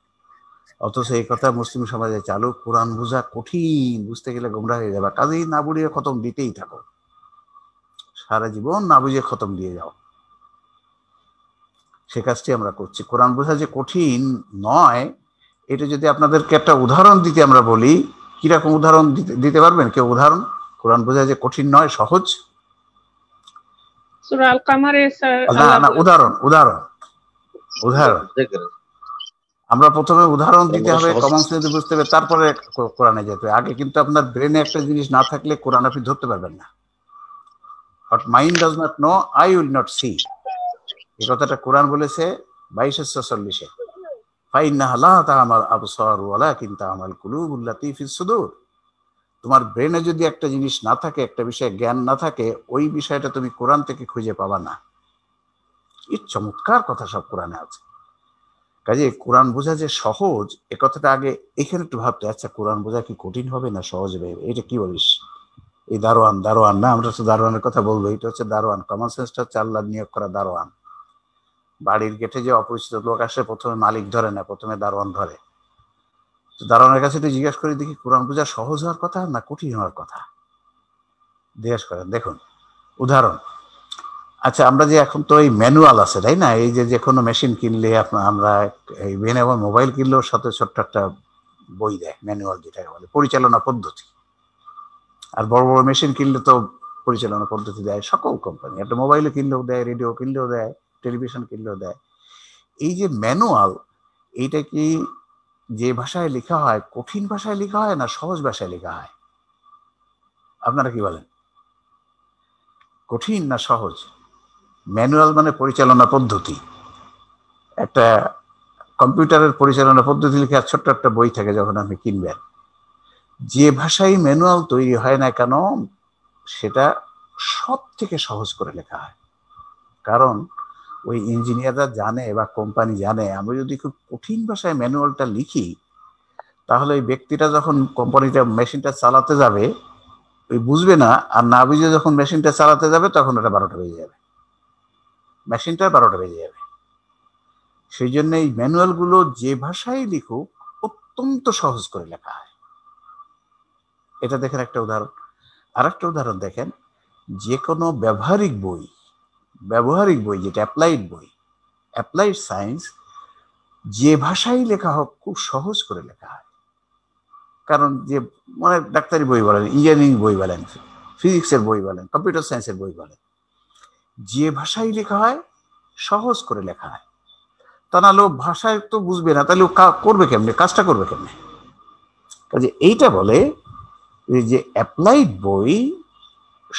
S2: অথচ এই কথা মুসলিম সমাজে চালু, কোরআন বোঝা কঠিন, বুঝতে গেলে গোমরা হয়ে যাবে, কাজেই না বুঝিয়ে খতম দিতেই থাকো, সারা জীবন না বুঝিয়ে খতম দিয়ে যাও। সে কাজটি আমরা করছি। কোরআন বোঝা যে কঠিন নয়, এটা যদি আপনাদেরকে একটা উদাহরণ দিতে আমরা বলি, কিরকম উদাহরণ দিতে পারবেন কেউ? উদাহরণ, কোরআন বোঝা যে কঠিন নয়, সহজ।
S8: সূরা আল কামারে
S2: না, উদাহরণ উদাহরণ উদাহরণ আমরা প্রথমে উদাহরণ দিতে হবে, কমন সেন্সে বুঝতে হবে, তারপরে কোরআনে যেতে হবে। আগে কিন্তু আপনার ব্রেনে একটা জিনিস না থাকলে কোরআন আপনি ধরতে পারবেন না। What mind does not know, I will not see, এই কথাটা কোরআন বলেছে 2246-এ, ফাইন্নাহা লা তা'মাল আবসার ওয়ালাকিন তা'মাল কুলুবুল লাতী ফিস সুদূর। তোমার ব্রেনে যদি একটা জিনিস না থাকে, একটা বিষয়ে জ্ঞান না থাকে, ওই বিষয়টা তুমি কোরআন থেকে খুঁজে পাবা না। এই চমৎকার কথা সব কোরআনে আছে। কাজে কোরআন বোঝা যে সহজ, এ কথাটা আগে এখানে একটু ভাবতে, আচ্ছা কোরআন বোঝা কি কঠিন হবে না সহজ হবে? এটা কি বলিস? এই দারোয়ান না, আমরা তো দারোয়ানের কথা বলবো, এটা হচ্ছে দারোয়ান। কমন সেন্সটা হচ্ছে আল্লাহ নিয়োগ করা দারোয়ান। বাড়ির গেটে যে অপরিচিত লোক আসে, প্রথমে মালিক ধরে না, প্রথমে দারোয়ান ধরে। তো দারোয়ানের কাছে একটু জিজ্ঞাসা করে দেখি, কোরআন বোঝা সহজ হওয়ার কথা না কঠিন হওয়ার কথা? জিজ্ঞাসা করেন। দেখুন উদাহরণ, আচ্ছা আমরা যে এখন তো এই ম্যানুয়াল আছে তাই না, এই যে কোনো মেশিন কিনলে আমরা এই মোবাইল কিনলেও সাথে ছোট্ট একটা বই দেয়, ম্যানুয়াল যেটাকে বলে পরিচালনা পদ্ধতি। আর বড় বড় মেশিন কিনলে তো পরিচালনা পদ্ধতি দেয় সকল কোম্পানি, একটা মোবাইলে কিনলেও দেয়, রেডিও কিনলেও দেয়, টেলিভিশন কিনলেও দেয়। এই যে ম্যানুয়াল, এইটা কি যে ভাষায় লেখা হয়, কঠিন ভাষায় লেখা হয় না সহজ ভাষায় লেখা হয়? আপনারা কি বলেন, কঠিন না সহজ? ম্যানুয়াল মানে পরিচালনা পদ্ধতি, একটা কম্পিউটারের পরিচালনা পদ্ধতি লেখা ছোট্ট একটা বই থাকে যখন আপনি কিনবেন। যে ভাষায় ম্যানুয়াল তৈরি হয় না কেন, সেটা সব থেকে সহজ করে লেখা হয়। কারণ ওই ইঞ্জিনিয়াররা জানে বা কোম্পানি জানে, আমরা যদি খুব কঠিন ভাষায় ম্যানুয়ালটা লিখি, তাহলে ওই ব্যক্তিটা যখন কোম্পানিটা মেশিনটা চালাতে যাবে, ওই বুঝবে না, আর না বুঝে যখন মেশিনটা চালাতে যাবে তখন ওটা 12টা বেজে যাবে, মেশিনটা 12টা বেজে যাবে। সেই জন্য এই ম্যানুয়ালগুলো যে ভাষায় লিখুক অত্যন্ত সহজ করে লেখা হয়। এটা দেখেন একটা উদাহরণ। আর একটা উদাহরণ দেখেন, যে কোনো ব্যবহারিক বই যেটা অ্যাপ্লাইড বই, অ্যাপ্লাইড সায়েন্স, যে ভাষায় লেখা হোক খুব সহজ করে লেখা হয়। কারণ যে মানে ডাক্তারি বই বলেন, ইঞ্জিনিয়ারিং বই বলেন, ফিজিক্সের বই বলেন, কম্পিউটার সায়েন্সের বই বলেন, যে ভাষায় লেখা হয় সহজ করে লেখা হয়। তা না লোক ভাষায় তো বুঝবে না, তাহলে করবে কেমনে, কাজটা করবে কেমনে? কাজে এইটা বলে যে অ্যাপ্লাইড বই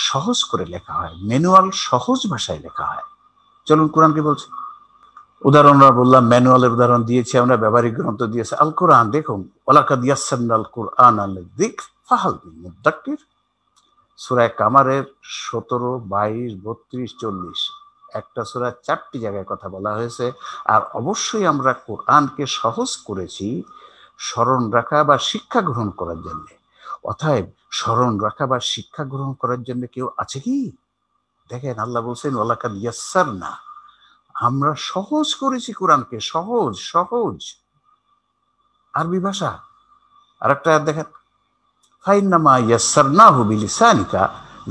S2: সহজ করে লেখা হয়, ম্যানুয়াল সহজ ভাষায় লেখা হয়। চলুন কোরআন কি বলছে। উদাহরণরা বললাম, ম্যানুয়ালের উদাহরণ দিয়েছি আমরা, ব্যবহারিক গ্রন্থ দিয়েছে আল কোরআন। দেখুন ওয়ালাকাদ ইয়াসসারনাল কুরআনা লিযিকর ফাহাল মিন মুদ্দাক্কির, সূরা কামারের 17, 22, 32, 40 একটা সূরা 4টি জায়গায় কথা বলা হয়েছে। আর অবশ্যই আমরা কোরআনকে সহজ করেছি স্মরণ রাখা বা শিক্ষা গ্রহণ করার জন্য। অতএব স্মরণ রাখা বা শিক্ষা গ্রহণ করার জন্য কেউ আছে কি? দেখেন আল্লাহ বলছেন ওয়ালাকাদ ইয়াসসারনা, আমরা সহজ করেছি কোরআনকে, সহজ সহজ আরবি ভাষা। আর একটা দেখেন, ফাইন্নামা ইয়াসসারনাহু বিলিসানিকা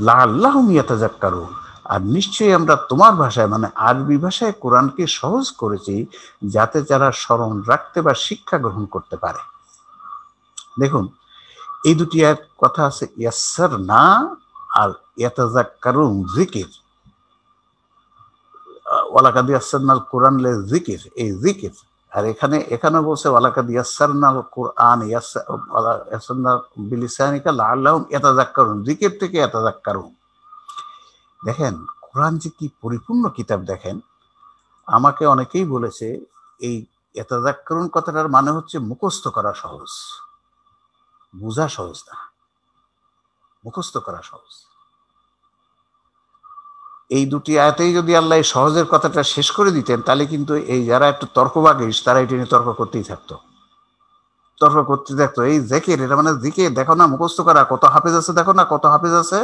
S2: লাআল্লাহুম ইয়াতাযাক্কারুন, আর নিশ্চয়ই আমরা তোমার ভাষায় মানে আরবি ভাষায় কোরআনকে সহজ করেছি যাতে যারা স্মরণ রাখতে বা শিক্ষা গ্রহণ করতে পারে। দেখুন এই দুটি এক কথা আছে, ইয়াসসারনা আর ইয়াতাযাক্কারুন যিকির। ওয়ালাকাদ ইয়াসসারনাল কুরআন লিযিকর, এই যিকির। আর এখানে বলছে ওয়ালাকাদ ইয়াসসারনাল কুরআন ইয়াসসারনা বিলিসানিকা লাআল্লাহুম ইয়াতাযাক্কারুন, যিকির থেকে ইয়াতাযাক্কারুন। দেখেন কোরআন যে কি পরিপূর্ণ কিতাব। দেখেন আমাকে অনেকেই বলেছে এই ইয়াতাযাক্কারুন কথাটার মানে হচ্ছে মুখস্থ করা সহজ, বোঝা সহজ না, মুখস্থ করা সহজ। এই দুটি আয়াতেই যদি আল্লাহ সহজের কথাটা শেষ করে দিতেন, তাহলে কিন্তু এই যারা একটু তর্কবাগীশ তারা এটা নিয়ে তর্ক করতেই থাকতো, তর্ক করতে থাকতো। এই জিকির, এটা মানে জিকির, দেখো না মুখস্থ করা, কত হাফেজ আছে দেখো না, কত হাফেজ আছে,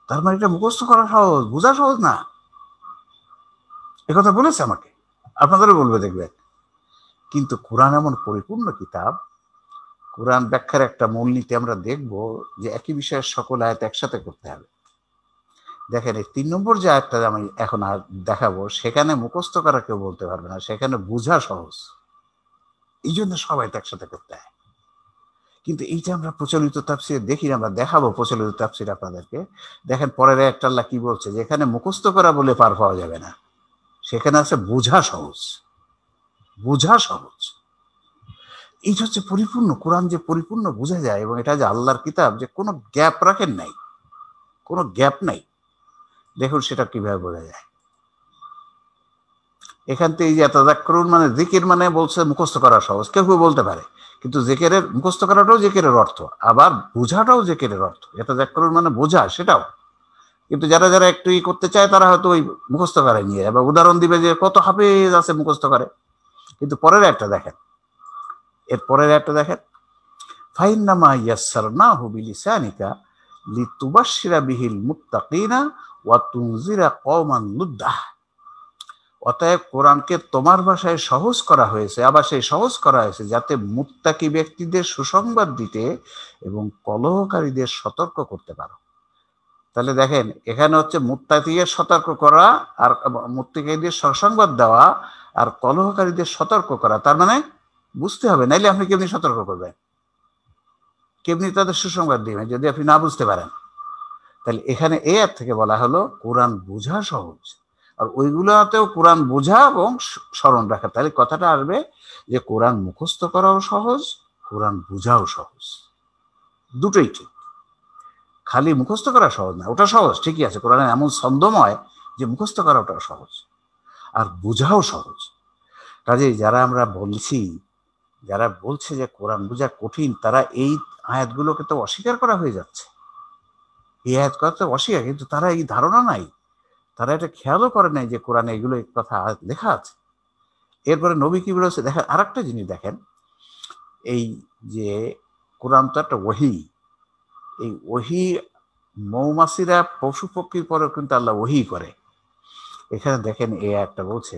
S2: তার মানে এটা মুখস্থ করা সহজ, বোঝা সহজ না। একথা বলেছে আমাকে, আপনাদেরও বলবে দেখবেন। কিন্তু কোরআন এমন পরিপূর্ণ কিতাব, কোরআন ব্যাখ্যার একটা মূলনীতি আমরা দেখব যে একই বিষয়ের সকল আয়াত একসাথে করতে হবে। দেখেন এই 3 নম্বর যে আয়াতটা আমি এখন আর দেখাবো, সেখানে মুখস্থ করা কেউ বলতে পারবে না, সেখানে বোঝা সহজ, এই জন্য সবাই একসাথে করতে হয়। কিন্তু এইটা আমরা প্রচলিত তাফসীর দেখি না, আমরা দেখাবো প্রচলিত তাফসীর আপনাদেরকে। দেখেন পরের একটা আল্লাহ কি বলছে, যে এখানে মুখস্থ করা বলে পার পাওয়া যাবে না, সেখানে আছে বোঝা সহজ, বোঝা সহজ। এইটা হচ্ছে পরিপূর্ণ কোরআন, যে পরিপূর্ণ বোঝা যায়, এবং এটা যে আল্লাহর কিতাব, যে কোনো গ্যাপ রাখেন নাই, কোনো গ্যাপ নাই। দেখুন সেটা কিভাবে বোঝা যায়। এখান থেকে এই যে ইয়াতাযাক্কারুন মানে জিকির মানে বলছে মুখস্থ করা সহজ, কেউ কেউ বলতে পারে, কিন্তু জিকিরের মুখস্থ করাটাও জিকিরের অর্থ, আবার বোঝাটাও জিকিরের অর্থ। ইয়াতাযাক্কারুন মানে বোঝা, সেটাও। কিন্তু যারা যারা একটু করতে চায় তারা হয়তো ওই মুখস্থ করে নিয়ে যাবে, উদাহরণ দিবে যে কত হাফেজ আছে মুখস্থ করে। কিন্তু পরের একটা দেখেন, এর পরের একটা দেখেন, ফাইন্নামা ইয়াসসারনাহু বিলিসানিকা লিতুবাশশিরা বিহিল মুত্তাকিনা ওয়া তুনজিরা কওমান লুদ্দাহ। অতএব কোরআনকে তোমার ভাষায় সহজ করা হয়েছে, আবার সেই সহজ করা হয়েছে যাতে মুত্তাকি ব্যক্তিদের সুসংবাদ দিতে এবং কলহকারীদের সতর্ক করতে পারো। তাহলে দেখেন এখানে হচ্ছে মুত্তাকিদের সতর্ক করা, আর মুত্তাকিদের সুসংবাদ দেওয়া, আর কলহকারীদের সতর্ক করা। তার মানে বুঝতে হবে, নাইলে আপনি কেমনি সতর্ক করবেন, কেমনি তাদের সুসংবাদ দিবেন যদি আপনি না বুঝতে পারেন। তাহলে এখানে এই আয়াত থেকে বলা হলো কোরআন বোঝা সহজ, আর ওইগুলোতেও কোরআন বোঝা এবং স্মরণ রাখা। তাহলে কথাটা আসবে যে কোরআন মুখস্থ করাও সহজ, কোরআন বোঝাও সহজ, দুটোই ঠিক। খালি মুখস্থ করা সহজ না, ওটা সহজ ঠিকই আছে, কোরআন এমন ছন্দময় যে মুখস্থ করা ওটা সহজ, আর বোঝাও সহজ। কাজেই যারা আমরা বলছি, যারা বলছে যে কোরআন বোঝা কঠিন, তারা এই আয়াতগুলোকে তো অস্বীকার করা হয়ে যাচ্ছে। এই আয়াত কথা তো অস্বীকার, কিন্তু তারা এই ধারণা নাই, তারা এটা খেয়ালও করে নাই যে কোরআনে এগুলো এই কথা লেখা আছে। এরপরে নবী কি বলেছে দেখেন, আর একটা জিনিস দেখেন, এই যে কোরআন তো একটা ওহী, এই ওহী মৌমাছিরা পশু পক্ষীর পরেও কিন্তু আল্লাহ ওহী করে। এখানে দেখেন এই আয়াতটা বলছে,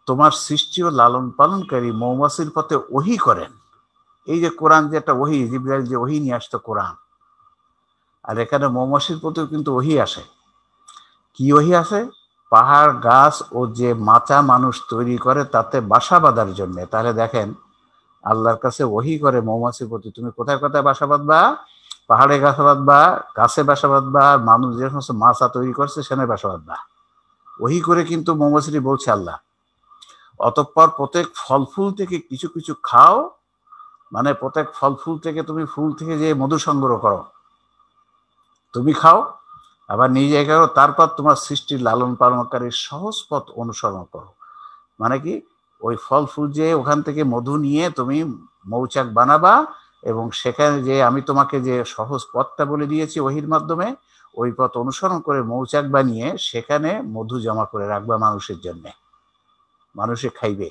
S2: তোমার সৃষ্টি ও লালন পালনকারী মৌমাছির পথে ওহী করেন। এই যে কোরআন যে একটা ওহী, জিবরাইল যে ওহী নিয়ে আসতো কোরআন, আর এখানে মৌমাছির পথেও কিন্তু ওহী আসে। কি ওহী আসে? পাহাড় গাছ ও যে মাচা মানুষ তৈরি করে তাতে বাসা বাঁধার জন্য। তাহলে দেখেন আল্লাহর কাছে ওহী করে মৌমাছির প্রতি, তুমি কোথায় কোথায় বাসা বাঁধবা, পাহাড়ে বাসা বাঁধবা, গাছে বাসা বাঁধবা, মানুষ যে সমস্ত মাচা তৈরি করছে সেখানে বাসা বাঁধবা। ওহী করে কিন্তু মৌমাছিটি বলছে আল্লাহ। অতঃপর প্রত্যেক ফল ফুল থেকে কিছু কিছু খাও, মানে প্রত্যেক ফল ফুল থেকে তুমি ফুল থেকে যে মধু সংগ্রহ করো, তুমি খাও, আবার নিজে করো, তারপর তোমার সৃষ্টির লালন পালনকারীর সহজ পথ অনুসরণ করো। মানে কি, ওই ফল ফুল যে ওখান থেকে মধু নিয়ে তুমি মৌচাক বানাবা, এবং সেখানে যে আমি তোমাকে যে সহজ পথটা বলে দিয়েছি ওহির মাধ্যমে, ওই পথ অনুসরণ করে মৌচাক বানিয়ে সেখানে মধু জমা করে রাখবা মানুষের জন্য, মানুষে খাইবে।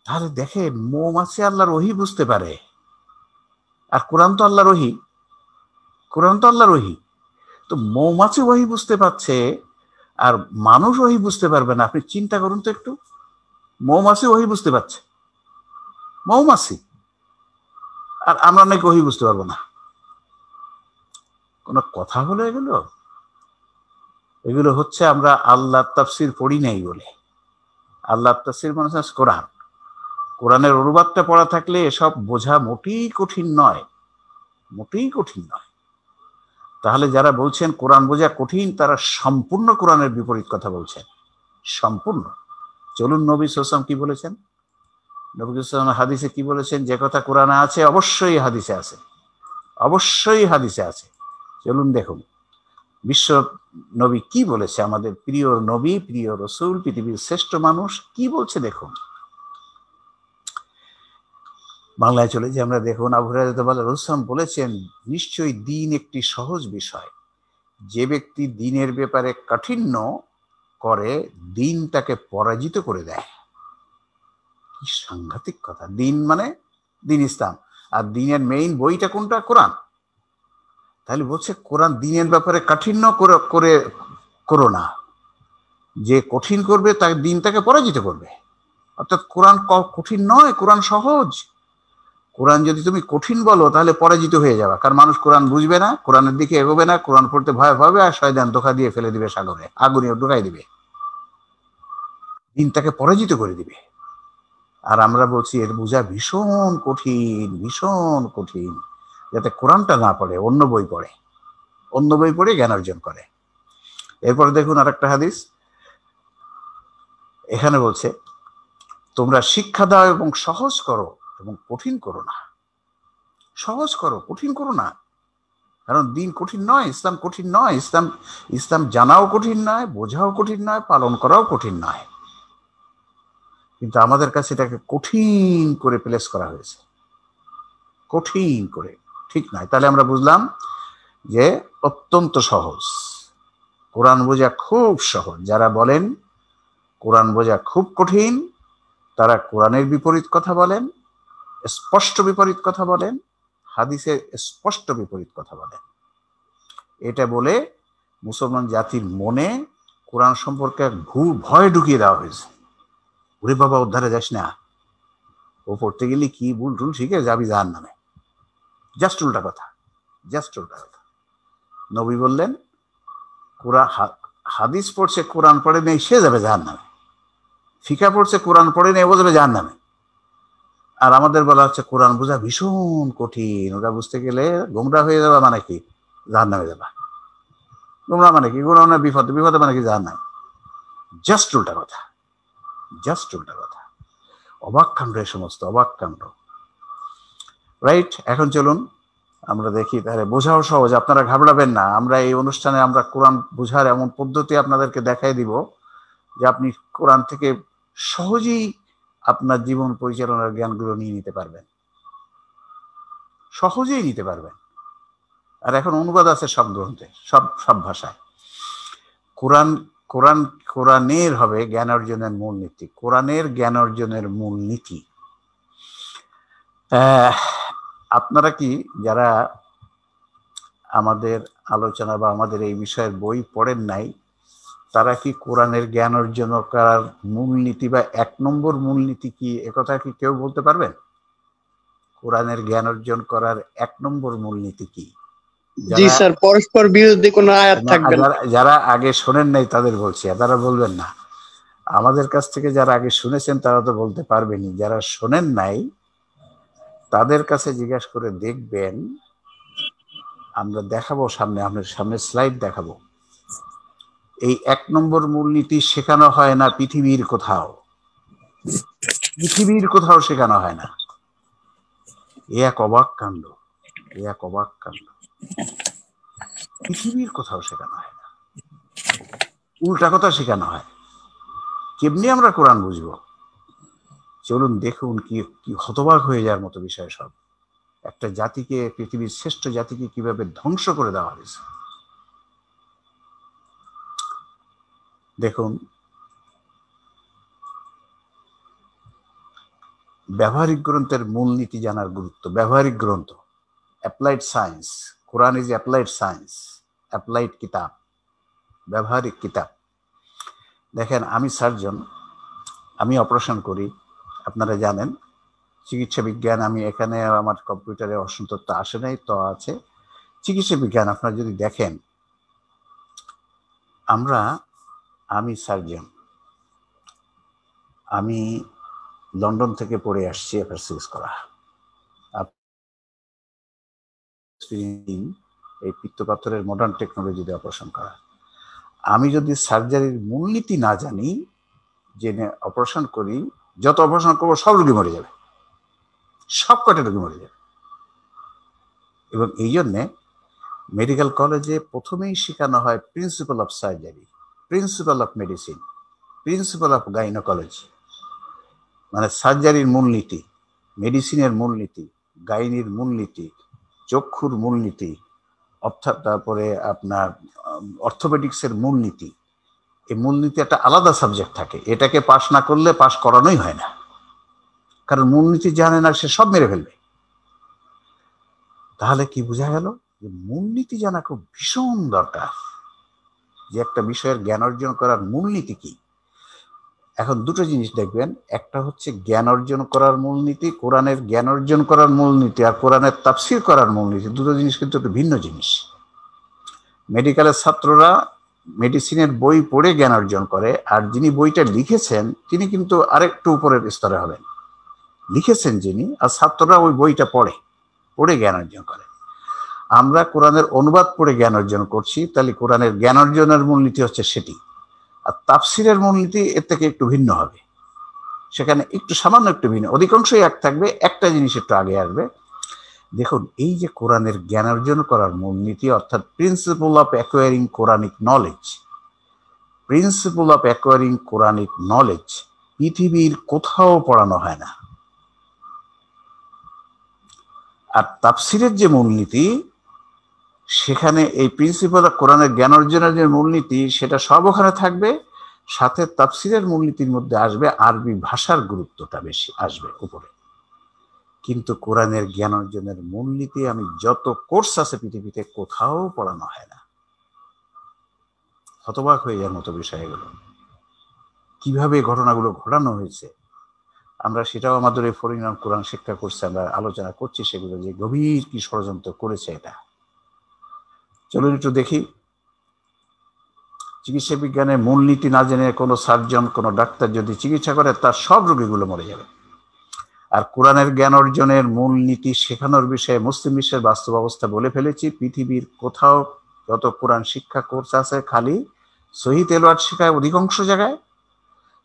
S2: তাহলে দেখে মৌমাছি আল্লাহর ওহী বুঝতে পারে, আর কোরআন তো আল্লাহর ওহী, কোরআন তো আল্লাহর ওহী। তো মৌমাছি ওহী বুঝতে পারছে, আর মানুষ ওহী বুঝতে পারবে না। আপনি চিন্তা করুন তো একটু, মৌমাছি ওহী বুঝতে পারছে, মৌমাছি, আর আমরা নাকি ওহী বুঝতে পারবো না। কোন কথা হলো এগুলো? এগুলো হচ্ছে আমরা আল্লাহর তাফসীর পড়ি নাই বলে। আল্লাহর তাফসীর মানে কোরআন, কোরআনের অনুবাদটা পড়া থাকলে এসব বোঝা মোটেই কঠিন নয়, মোটেই কঠিন নয়। তাহলে যারা বলছেন কোরআন বোঝা কঠিন, তারা সম্পূর্ণ কোরআনের বিপরীত কথা বলছেন, সম্পূর্ণ। চলুন নবী সাল্লাল্লাহু আলাইহি ওয়াসাল্লাম কি বলেছেন, নবী সাল্লাল্লাহু আলাইহি ওয়াসাল্লাম হাদিসে কি বলেছেন? যে কথা কোরআনে আছে অবশ্যই হাদিসে আছে, অবশ্যই হাদিসে আছে। চলুন দেখুন বিশ্ব নবী কি বলেছে, আমাদের প্রিয় নবী, প্রিয় রসুল, পৃথিবীর শ্রেষ্ঠ মানুষ কি বলছে দেখুন। বাংলায় চলে যে আমরা দেখুন আবু হুরায়রা রাদিয়াল্লাহু আনহু বলেছেন, নিশ্চয়ই দিন একটি সহজ বিষয়, যে ব্যক্তি দিনের ব্যাপারে কাঠিন্য করে দিন তাকে পরাজিত করে দেয়। কি সাংঘাতিক কথা! দিন মানে দিন ইসলাম, আর দিনের মেইন বইটা কোনটা? কোরআন। তাহলে বলছে কোরআন দিনের ব্যাপারে কাঠিন্য করে করো না, যে কঠিন করবে তার দিন তাকে পরাজিত করবে। অর্থাৎ কোরআন কঠিন নয়, কোরআন সহজ। কোরআন যদি তুমি কঠিন বলো তাহলে পরাজিত হয়ে যাবে, কারণ মানুষ কোরআন বুঝবে না, কোরআনের দিকে এগোবে না, কোরআন পড়তে ভয় পাবে, আর শয়তান ধোঁকা দিয়ে ফেলে দিবে সাগরে, আগুনে ঢুকাই দিবে, দিন তাকে পরাজিত করে দিবে। আর আমরা বলছি এর বোঝা ভীষণ কঠিন, ভীষণ কঠিন, যাতে কোরআনটা না পড়ে, অন্য বই পড়ে, অন্য বই পড়ে জ্ঞান অর্জন করে। এরপরে দেখুন আরেকটা হাদিস, এখানে বলছে তোমরা শিক্ষা দাও এবং সহজ করো এবং কঠিন করো না। সহজ করো, কঠিন করো না, কারণ দিন কঠিন নয়, ইসলাম কঠিন নয়, ইসলাম জানাও কঠিন নয়, বোঝাও কঠিন নয়, পালন করাও কঠিন নয়। কিন্তু আমাদের কাছে এটাকে কঠিন করে প্লেস করা হয়েছে, কঠিন করে, ঠিক নয়। তাহলে আমরা বুঝলাম যে অত্যন্ত সহজ, কোরআন বোঝা খুব সহজ। যারা বলেন কোরআন বোঝা খুব কঠিন, তারা কোরআনের বিপরীত কথা বলেন, স্পষ্ট বিপরীত কথা বলেন, হাদিসের স্পষ্ট বিপরীত কথা বলেন। এটা বলে মুসলমান জাতির মনে কোরআন সম্পর্কে ভয় ঢুকিয়ে দেওয়া হয়েছে। ওরে বাবা, উদ্ধারে যাস না, ও পড়তে গেলে কি ভুল টুল শিখে যাবি জাহান্নামে। জাস্ট উল্টা কথা, জাস্ট উল্টা কথা। নবী বললেন হাদিস পড়ছে কোরআন পড়ে নেই, সে যাবে জাহান্নামে। ফিকা পড়ছে কোরআন পড়ে নেই, ও যাবে জাহান্নামে। আর আমাদের বলা হচ্ছে কোরআন বোঝা ভীষণ কঠিন, ওটা বুঝতে গেলে গোমরা হয়ে যাবা, মানে কি জাহান্নামে যাবা। গোমরা মানে কি? গোমরা মানে বিপদ, বিপদে মানে কি জাহান্নাম। জাস্ট উল্টা কথা, জাস্ট উল্টা কথা। অবাক কাণ্ড, এ সমস্ত অবাক কাণ্ড। রাইট, এখন চলুন আমরা দেখি, তাহলে বোঝাও সহজ, আপনারা ঘাবড়াবেন না। আমরা এই অনুষ্ঠানে আমরা কোরআন বোঝার এমন পদ্ধতি আপনাদেরকে দেখাই দিব যে আপনি কোরআন থেকে সহজেই আপনার জীবন পরিচালনার জ্ঞানগুলো নিয়ে নিতে পারবেন, সহজেই নিতে পারবেন। আর এখন অনুবাদ আছে সব গ্রন্থে, সব ভাষায়। কোরআনের হবে জ্ঞান অর্জনের মূলনীতি, কোরআনের জ্ঞান অর্জনের মূলনীতি। আপনারা কি যারা আমাদের আলোচনা বা আমাদের এই বিষয়ের বই পড়েন নাই, তারা কি কোরআনের জ্ঞান অর্জন করার মূলনীতি বা 1 নম্বর মূলনীতি কি, একথা কি কেউ বলতে পারবেন? কোরআনের জ্ঞান অর্জন করার 1 নম্বর মূলনীতি কি?
S7: জি স্যার, পরস্পর বিরোধী কোনো আয়াত থাকবে না।
S2: যারা আগে শোনেন নাই তাদের বলছি, তারা বলবেন না। আমাদের কাছ থেকে যারা আগে শুনেছেন তারা তো বলতে পারবেনই, যারা শোনেন নাই তাদের কাছে জিজ্ঞাসা করে দেখবেন। আমরা দেখাবো সামনে, আপনার সামনে স্লাইড দেখাবো। এই 1 নম্বর মূলনীতি শেখানো হয় না পৃথিবীর কোথাও, পৃথিবীর কোথাও শেখানো হয় না। এক অবাক কাণ্ড, এক অবাক কাণ্ড। পৃথিবীর কোথাও শেখানো হয় না, উল্টা কথা শেখানো হয়। কেমনি আমরা কোরআন বুঝবো? চলুন দেখুন, কি হতবাক হয়ে যাওয়ার মতো বিষয় সব। একটা জাতিকে, পৃথিবীর শ্রেষ্ঠ জাতিকে কিভাবে ধ্বংস করে দেওয়া হয়েছে। দেখুন, ব্যবহারিক গ্রন্থের মূলনীতি জানার গুরুত্ব। ব্যবহারিক গ্রন্থ, applied science, Quran is applied science, applied কিতাব, ব্যবহারিক কিতাব। দেখেন, আমি সার্জন, আমি অপারেশন করি, আপনারা জানেন। চিকিৎসা বিজ্ঞান, আমি এখানে আমার কম্পিউটারে অসন্তত্ব আসে নাই, তো আছে চিকিৎসা বিজ্ঞান। আপনারা যদি দেখেন, আমি সার্জন, আমি লন্ডন থেকে পড়ে আসছি FRCS করা, এই পিত্তপাথরের মডার্ন টেকনোলজি দিয়ে অপারেশন করা। আমি যদি সার্জারির মূলনীতি না জানি, জেনে অপারেশন করি, যত অপারেশন করবো সব রোগী মরে যাবে, সব কটা রোগী মরে যাবে। এবং এই জন্যে মেডিকেল কলেজে প্রথমেই শেখানো হয় principal of surgery, principal of medicine, principal of gynaecology, মানে সার্জারির মূলনীতি। মেডিসিনের মূলনীতি, গাইনির মূলনীতি, চক্ষুর মূলনীতি, অর্থাৎ তারপরে আপনার অর্থোপেডিক্সের মূলনীতি, এই মূলনীতি একটা আলাদা সাবজেক্ট থাকে। এটাকে পাশ না করলে পাশ করানোই হয় না, কারণ মূলনীতি জানে না সে সব মেরে ফেলবে। তাহলে কি বোঝা গেল যে মূলনীতি জানা খুব ভীষণ দরকার, যে একটা বিষয়ের জ্ঞান অর্জন করার মূলনীতি কি। এখন দুটো জিনিস দেখবেন, একটা হচ্ছে জ্ঞান অর্জন করার মূলনীতি, কোরআনের জ্ঞান অর্জন করার মূলনীতি, আর কোরআনের তাফসীর করার মূলনীতি, দুটো জিনিস কিন্তু একটু ভিন্ন জিনিস। মেডিকেলের ছাত্ররা মেডিসিনের বই পড়ে জ্ঞান অর্জন করে, আর যিনি বইটা লিখেছেন তিনি কিন্তু আরেকটু উপরের স্তরে হবেন। লিখেছেন যিনি, আর ছাত্ররা ওই বইটা পড়ে জ্ঞান অর্জন করে। আমরা কোরআনের অনুবাদ পড়ে জ্ঞান অর্জন করছি, তাহলে কোরআনের জ্ঞান অর্জনের মূলনীতি হচ্ছে সেটি। আর তাফসীরের মূলনীতি এর থেকে একটু ভিন্ন হবে, সেখানে একটু সামান্য একটু ভিন্ন, অধিকাংশই এক থাকবে, একটা জিনিস একটু আগে আসবে। দেখুন, এই যে কোরআনের জ্ঞান অর্জন করার মূলনীতি, অর্থাৎ principle of acquiring Quranic knowledge, principle of acquiring Quranic knowledge পৃথিবীর কোথাও পড়ানো হয় না। আর তাফসীরের যে মূলনীতি, সেখানে এই প্রিন্সিপাল অফ কোরআনের জ্ঞান অর্জনের যে মূলনীতি, সেটা সব ওখানে থাকবে। সাথে তাফসীরের মূলনীতির মধ্যে আসবে আরবি ভাষার গুরুত্বটা বেশি আসবে উপরে। কিন্তু কোরআনের জ্ঞান অর্জনের মূলনীতি আমি যত কোর্স আছে পৃথিবীতে কোথাও পড়ানো হয় না। হতবাক হয়ে যাওয়ার মতো বিষয় এগুলো, কিভাবে ঘটনাগুলো ঘটানো হয়েছে। আমরা সেটাও আমাদের এই ফরিনাম কোরআন শিক্ষা কোর্সে আমরা আলোচনা করছি, সেগুলো যে গভীর কি ষড়যন্ত্র করেছে এটা। চলুন একটু দেখি। চিকিৎসা বিজ্ঞানের মূলনীতি না জেনে কোনো সার্জন, কোনো ডাক্তার যদি চিকিৎসা করে, তার সব রোগীগুলো মরে যাবে। আর কোরআনের জ্ঞান অর্জনের মূলনীতি শেখানোর বিষয়ে মুসলিম বিশ্বের বাস্তব অবস্থা বলে ফেলেছি। পৃথিবীর কোথাও যত কোরআন শিক্ষা কোর্স আছে, খালি সহিহ তেলাওয়াত শেখায় অধিকাংশ জায়গায়,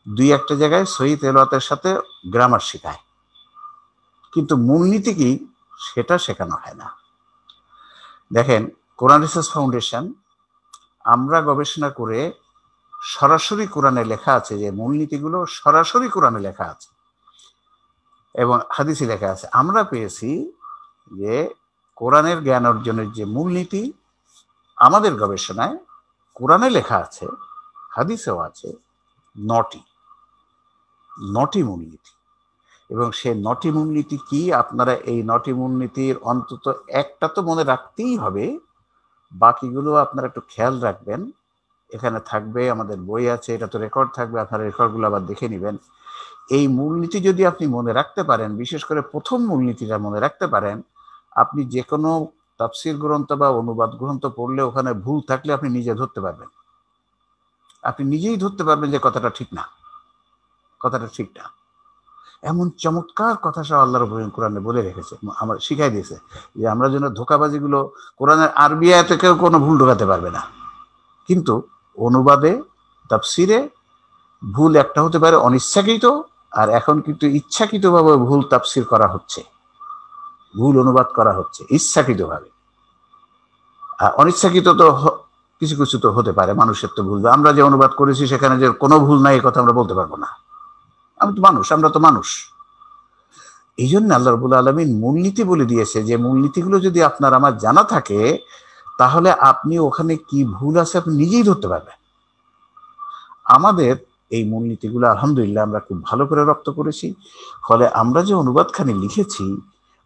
S2: দুই একটা জায়গায় সহিহ তেলাওয়াতের সাথে গ্রামার শেখায়, কিন্তু মূলনীতি কি সেটা শেখানো হয় না। দেখেন, কোরআন রিসার্চ ফাউন্ডেশন, আমরা গবেষণা করে সরাসরি কোরআনে লেখা আছে যে মূলনীতিগুলো সরাসরি কোরআনে লেখা আছে এবং হাদিসে লেখা আছে। আমরা পেয়েছি যে কোরআনের জ্ঞান অর্জনের যে মূলনীতি আমাদের গবেষণায় কোরআনে লেখা আছে, হাদিসেও আছে, 9টি মূলনীতি। এবং সেই 9টি মূলনীতি কি, আপনারা এই 9টি মূলনীতির অন্তত একটা তো মনে রাখতেই হবে, বাকিগুলো আপনারা একটু খেয়াল রাখবেন। এখানে থাকবে, আমাদের বই আছে, এটা তো রেকর্ড থাকবে, আপনারা রেকর্ডগুলো আবার দেখে নেবেন। এই মূলনীতি যদি আপনি মনে রাখতে পারেন, বিশেষ করে প্রথম মূলনীতিটা মনে রাখতে পারেন, আপনি যে কোনো তাফসীর গ্রন্থ বা অনুবাদ গ্রন্থ পড়লে ওখানে ভুল থাকলে আপনি নিজে ধরতে পারবেন। আপনি নিজেই ধরতে পারবেন যে কথাটা ঠিক না, কথাটা ঠিক না। এমন চমৎকার কথা সব আল্লাহ রাব্বুল আলামিন কোরআনে বলে রেখেছে, আমার শিখাই দিয়েছে যে আমরা যেন ধোঁকাবাজিগুলো, কোরআনের আরবি আয়াতে কেউ কোনো ভুল ঢোকাতে পারবে না, কিন্তু অনুবাদে তাফসীরে ভুল একটা হতে পারে অনিচ্ছাকৃত, আর এখন কিন্তু ইচ্ছাকৃতভাবে ভুল তাফসীর করা হচ্ছে, ভুল অনুবাদ করা হচ্ছে ইচ্ছাকৃতভাবে। আর অনিচ্ছাকৃত তো কিছু কিছু তো হতে পারে, মানুষের তো ভুল। আমরা যে অনুবাদ করেছি সেখানে যে কোনো ভুল নাই, এই কথা আমরা বলতে পারবো না। আমি তো মানুষ, আমরা তো মানুষ। এই জন্য আল্লাহ রাব্বুল আলামিন মূলনীতি বলে দিয়েছে যে মূলনীতিগুলো যদি আপনার আমার জানা থাকে, তাহলে আপনি ওখানে কি ভুল আছে আপনি নিজেই ধরতে পারবেন। আমাদের এই মূলনীতিগুলো আলহামদুলিল্লাহ আমরা খুব ভালো করে রপ্ত করেছি। ফলে আমরা যে অনুবাদখানি লিখেছি,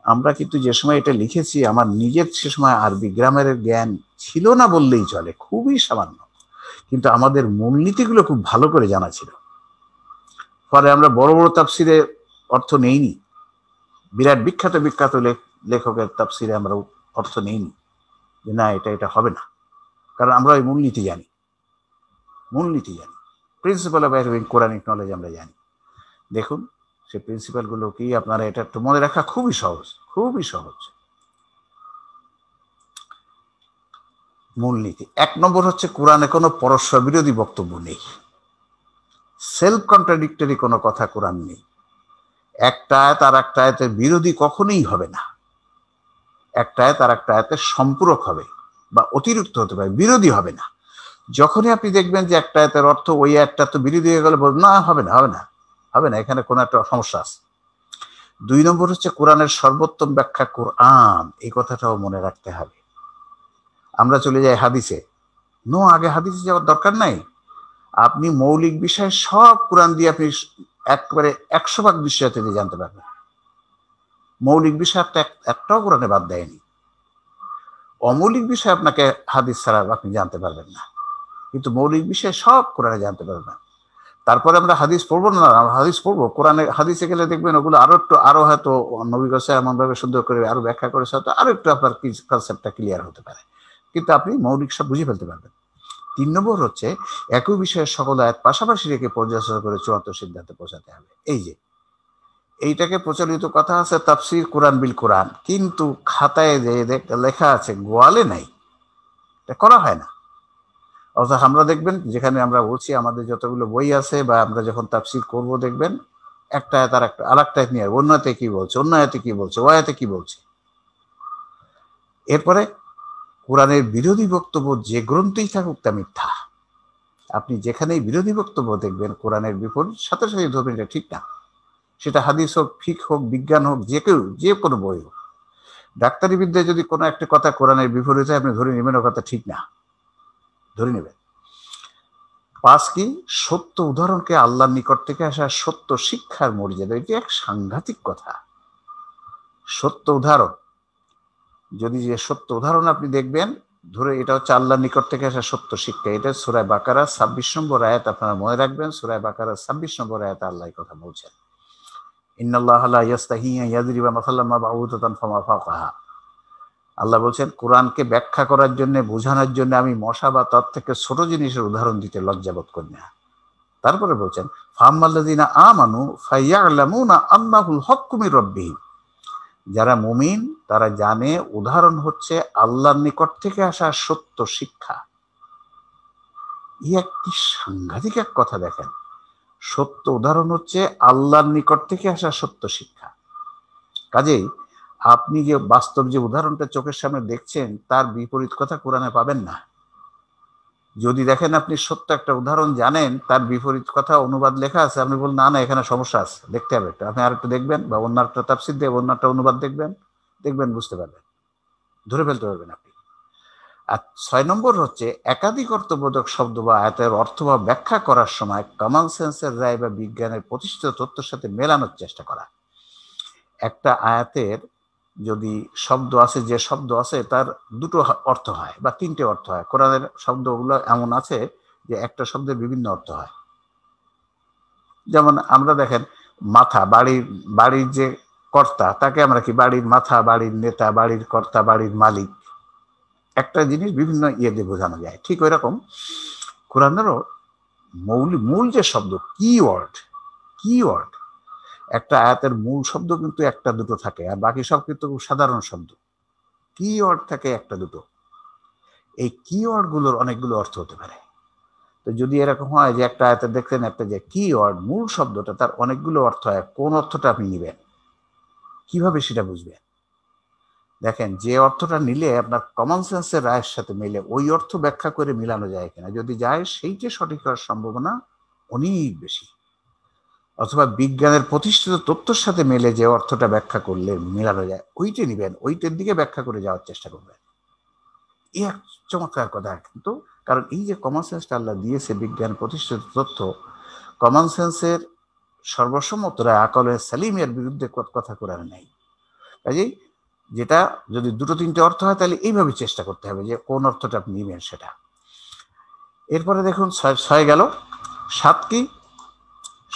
S2: আমরা কিন্তু যে সময় এটা লিখেছি, আমার নিজের সে সময় আরবি গ্রামারের জ্ঞান ছিল না বললেই চলে, খুবই সামান্য, কিন্তু আমাদের মূলনীতিগুলো খুব ভালো করে জানা ছিল। ফলে আমরা বড় বড় তাফসিরে অর্থ নেইনি, বিরাট বিখ্যাত বিখ্যাত লেখকের তাফসিরে আমরা অর্থ নেইনি যে না এটা হবে না, কারণ আমরা ওই মূলনীতি জানি, principal of acquiring Quranic knowledge আমরা জানি। দেখুন সেই প্রিন্সিপালগুলো কি, আপনারা এটা একটু মনে রাখা খুবই সহজ, খুবই সহজ। মূলনীতি 1 নম্বর হচ্ছে কোরআনে কোনো পরস্পর বিরোধী বক্তব্য নেই, সেলফ কন্ট্রাডিক্টরি কোনো কথা কোরআন নেই। একটা আয়াত আর একটা আয়াতের বিরোধী কখনোই হবে না, একটা আয়াত আর একটা আয়াতের সম্পূরক হবে বা অতিরিক্ত হতে পারে, বিরোধী হবে না। যখনই আপনি দেখবেন যে একটা আয়াতের অর্থ ওই আয়াতটা তো বিরোধী হয়ে গেলে না, হবে না, এখানে কোনো একটা সমস্যা আছে। 2 নম্বর হচ্ছে কোরআনের সর্বোত্তম ব্যাখ্যা কোরআন, এই কথাটাও মনে রাখতে হবে। আমরা চলে যাই হাদিসে। আগে হাদিসে যাওয়ার দরকার নাই। আপনি মৌলিক বিষয় সব কোরআন দিয়ে আপনি একবারে 100% নিশ্চয়তা দিয়ে জানতে পারবেন। মৌলিক বিষয় একটাও কোরআনে বাদ দেয়নি। অমৌলিক বিষয় আপনাকে হাদিস ছাড়া আপনি জানতে পারবেন না, কিন্তু মৌলিক বিষয় সব কোরআনে জানতে পারবেন। তারপরে আমরা হাদিস পড়বো না, আমরা হাদিস পড়বো। কোরআনে হাদিসে গেলে দেখবেন ওগুলো আরো হয়তো নবী গোসা এমন ভাবে সুন্দর করে আরো ব্যাখ্যা করে হয়তো আরো একটু আপনার কনসেপ্টটা ক্লিয়ার হতে পারে, কিন্তু আপনি মৌলিক সব বুঝে ফেলতে পারবেন। 3 নম্বর হচ্ছে একই বিষয়ের সকল আয়াত পাশাপাশি রেখে পর্যালোচনা করে চূড়ান্ত সিদ্ধান্তে পৌঁছাতে হবে। এই যে এইটাকে প্রচলিত কথা আছে তাফসীর কোরআন বিল কোরআন, কিন্তু খাতায় যে লেখা আছে গোয়ালে নাই, এটা করা হয় না। অর্থাৎ আমরা দেখবেন যেখানে আমরা বলছি আমাদের যতগুলো বই আছে বা আমরা যখন তাফসীর করব দেখবেন একটা আয়াত আর একটা আরেকটা আয়াত নিয়ে অন্য আয়াতে কি বলছে, অন্য আয়াতে কি বলছে, ওই আয়াতে কি বলছে। এরপরে কোরআনের বিরোধী বক্তব্য যে গ্রন্থেই থাকুক তা মিথ্যা। আপনি যেখানেই বিরোধী বক্তব্য দেখবেন কোরআনের বিপরীত, সাথে সাথে ধরবেন এটা ঠিক না। সেটা হাদিস হোক, ফিকহ হোক, বিজ্ঞান হোক, যে কোনো বই হোক। ডাক্তারি বিদ্যায় যদি কোনো একটা কথা কোরআনের বিপরীত হয় আপনি ধরে নেবেন ও কথা ঠিক না, ধরে নেবেন। 5 কি সত্য উদাহরণকে আল্লাহর নিকট থেকে আসা সত্য শিক্ষার মর্যাদা, এটি এক সাংঘাতিক কথা। সত্য উদাহরণ, যদি যে সত্য উদাহরণ আপনি দেখবেন ধরে এটা হচ্ছে আল্লাহর নিকট থেকে আসা সত্য শিক্ষা, এটা সূরা বাকারা 26 নম্বর আয়াত, আপনারা মনে রাখবেন সূরা বাকারা 26 নম্বর আয়াতে আল্লাহ এই কথা বলছেন, ইন্নাল্লাহা লা ইয়াস্তাহি আন ইয়াদরিবা মাসালাম মা বাউদাতান ফামা ফাওকাহা। আল্লাহ বলছেন কোরআনকে ব্যাখ্যা করার জন্য, বোঝানোর জন্য আমি মশা বা তার থেকে ছোট জিনিসের উদাহরণ দিতে লজ্জাবোধ করি না। তারপরে বলছেন ফাম্মাল্লাযিনা আমানু ফায়ালামুনা আন্নাহুল হাক্কু মির রাব্বিহিম, যারা মুমিন তারা জানে উদাহরণ হচ্ছে আল্লাহর নিকট থেকে আসা সত্য শিক্ষা। কি সাংঘাতিক এক কথা দেখেন, সত্য উদাহরণ হচ্ছে আল্লাহর নিকট থেকে আসা সত্য শিক্ষা। কাজেই আপনি যে বাস্তব যে উদাহরণটা চোখের সামনে দেখছেন তার বিপরীত কথা কোরআনে পাবেন না। যদি দেখেন আপনি সত্য একটা উদাহরণ জানেন, তার বিপরীত কথা অনুবাদ লেখা আছে, আপনি বলুন না এখানে সমস্যা আছে, দেখতে হবে একটা, আপনি আরেকটু দেখবেন বা অন্য একটা তাফসীর দিয়ে অন্য একটা অনুবাদ দেখবেন বুঝতে পারবেন, ধরে ফেলতে পারবেন আপনি। আর 6 নম্বর হচ্ছে একাধিক অর্থবোধক শব্দ বা আয়াতের অর্থ বা ব্যাখ্যা করার সময় কমন সেন্সের রায় বা বিজ্ঞানের প্রতিষ্ঠিত তথ্যের সাথে মেলানোর চেষ্টা করা। একটা আয়াতের যদি শব্দ আছে, যে শব্দ আছে তার 2টো অর্থ হয় বা 3টে অর্থ হয়। কোরআনের শব্দগুলো এমন আছে যে একটা শব্দের বিভিন্ন অর্থ হয়। যেমন আমরা দেখেন মাথা, বাড়ির যে কর্তা তাকে আমরা কি বাড়ির মাথা, বাড়ির নেতা, বাড়ির কর্তা, বাড়ির মালিক, একটা জিনিস বিভিন্ন ইয়ে দিয়ে বোঝানো যায়। ঠিক ওই রকম কোরআনেরও মূল যে শব্দ কিওয়ার্ড, একটা আয়াতের মূল শব্দ কিন্তু 1-2 থাকে, আর বাকি সব কিন্তু সাধারণ শব্দ। কিওয়ার্ড থাকে 1-2। এই কিওয়ার্ড গুলোর অনেকগুলো অর্থ হতে পারে। তো যদি এরকম হয় যে একটা আয়াতে দেখলেন একটা যে কিওয়ার্ড মূল শব্দটা তার অনেকগুলো অর্থ হয়, কোন অর্থটা আপনি নিবেন, কিভাবে সেটা বুঝবেন? দেখেন যে অর্থটা নিলে আপনার কমন সেন্সের রায়ের সাথে মিলে ওই অর্থ ব্যাখ্যা করে মিলানো যায় কিনা, যদি যায় সেইটা সঠিক হওয়ার সম্ভাবনা অনেক বেশি। অথবা বিজ্ঞানের প্রতিষ্ঠিত তথ্যের সাথে মেলে যে অর্থটা ব্যাখ্যা করলে মেলানো যায় ওইটা নিবেন, ওইটার দিকে ব্যাখ্যা করে যাওয়ার চেষ্টা করবেন। এই এক চমৎকার কথা কিন্তু, কারণ এই যে কমন সেন্সটা আল্লাহ দিয়েছে বিজ্ঞান প্রতিষ্ঠিত তথ্য, কমন সেন্সের সর্বসম্মত রায় আকলের সালিমের বিরুদ্ধে কথা কোরআনে নেই। কাজেই যেটা যদি 2-3টে অর্থ হয় তাহলে এইভাবে চেষ্টা করতে হবে যে কোন অর্থটা আপনি নিবেন সেটা। এরপরে দেখুন 6 গেল। 7 কি?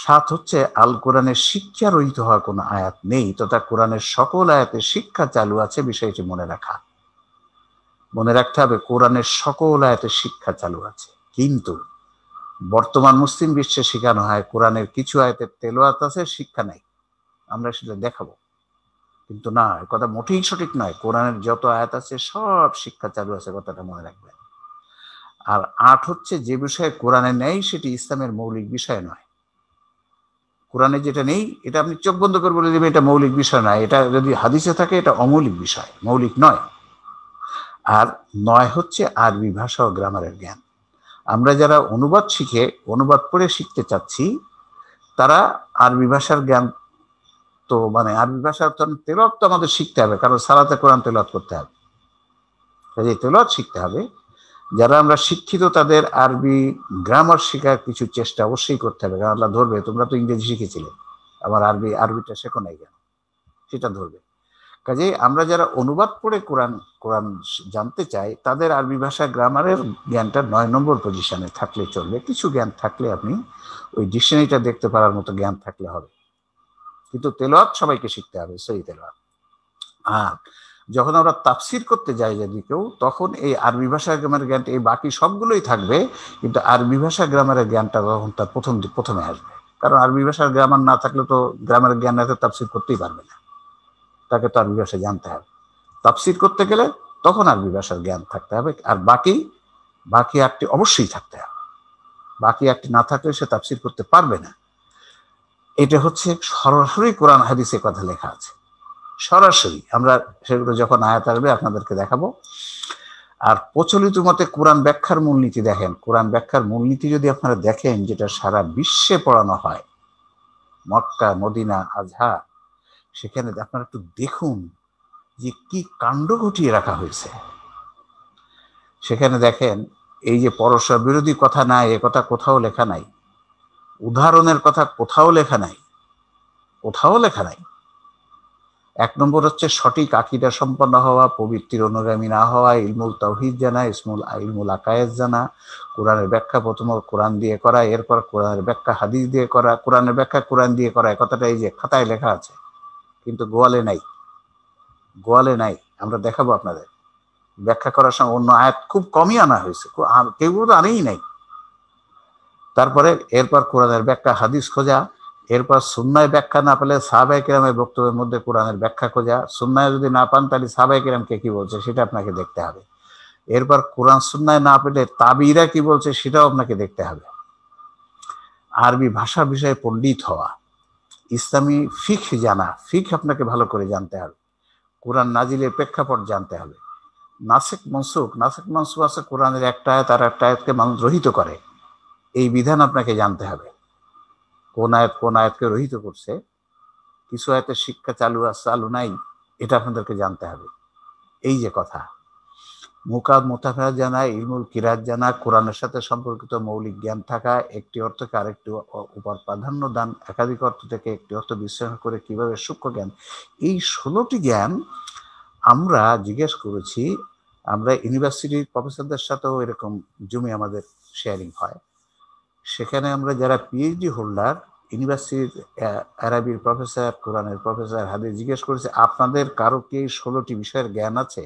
S2: 7 হচ্ছে আল কোরআনের শিক্ষা রহিত হওয়া কোনো আয়াত নেই, তথা কোরআনের সকল আয়াতে শিক্ষা চালু আছে, বিষয়টি মনে রাখতে হবে। কোরআনের সকল আয়াতে শিক্ষা চালু আছে, কিন্তু বর্তমান মুসলিম বিশ্বে শেখানো হয় কোরআনের কিছু আয়াতের তেলাওয়াত আছে, শিক্ষা নাই। আমরা সেটা দেখাবো, কিন্তু না, কথা মোটেই সঠিক নয়। কোরআনের যত আয়াত আছে সব শিক্ষা চালু আছে, কথাটা মনে রাখবেন। আর 8 হচ্ছে যে বিষয়ে কোরআনে নেই সেটি ইসলামের মৌলিক বিষয় নয়। কোরআনে যেটা নেই এটা আপনি চোখ বন্ধ করে বলে দেবেন এটা মৌলিক বিষয় নয়, এটা যদি হাদিসে থাকে এটা অমৌলিক বিষয়, মৌলিক নয়। আর 9 হচ্ছে আরবি ভাষা ও গ্রামারের জ্ঞান। আমরা যারা অনুবাদ পড়ে শিখতে চাচ্ছি তারা আরবি ভাষার জ্ঞান তো মানে আরবি ভাষা তেলাওয়াত তো আমাদের শিখতে হবে, কারণ সালাতে কোরআন তেলাওয়াত করতে হবে, কাজে তেলাওয়াত শিখতে হবে। যারা আমরা শিক্ষিত তাদের আরবি গ্রামার শেখার কিছু চেষ্টা অবশ্যই করতে হবে, কারণ আল্লাহ ধরবে তোমরা তো ইংরেজি শিখেছিলে, আবার আরবিটা শেখো নাই কেন, সেটা ধরবে। কাজে আমরা যারা অনুবাদ পড়ে কোরআন জানতে চাই তাদের আরবি ভাষা গ্রামারের জ্ঞানটা 9 নম্বর পজিশনে থাকলে চলবে। কিছু জ্ঞান থাকলে আপনি ওই ডিকশনারিটা দেখতে পারার মতো জ্ঞান থাকলে হবে, কিন্তু তেলাওয়াত সবাইকে শিখতে হবে, সহি তেলাওয়াত। আর যখন আমরা তাফসির করতে যাই যদি কেউ, তখন এই আরবি ভাষা গ্রামারের জ্ঞানটা, এই বাকি সবগুলোই থাকবে, কিন্তু আরবি ভাষা গ্রামারের জ্ঞানটা তখন তার প্রথমে আসবে, কারণ আরবি ভাষার গ্রামার না থাকলে তো গ্রামারের জ্ঞান না থাকলে তাফসির করতেই পারবে না, তাকে তো আরবি ভাষা জানতে হবে। তাফসির করতে গেলে তখন আরবি ভাষার জ্ঞান থাকতে হবে, আর বাকি একটি অবশ্যই থাকতে হবে, বাকি একটি না থাকলে সে তাফসির করতে পারবে না। এটা হচ্ছে সরাসরি কোরআন হাদিসে কথা লেখা আছে, সরাসরি। আমরা সেগুলো যখন আয়াত আসবে আপনাদেরকে দেখাবো। আর প্রচলিত মতে কোরআন ব্যাখ্যার মূলনীতি দেখেন, কোরআন ব্যাখ্যার মূলনীতি যদি আপনারা দেখেন, যেটা সারা বিশ্বে পড়ানো হয়, মক্কা, মদিনা, আজহার, সেখানে আপনারা একটু দেখুন যে কি কাণ্ড ঘটিয়ে রাখা হয়েছে। সেখানে দেখেন এই যে পরস্পর বিরোধী কথা নাই, এ কথা কোথাও লেখা নাই, উদাহরণের কথা কোথাও লেখা নাই, কোথাও লেখা নাই। 1 নম্বর হচ্ছে সঠিক আকীদা সম্পন্ন হওয়া, পবিত্র অনুগামী না হওয়া, ইলমুল তাওহীদ জানা, ইলমুল আকায়েদ জানা, কোরআনের ব্যাখ্যা প্রথম কোরআন দিয়ে করা, এরপর কোরআনের ব্যাখ্যা হাদিস দিয়ে করা, কোরআনের ব্যাখ্যা কোরআন দিয়ে করা। এই কথাটা এই যে খাতায় লেখা আছে, কিন্তু গোয়ালে নাই। আমরা দেখাবো আপনাদের। ব্যাখ্যা করার সময় অন্য আয়াত খুব কমই আনা হয়েছে, কেউ তো আনেই নাই। তারপরে এরপর কোরআনের ব্যাখ্যা হাদিস খোঁজা, এরপর সুন্নায় ব্যাখ্যা না পেলে সাহাবায়ে কেরামের বক্তব্যের মধ্যে কোরআনের ব্যাখ্যা খোঁজা, সুন্নায় যদি না পান তাহলে সাহাবায়ে কেরামকে কি বলছে সেটা আপনাকে দেখতে হবে। এরপর কোরআন সুন্নায় না পেলে তাবিরা কি বলছে সেটাও আপনাকে দেখতে হবে। আরবি ভাষা বিষয়ে পণ্ডিত হওয়া, ইসলামী ফিকহ জানা, ফিকহ আপনাকে ভালো করে জানতে হবে, কোরআন নাজিলের প্রেক্ষাপট জানতে হবে, নাসিখ মনসুখ আছে, কোরআনের একটা আয়াত আর একটা আয়াতকে মানুষ রহিত করে, এই বিধান আপনাকে জানতে হবে। কোন আয়াতকে রহিত করছে, কিছু আয়াতের শিক্ষা চালু নাই, এটা আপনাদেরকে জানতে হবে। এই যে কথা, মুকাদ মুতাফা জানা, ইলমুল কিরাত জানা, কোরআনের সাথে সম্পর্কিত মৌলিক জ্ঞান থাকা, একটি অর্থকে আরেকটি উপর প্রাধান্য দান, একাধিক অর্থ থেকে একটি অর্থ বিশ্লেষণ করে কিভাবে সূক্ষ্ম জ্ঞান, এই 16টি জ্ঞান আমরা জিজ্ঞেস করেছি। আমরা ইউনিভার্সিটির প্রফেসরদের সাথেও এরকম জমি আমাদের শেয়ারিং হয়, সেখানে আমরা যারা পিএইচডি হোল্ডার, ইউনিভার্সিটির আরবির প্রফেসর, কোরআনের প্রফেসর, হাদিস জিজ্ঞেস করেছে আপনাদের কারো কি 16টি বিষয়ের জ্ঞান আছে?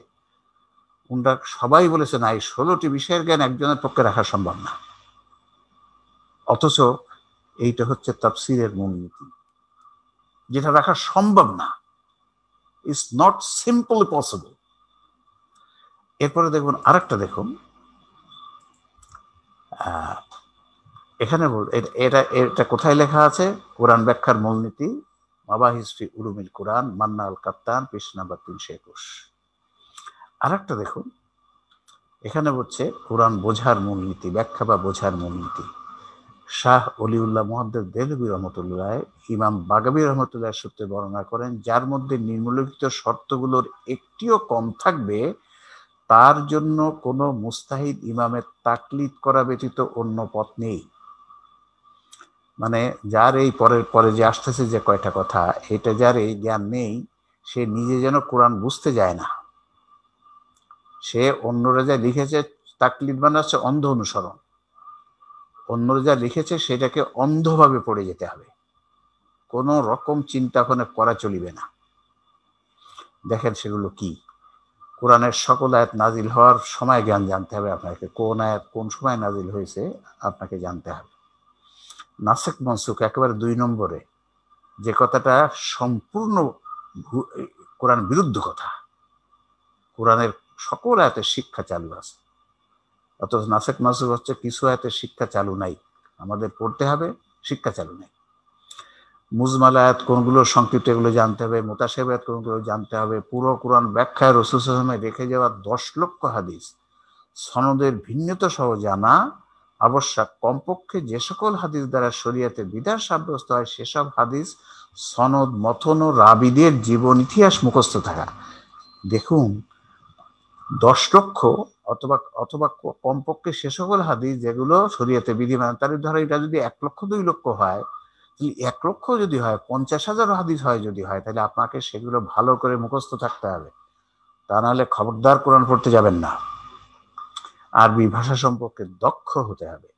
S2: ওনারা সবাই বলেছে না, এই 16টি বিষয়ের জ্ঞান একজনের পক্ষে রাখা সম্ভব না। অথচ এইটা হচ্ছে তাফসীরের মূলনীতি, যেটা রাখা সম্ভব না, ইটস নট সিম্পলি পসিবল। এরপরে দেখুন আরেকটা, দেখুন এখানে এটা কোথায় লেখা আছে? কোরআন ব্যাখ্যার মূলনীতি, মাবাহিস ফি উলুমিল কোরআন, মান্না আল কাপ্তান, পৃষ্ঠা নাম্বার 321। আরেকটা দেখুন, এখানে বলছে কোরআন বোঝার মূলনীতি, ব্যাখ্যা বা বোঝার মূলনীতি। শাহ অলিউল্লাহ মুহাদ্দিস দেহলভী রহমতুল্লাহ, ইমাম বাগাবী রহমতুল্লাহ সূত্রে বর্ণনা করেন, যার মধ্যে নিম্নলিখিত শর্তগুলোর একটিও কম থাকবে তার জন্য কোনো মুস্তাহিদ ইমামের তাকলিদ করা ব্যতীত অন্য পথ নেই। মানে যার এই পরে যে আসতেছে যে কয়টা কথা, এটা যার এই জ্ঞান নেই, সে নিজে যেন কোরআন বুঝতে যায় না, সে অন্যরা যা লিখেছে তাকলিদ বানাচ্ছে, অন্ধ অনুসরণ, অন্যরা যা লিখেছে সেটাকে অন্ধভাবে পড়ে যেতে হবে, কোনো রকম চিন্তা ওখানে করা চলিবে না। দেখেন সেগুলো কি? কোরআনের সকল আয়াত নাজিল হওয়ার সময় জ্ঞান জানতে হবে আপনাকে, কোন আয়াত কোন সময় নাজিল হয়েছে আপনাকে জানতে হবে। নাসিখ মনসুখ একেবারে 2 নম্বরে, যে কথাটা সম্পূর্ণ কোরআন বিরুদ্ধ কথা, কোরআনের সকল আয়াতের শিক্ষা চালু আছে, অথচ নাসিখ মনসুখ হচ্ছে কিছু আয়াতের শিক্ষা চালু নাই, আমাদের পড়তে হবে, শিক্ষা চালু নাই। মুজমাল আয়াত কোনগুলো, সংক্ষিপ্ত, এগুলো জানতে হবে, মুতাশাবিহ আয়াত কোনগুলো জানতে হবে। পুরো কোরআন ব্যাখ্যায় রাসূল সাল্লাল্লাহু আলাইহি ওয়াসাল্লাম রেখে যাওয়া 10 লক্ষ হাদিস সনদের ভিন্নতা সহ জানা আবশ্যক। কমপক্ষে যে সকল হাদিস দ্বারা শরীয়তে বিধান সাব্যস্ত হয় সেসব হাদিস সনদ মথন ও রাবিদের জীবন ইতিহাস মুখস্থ থাকা। দেখুন 10 লক্ষ অথবা অথবা কমপক্ষে সে সকল হাদিস যেগুলো শরীয়তে বিধিমান, তার ধরো এটা যদি 1 লক্ষ 2 লক্ষ হয়, 1 লক্ষ যদি হয়, 50,000 হাদিস হয় যদি হয়, তাহলে আপনাকে সেগুলো ভালো করে মুখস্থ থাকতে হবে। তা নাহলে খবরদার কোরআন পড়তে যাবেন না। আরবি ভাষা সম্পর্কে দক্ষ হতে হবে।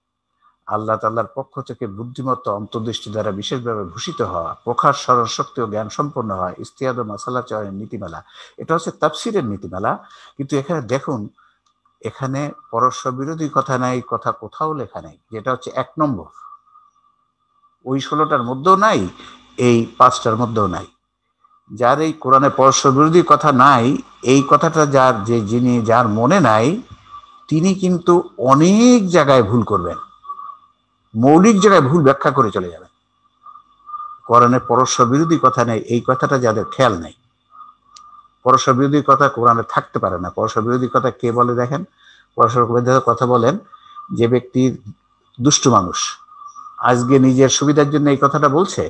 S2: আল্লাহ তাআলার পক্ষ থেকে বুদ্ধিমত্তা অন্তর্দৃষ্টি দ্বারা বিশেষভাবে ভূষিত হওয়া, প্রখার স্মরণ শক্তি ও জ্ঞান সম্পন্ন হওয়া, ইস্তিয়াদ ও মাসালা চয়নের নীতিমালা। এটা হচ্ছে তাফসিরের নীতিমালা। কিন্তু এখানে দেখুন, এখানে পরস্পর বিরোধী কথা নাই, কথা কোথাও লেখা নেই, যেটা হচ্ছে 1 নম্বর। ওই 16টার মধ্যেও নাই, এই 5টার মধ্যেও নাই। যার এই কোরআনে পরস্পর বিরোধী কথা নাই, এই কথাটা যার মনে নাই, তিনি কিন্তু অনেক জায়গায় ভুল করবেন, মৌলিক জায়গায় ভুল ব্যাখ্যা করে চলে যাবেন। কোরআনে পরস্পর বিরোধী কথা নেই, এই কথাটা যাদের খেয়াল নেই। পরস্পর বিরোধী কথা কোরআনে থাকতে পারে না। পরস্পর বিরোধী কথা কে বলে দেখেন? পরস্পর বিরোধী কথা বলেন যে ব্যক্তি দুষ্ট মানুষ, আজকে নিজের সুবিধার জন্য এই কথাটা বলছে,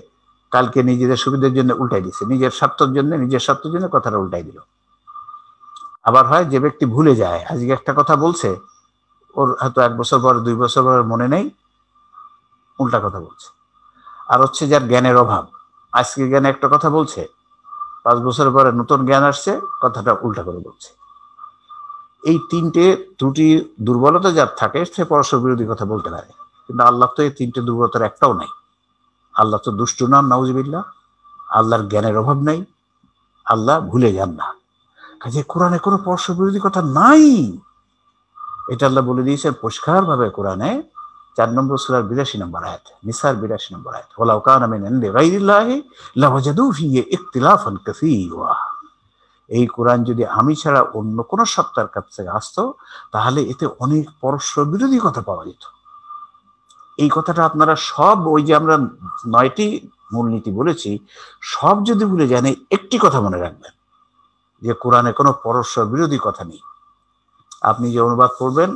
S2: কালকে নিজেদের সুবিধার জন্য উল্টাই দিচ্ছে, নিজের স্বার্থের জন্য কথাটা উল্টাই দিল। আবার হয় যে ব্যক্তি ভুলে যায়, আজকে একটা কথা বলছে, ওর হয়তো 1 বছর পর 2 বছর পর মনে নেই, উল্টা কথা বলছে। আর হচ্ছে যার জ্ঞানের অভাব, আজকে জ্ঞানে একটা কথা বলছে, 5 বছর পরে নতুন জ্ঞান আসছে, কথাটা উল্টা করে বলছে। এই 3টে ত্রুটি দুর্বলতা যার থাকে, সে পরস্পর বিরোধী কথা বলতে পারে। কিন্তু আল্লাহ তো এই 3টে দুর্বলতার একটাও নাই। আল্লাহ তো দুষ্ট নন, নাউজুবিল্লাহ। আল্লাহর জ্ঞানের অভাব নাই, আল্লাহ ভুলে যান না। কাজে কোরআনে কোনো পরস্পর বিরোধী কথা নাই, এটা আল্লাহ বলে দিয়েছেন পরিষ্কার ভাবে কোরআনে। 4 নম্বর সূরার 82 নম্বর আয়াত, নিসার 82 নম্বর আয়াত, ওয়ালাউ কানা মিন ইনদি গায়রিল্লাহি লাওয়াজাদু ফিহি ইখতিলাফান কাসীরা। এই কোরআন যদি আমি ছাড়া অন্য কোন সত্তার কাছ থেকে আসতো, তাহলে এতে অনেক পরস্পর বিরোধী কথা পাওয়া যেত। এই কথাটা আপনারা সব, ওই যে আমরা 9টি মূলনীতি বলেছি, সব যদি ভুলে যান, একটি কথা মনে রাখবেন, যে কোরআনে কোনো পরস্পর বিরোধী কথা নেই। আপনি যে অনুবাদ করবেন,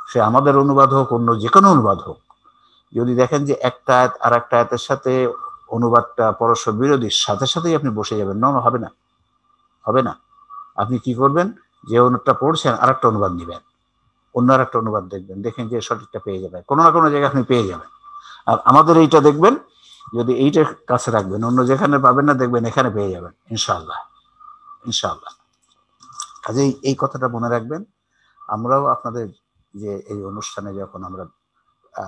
S2: সে আমাদের অনুবাদ হোক, অন্য যে কোনো অনুবাদ হোক, যদি দেখেন যে একটা আয়াত আর একটা আয়াতের সাথে অনুবাদটা পরস্পর বিরোধীর সাথে সাথেই আপনি বসে যাবেন, না হবে না, হবে না। আপনি কি করবেন, যে অনুবাদটা পড়ছেন আর একটা অনুবাদ নেবেন, অন্য আর একটা অনুবাদ দেখবেন, দেখেন যে সঠিকটা পেয়ে যাবেন, কোনো না কোনো জায়গায় আপনি পেয়ে যাবেন। আর আমাদের এইটা দেখবেন, যদি এইটা কাছে রাখবেন, অন্য যেখানে পাবেন না দেখবেন এখানে পেয়ে যাবেন, ইনশাআল্লাহ, ইনশাআল্লাহ। কাজেই এই কথাটা মনে রাখবেন। আমরাও আপনাদের যে এই অনুষ্ঠানে যখন আমরা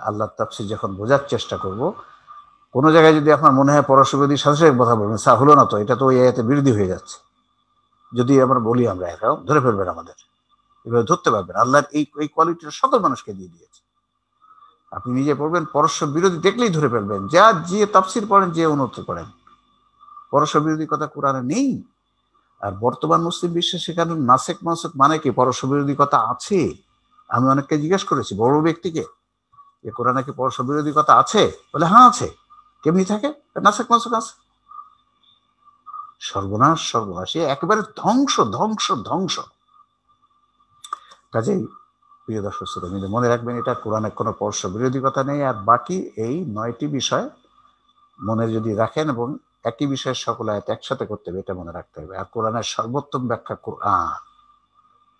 S2: আল্লাহর তাফসীর যখন বোঝার চেষ্টা করব, কোনো জায়গায় যদি আপনার মনে হয় পরস্পর বিরোধী, সাথে সাথে কথা বলবেন, স্যার হলো না তো, এটা তো ওই আয়াতে বিরোধী হয়ে যাচ্ছে। যদি আমরা বলি, আমরা এটাও ধরে ফেলবেন, আমাদের এভাবে ধরতে পারবেন। আল্লাহর এই কোয়ালিটিটা সকল মানুষকে দিয়ে দিয়েছে। আপনি নিজে পড়বেন, পরস্পর বিরোধী দেখলেই ধরে ফেলবেন, যে তাফসীর পড়েন, যে অনুবাদ করেন, পরস্পর বিরোধী কথা কোরআনে নেই। আর বর্তমান মুসলিম বিশ্বে সেখানে নাসেক মাসেক মানে কি, পরস্পর বিরোধী কথা আছে। আমি অনেককে জিজ্ঞেস করেছি, বড় ব্যক্তিকে, যে কোরআনে কি পরস্পর বিরোধী কথা আছে? বলে হ্যাঁ আছে। কেমনি থাকে? নাসেক মাসেক আছে। সর্বনাশ, সর্বনাশ, একেবারে ধ্বংস, ধ্বংস, ধ্বংস। কাজেই প্রিয় দর্শক শ্রোতা, মনে রাখবেন, এটা কোরআনে কোনো পরস্পর বিরোধী কথা নেই। আর বাকি এই 9টি বিষয় মনে যদি রাখেন, এবং একই বিষয়ের সকল আয়াত একসাথে করতে হবে, এটা মনে রাখতে হবে। আর কোরআনের সর্বোত্তম ব্যাখ্যা কোরআন,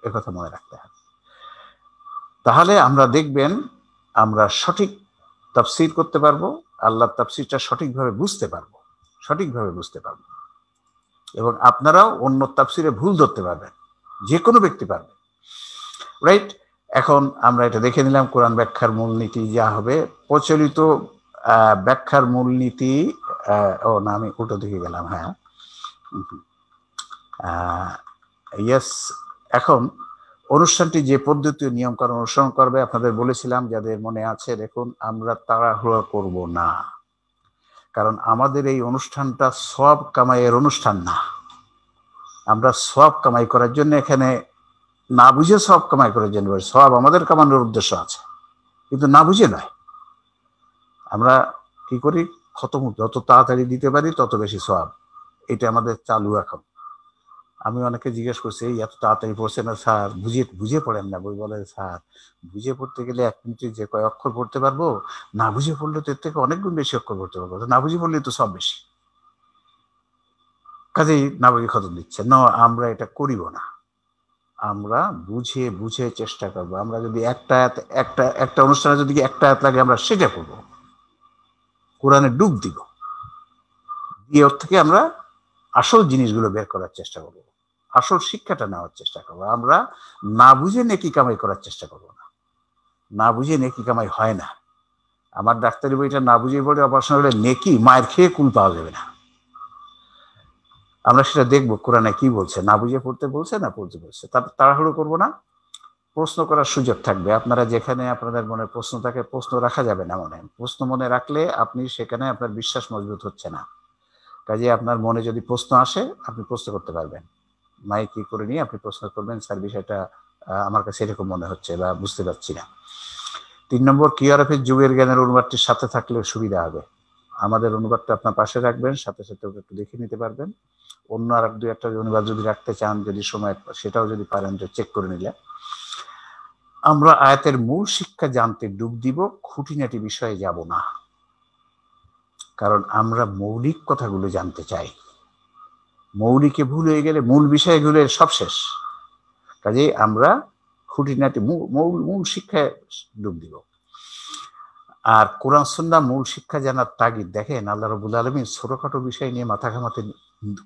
S2: একথা মনে রাখতে হবে। তাহলে আমরা দেখবেন, আমরা সঠিক তাফসীর করতে পারবো, আল্লাহর তাফসীরটা সঠিকভাবে বুঝতে পারবো, সঠিকভাবে বুঝতে পারবো। এবং আপনারাও অন্য তাফসীরে ভুল ধরতে পারবেন, যে কোনো ব্যক্তি পারবে, রাইট? এখন আমরা এটা দেখে নিলাম, কোরআন ব্যাখ্যার মূলনীতি যা হবে, প্রচলিত ব্যাখ্যার মূলনীতি। ও না, আমি উল্টো দিকে গেলাম, হ্যাঁ, ইয়েস। এখন অনুষ্ঠানটি যে পদ্ধতি ও নিয়মকানুন অনুসরণ করবে, আপনাদের বলেছিলাম, যাদের মনে আছে, দেখুন, আমরা তাড়াহুড়ো করব না, কারণ আমাদের এই অনুষ্ঠানটা সওয়াব কামাইয়ের অনুষ্ঠান না। আমরা সওয়াব কামাই করার জন্য এখানে, না বুঝে সওয়াব কামাই করার জন্য, সওয়াব আমাদের কামানোর উদ্দেশ্য আছে, কিন্তু না বুঝে নয়। আমরা কি করি, খতম যত তাড়াতাড়ি দিতে পারি তত বেশি সওয়াব, এটা আমাদের চালু এখন। আমি অনেকে জিজ্ঞেস করছি, এই এত তাড়াতাড়ি পড়ছে না স্যার, বুঝে পড়েন না বই? বলে স্যার, বুঝে পড়তে গেলে 1 মিনিটে যে কয় অক্ষর পড়তে পারবো, না বুঝে পড়লে তো এর থেকে অনেক গুণ বেশি অক্ষর পড়তে পারবো। না বুঝে পড়লে তো সব বেশি। কাজেই নাবাগি খতম দিচ্ছে না, আমরা এটা করিব না। আমরা বুঝে বুঝে চেষ্টা করব। আমরা যদি একটা অনুষ্ঠানে যদি একটা আয়াত লাগে আমরা সেটা করব, কোরআনে ডুব দিব, দিয়ে ওর থেকে আমরা আসল জিনিসগুলো বের করার চেষ্টা করব, আসল শিক্ষাটা নেওয়ার চেষ্টা করব। আমরা না বুঝে নেকি কামাই করার চেষ্টা করব না। না বুঝে নেকি কামাই হয় না। আমার ডাক্তারি বইটা না বুঝে পড়ে অপারেশন হলে নেকি মায়ের খেয়ে কুল পাওয়া যাবে না। আমরা সেটা দেখবো কোরআনে কি বলছে, না বুঝে পড়তে বলছে না পড়তে বলছে। তাড়াহুড়ো করবো না, প্রশ্ন করার সুযোগ থাকবে। আপনারা যেখানে আপনাদের মনে প্রশ্ন থাকে, প্রশ্ন রাখা যাবে না মনে। প্রশ্ন মনে রাখলে আপনি সেখানে আপনার বিশ্বাস মজবুত হচ্ছে না। কাজে আপনার মনে যদি প্রশ্ন আসে আপনি প্রশ্ন করতে পারবেন, মাইক কি করে নিয়ে আপনি প্রশ্ন করবেন, স্যার বিষয়টা আমার কাছে এরকম মনে হচ্ছে বা বুঝতে পারছি না। 3 নম্বর, কিআরএফের যুগের জ্ঞানের অনুবাদটির সাথে থাকলে সুবিধা হবে। আমাদের অনুবাদটা আপনার পাশে রাখবেন, সাথে সাথে ওটা একটু দেখে নিতে পারবেন। অন্য আর 2-1টা অনুবাদ যদি রাখতে চান, যদি সময়, সেটাও যদি পারেন তো চেক করে নিলে। আমরা আয়াতের মূল শিক্ষা জানতে ডুব দিব, খুঁটিনাটি বিষয়ে যাব না, কারণ আমরা মৌলিক কথাগুলো জানতে চাই। মৌলিকে ভুল হয়ে গেলে মূল বিষয়গুলো সব শেষ। কাজেই আমরা খুঁটিনাটি মূল শিক্ষায় ডুব দিব। আর কোরআন সুন্নাহ মূল শিক্ষা জানার তাগিদ দেখেন আল্লাহ রাব্বুল আলামিন ছোটখাটো বিষয় নিয়ে মাথা ঘামাতে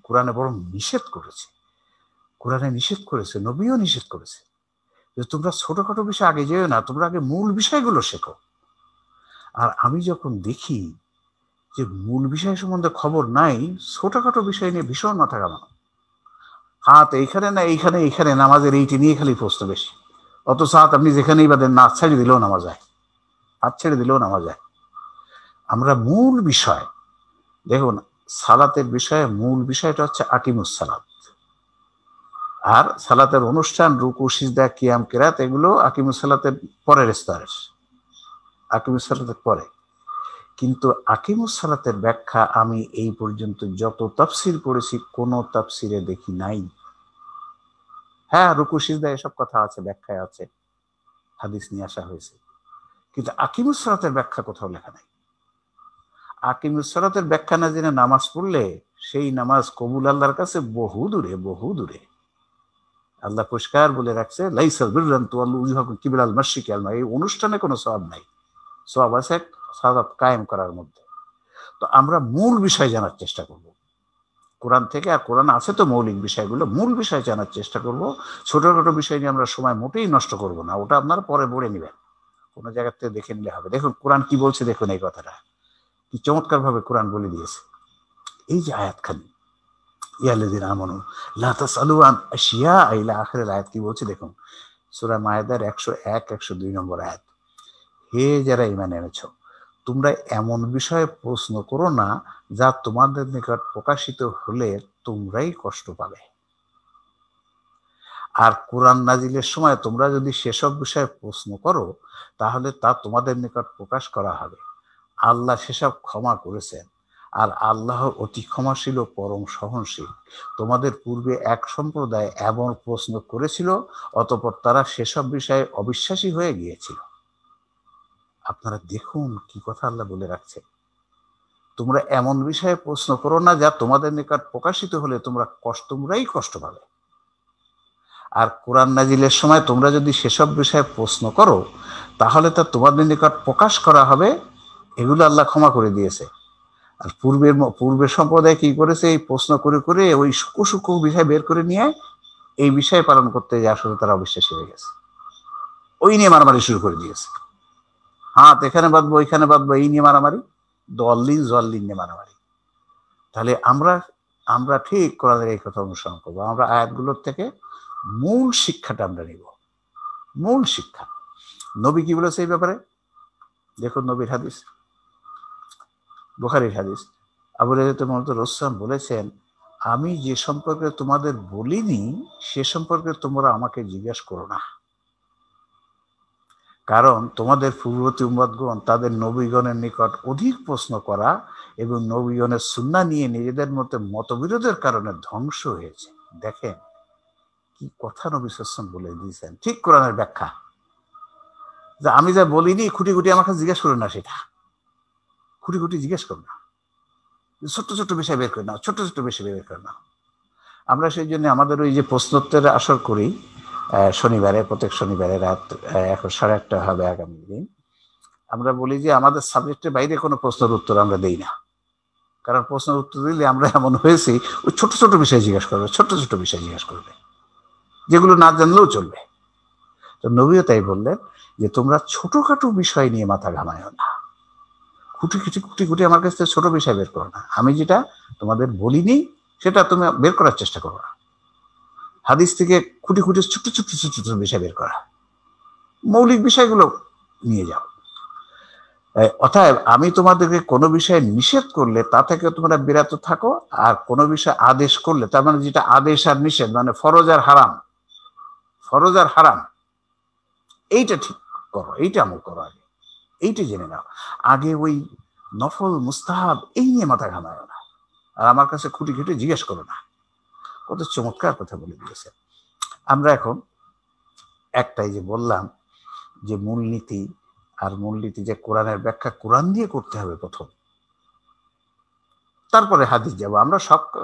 S2: কোরআনে বরং নিষেধ করেছে। কোরআনে নিষেধ করেছে, নবীও নিষেধ করেছে যে তোমরা ছোটখাটো বিষয় আগে যেও না, তোমরা আগে মূল বিষয়গুলো শেখো। আর আমি যখন দেখি যে মূল বিষয় সম্বন্ধে খবর নাই, ছোটখাটো বিষয় নিয়ে ভীষণ মাথা ঘামানো, হাত এইখানে না এইখানে, এইখানে নামাজের এইটি নিয়ে খালি প্রশ্ন বেশি। অথচ হাত আপনি যেখানেই বাদেন না, ছেড়ে দিলেও নামাজ যায়, হাত ছেড়ে দিলেও নামাজ যায়। আমরা মূল বিষয় দেখুন, সালাতের বিষয়ে মূল বিষয়টা হচ্ছে আকিমুস সালাত। আর সালাতের অনুষ্ঠান, রুকু, সিজদা, কিয়াম, কিরাত, এগুলো আকিমুস সালাতের পরের স্তরের, আকিমুস সালাতের পরে। কিন্তু আকিমুস সালাতের ব্যাখ্যা আমি এই পর্যন্ত যত তাফসির পড়েছি কোন তাফসিরে দেখি নাই। হ্যাঁ, রুকু সিজদা এসব কথা আছে, ব্যাখ্যায় আছে, হাদিস নিয়ে আসা হয়েছে, কিন্তু আকিমুস সালাতের ব্যাখ্যা কোথাও লেখা নাই। আকিমুস সালাতের ব্যাখ্যা না জেনে নামাজ পড়লে সেই নামাজ কবুল আল্লাহর কাছে বহু দূরে, বহু দূরে। আল্লাহ পরিষ্কার বলে রাখছে, লাইসাল বিররা আন তুওয়াল্লু উজুহাকুম কিবলাল মাশরিকি ওয়াল মাগরিব। এই অনুষ্ঠানে কোনো সওয়াব নাই, সওয়াব আছে সালাত কায়েম করার মধ্যে। তো আমরা মূল বিষয় জানার চেষ্টা করব কোরআন থেকে, আর কোরআন আছে তো মৌলিক বিষয়গুলো, মূল বিষয় জানার চেষ্টা করব। ছোটখাটো বিষয় নিয়ে আমরা সময় মোটেই নষ্ট করব না, ওটা আপনারা পরে পড়ে নেবেন, কোনো জায়গা থেকে দেখে নিলে হবে। দেখুন কোরআন কি বলছে, দেখুন এই কথাটা কি চমৎকার ভাবে কোরআন বলে দিয়েছে। এই যে আয়াতখানি, ইয়াল্লাযীনা আমানু লা তাসআলু আন আশিয়া ইলা আখিরের আয়াত কি বলছে দেখুন, সূরা মায়েদার 101-102 নম্বর আয়াত। হে যারা ঈমান এনেছো, তোমরা এমন বিষয়ে প্রশ্ন করো না যা তোমাদের নিকট প্রকাশিত হলে তোমরাই কষ্ট পাবে। আর কোরআন নাজিলের সময় তোমরা যদি সেসব বিষয়ে প্রশ্ন করো তাহলে তা তোমাদের নিকট প্রকাশ করা হবে। আল্লাহ সেসব ক্ষমা করেছেন, আর আল্লাহ অতি ক্ষমাশীল ও পরম সহনশীল। তোমাদের পূর্বে এক সম্প্রদায় এমন প্রশ্ন করেছিল, অতঃপর তারা সেসব বিষয়ে অবিশ্বাসী হয়ে গিয়েছিল। আপনারা দেখুন কি কথা আল্লাহ বলে রাখছে, তোমরা এমন বিষয়ে প্রশ্ন করো না যা তোমাদের নিকট প্রকাশিত হলে তোমরাই কষ্ট পাবে। আর কোরআন নাজিলের সময় তোমরা যদি সেসব বিষয়ে প্রশ্ন করো তাহলে তা তোমাদের নিকট প্রকাশ করা হবে, এগুলো আল্লাহ ক্ষমা করে দিয়েছে। আর পূর্বের সম্প্রদায় কি করেছে, এই প্রশ্ন করে করে ওই সূক্ষ্ম সূক্ষ্ম বিষয় বের করে নিয়ে এই বিষয় পালন করতে যে আসলে তারা অবিশ্বাসী হয়ে গেছে, ওই নিয়ে মারামারি শুরু করে দিয়েছে। হাত এখানে বাঁধবো ওইখানে বাঁধবো, এই নিয়ে মারামারি, জল্লিন নিয়ে মারামারি। তাহলে আমরা ঠিক কোরআনের এই কথা অনুসরণ করবো। আমরা আয়াতগুলোর থেকে মূল শিক্ষাটা আমরা নিব, মূল শিক্ষা। নবী কি বলেছে এই ব্যাপারে দেখুন, নবীর হাদিস, বুখারীর হাদিস। আবু হুরায়রা রাদিয়াল্লাহু বলেছেন, আমি যে সম্পর্কে তোমাদের বলিনি সে সম্পর্কে তোমরা আমাকে জিজ্ঞাসা করো না, কারণ তোমাদের পূর্ববর্তী উম্মতগণ তাদের নবীগণের নিকট অধিক প্রশ্ন করা এবং নবীগণের সুন্নাহ নিয়ে নিজেদের মধ্যে মতবিরোধের কারণে ধ্বংস হয়েছে। দেখেন কি কথা নবী সাল্লাল্লাহু আলাইহি ওয়াসাল্লাম বলে দিয়েছেন, ঠিক কোরআনের ব্যাখ্যা। যে আমি যা বলিনি খুঁটি খুঁটি আমাকে জিজ্ঞেস করো না, সেটা খুঁটি খুঁটি জিজ্ঞেস করো না, ছোট্ট ছোট্ট বিষয় বের করে নাও, ছোট্ট ছোট্ট বিষয় বের করে নাও। আমরা সেই জন্য আমাদের ওই যে প্রশ্নোত্তর আসর করি শনিবারে, প্রত্যেক শনিবারে রাত 1:30 হবে আগামী দিন। আমরা বলি যে আমাদের সাবজেক্টের বাইরে কোনো প্রশ্নের উত্তর আমরা দেই না, কারণ প্রশ্নের উত্তর দিলে আমরা এমন হয়েছি ওই ছোট ছোট বিষয় জিজ্ঞাসা করবে, ছোট ছোট বিষয় জিজ্ঞাসা করবে, যেগুলো না জানলেও চলবে। তো নবীও তাই বললেন যে তোমরা ছোটখাটো বিষয় নিয়ে মাথা ঘামায় না, খুঁটি খুঁটি আমার কাছ থেকে ছোট বিষয় বের করো না, আমি যেটা তোমাদের বলিনি সেটা তুমি বের করার চেষ্টা করো না। হাদিস থেকে খুঁটি ছোট ছোট ছোট ছোট বিষয় বের করা, মৌলিক বিষয়গুলো নিয়ে যাও। অতএব আমি তোমাদেরকে কোনো বিষয়ে নিষেধ করলে তা থেকে তোমরা বিরত থাকো, আর কোনো বিষয়ে আদেশ করলে, তার মানে যেটা আদেশ আর নিষেধ, মানে ফরজ আর হারাম, এইটা ঠিক করো, এইটা আমল করো, আগে এইটা জেনে নাও। আগে ওই নফল মুস্তাহাব এই নিয়ে মাথা ঘামায় না, আর আমার কাছে খুঁটি জিজ্ঞেস করো না। কত চমৎকার কথা বলে দিয়েছে। আমরা এখন একটাই যে বললাম যে মূলনীতি, আর মূলনীতি যে কোরআনের ব্যাখ্যা কোরআন দিয়ে করতে হবে প্রথম, তারপরে হাদিস যাবো। আমরা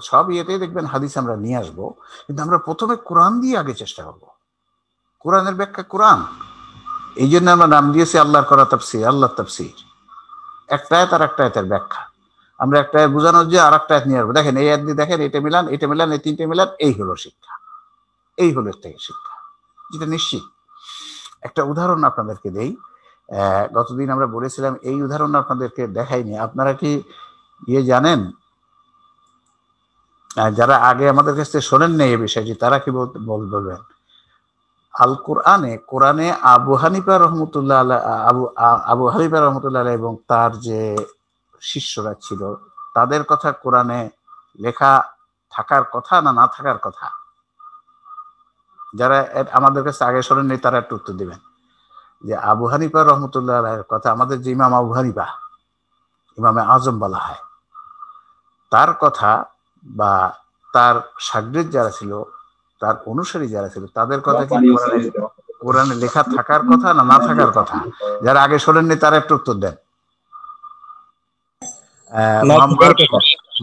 S2: সব ইয়েতেই দেখবেন হাদিস আমরা নিয়ে আসবো, কিন্তু আমরা প্রথমে কোরআন দিয়ে আগে চেষ্টা করবো। কোরআনের ব্যাখ্যা কোরআন, এই জন্য আমরা নাম দিয়েছি আল্লাহর করা তাফসীর, আল্লাহ তাফসীর। একটা আয়াত আর একটা আয়াতের ব্যাখ্যা, আমরা একটা আয়াত বোঝানোর যে আর একটা আয়াত নিয়ে আসবো, দেখেন এই আয়াত দিয়ে দেখেন এটা মিলান, এই তিনটে মিলান, এই হলো শিক্ষা, এই হলো এর থেকে শিক্ষা, যেটা নিশ্চিত। একটা উদাহরণ আপনাদেরকে দেই। গতদিন আমরা বলেছিলাম, এই উদাহরণ আপনাদেরকে দেখাইনি। আপনারা কি জানেন, যারা আগে আমাদের কাছ থেকে শোনেন না এই বিষয়টি, তারা কি বলবেন? আল কোরআনে আবু হানিফা রহমতুল্লাহ আলাইহি এবং তার যে শিষ্যরা ছিল তাদের কথা কোরআনে লেখা থাকার কথা না থাকার কথা? যারা আমাদের কাছে আগে শোনেননি তারা একটু উত্তর দিবেন যে আবু হানিফা রহমতুল্লাহ আলাইহির কথা, আমাদের যে ইমাম আবু হানিফা, ইমামে আজম বলা হয়, তার কথা বা তার শাগির্দ যারা ছিল, তার অনুসারী যারা ছিল, তাদের কথা কি কোরআনে লেখা থাকার কথা না থাকার কথা? যারা আগে শোনেননি তারা একটু উত্তর দেন।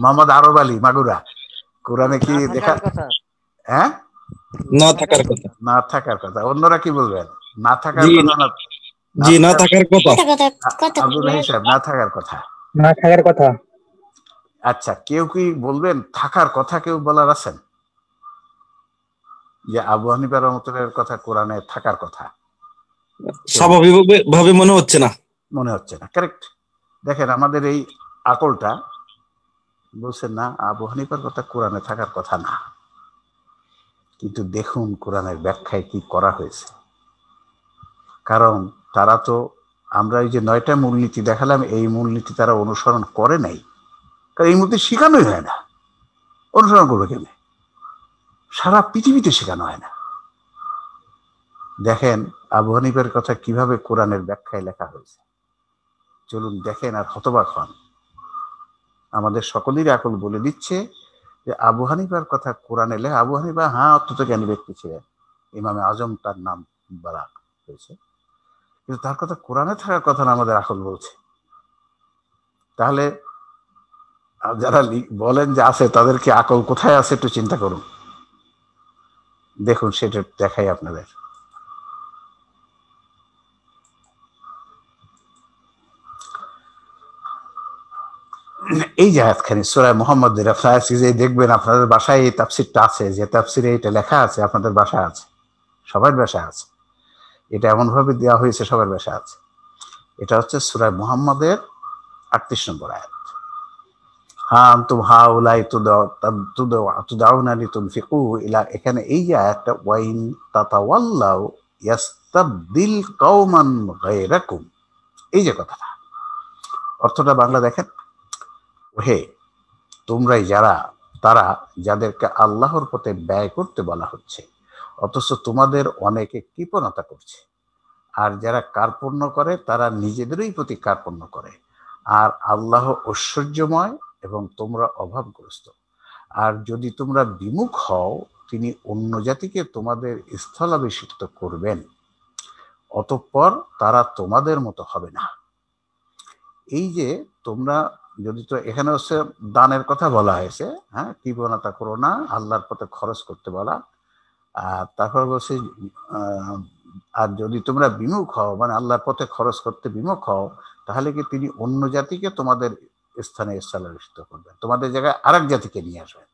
S2: মোহাম্মদ আরব আলী মাগুরা, কোরআনে কি লেখা? হ্যাঁ, না থাকার কথা। অন্যরা কি বলবেন? না থাকার কথা না থাকার কথা। আব্দুল হিসাব না থাকার কথা। আচ্ছা, কেউ কি বলবেন থাকার কথা? কেউ বলার আছেন যে আবু হানিফা রহমতুল্লাহর কথা কোরআনে থাকার কথা?
S8: স্বাভাবিকভাবে মনে হচ্ছে না।
S2: কারেক্ট। দেখেন আমাদের এই আকলটা বলছেন না আবু হানিফার কথা কোরআনে থাকার কথা না, কিন্তু দেখুন কোরআনের ব্যাখ্যায় কি করা হয়েছে। কারণ তারা তো, আমরা এই যে 9টা মূলনীতি দেখালাম, এই মূলনীতি তারা অনুসরণ করে নাই, কারণ এই মূলনীতি শেখানোই হয় না। অনুসরণ করবে কেন? সারা পৃথিবীতে শেখানো হয় না। দেখেন আবু হানিফার কথা কিভাবে কোরআনের ব্যাখ্যায় লেখা হয়েছে, চলুন দেখেন আর হতবাক হন। আমাদের সকলেরই আকল বলে দিচ্ছে যে আবু হানিফার কথা কোরআনে লেখা। আবু হানিফা অত্যন্ত জ্ঞানী ব্যক্তি ছিলেন, ইমামে আজম তার নাম বলা হয়েছে, কিন্তু তার কথা কোরআনে থাকার কথা না আমাদের আকল বলছে। তাহলে যারা বলেন যে আছে, তাদের কি আকল কোথায় আছে একটু চিন্তা করুন। দেখুন সেটা দেখাই আপনাদের। এই যে আয়াতখানি সূরা মুহাম্মদের, আপনারা দেখবেন আপনাদের বাসায় এই তাফসিরটা আছে, যে তাফসিরে এটা লেখা আছে, আপনাদের বাসায় আছে, সবার বাসায় আছে। এটা এমন ভাবে দেওয়া হয়েছে, সবার বাসায় আছে। এটা হচ্ছে সূরা মুহাম্মদের 38 নম্বর আয়াত। আনতুম হাউলাই তুদাউনা লিতুনফিকু ইলা, এখানে এই যে আয়াতটা, ওয়াইন তাতাওয়াল্লাউ ইয়াস্তাবদিল কওমান গায়রাকুম, এই যে কথাটা, অর্থটা বাংলা দেখেন, হে তোমরাই তারা যাদেরকে আল্লাহর পথে ব্যয় করতে বলা হচ্ছে, অথচ তোমাদের অনেকে কৃপণতা করছে, আর যারা কার্পণ্য করে তারা নিজেদেরই প্রতি কার্পণ্য করে, আর আল্লাহ ঐশ্বর্যময় এবং তোমরা অভাবগ্রস্ত। আর যদি তোমরা বিমুখ হও, তিনি অন্য জাতিকে তোমাদের স্থলাভিষিক্ত করবেন, অতঃপর তারা তোমাদের মতো হবে না। এই যে তোমরা যদি তো এখানে হচ্ছে দানের কথা বলা হয়েছে, হ্যাঁ, কৃপণতা করো না, আল্লাহর পথে খরচ করতে বলা। আর তারপর বলছে আর যদি তোমরা বিমুখ হও, মানে আল্লাহর পথে খরচ করতে বিমুখ হও, তাহলে কি তিনি অন্য জাতিকে তোমাদের স্থানে স্থলাভিষিক্ত করবেন, তোমাদের জায়গায় আরেক জাতিকে নিয়ে আসবেন।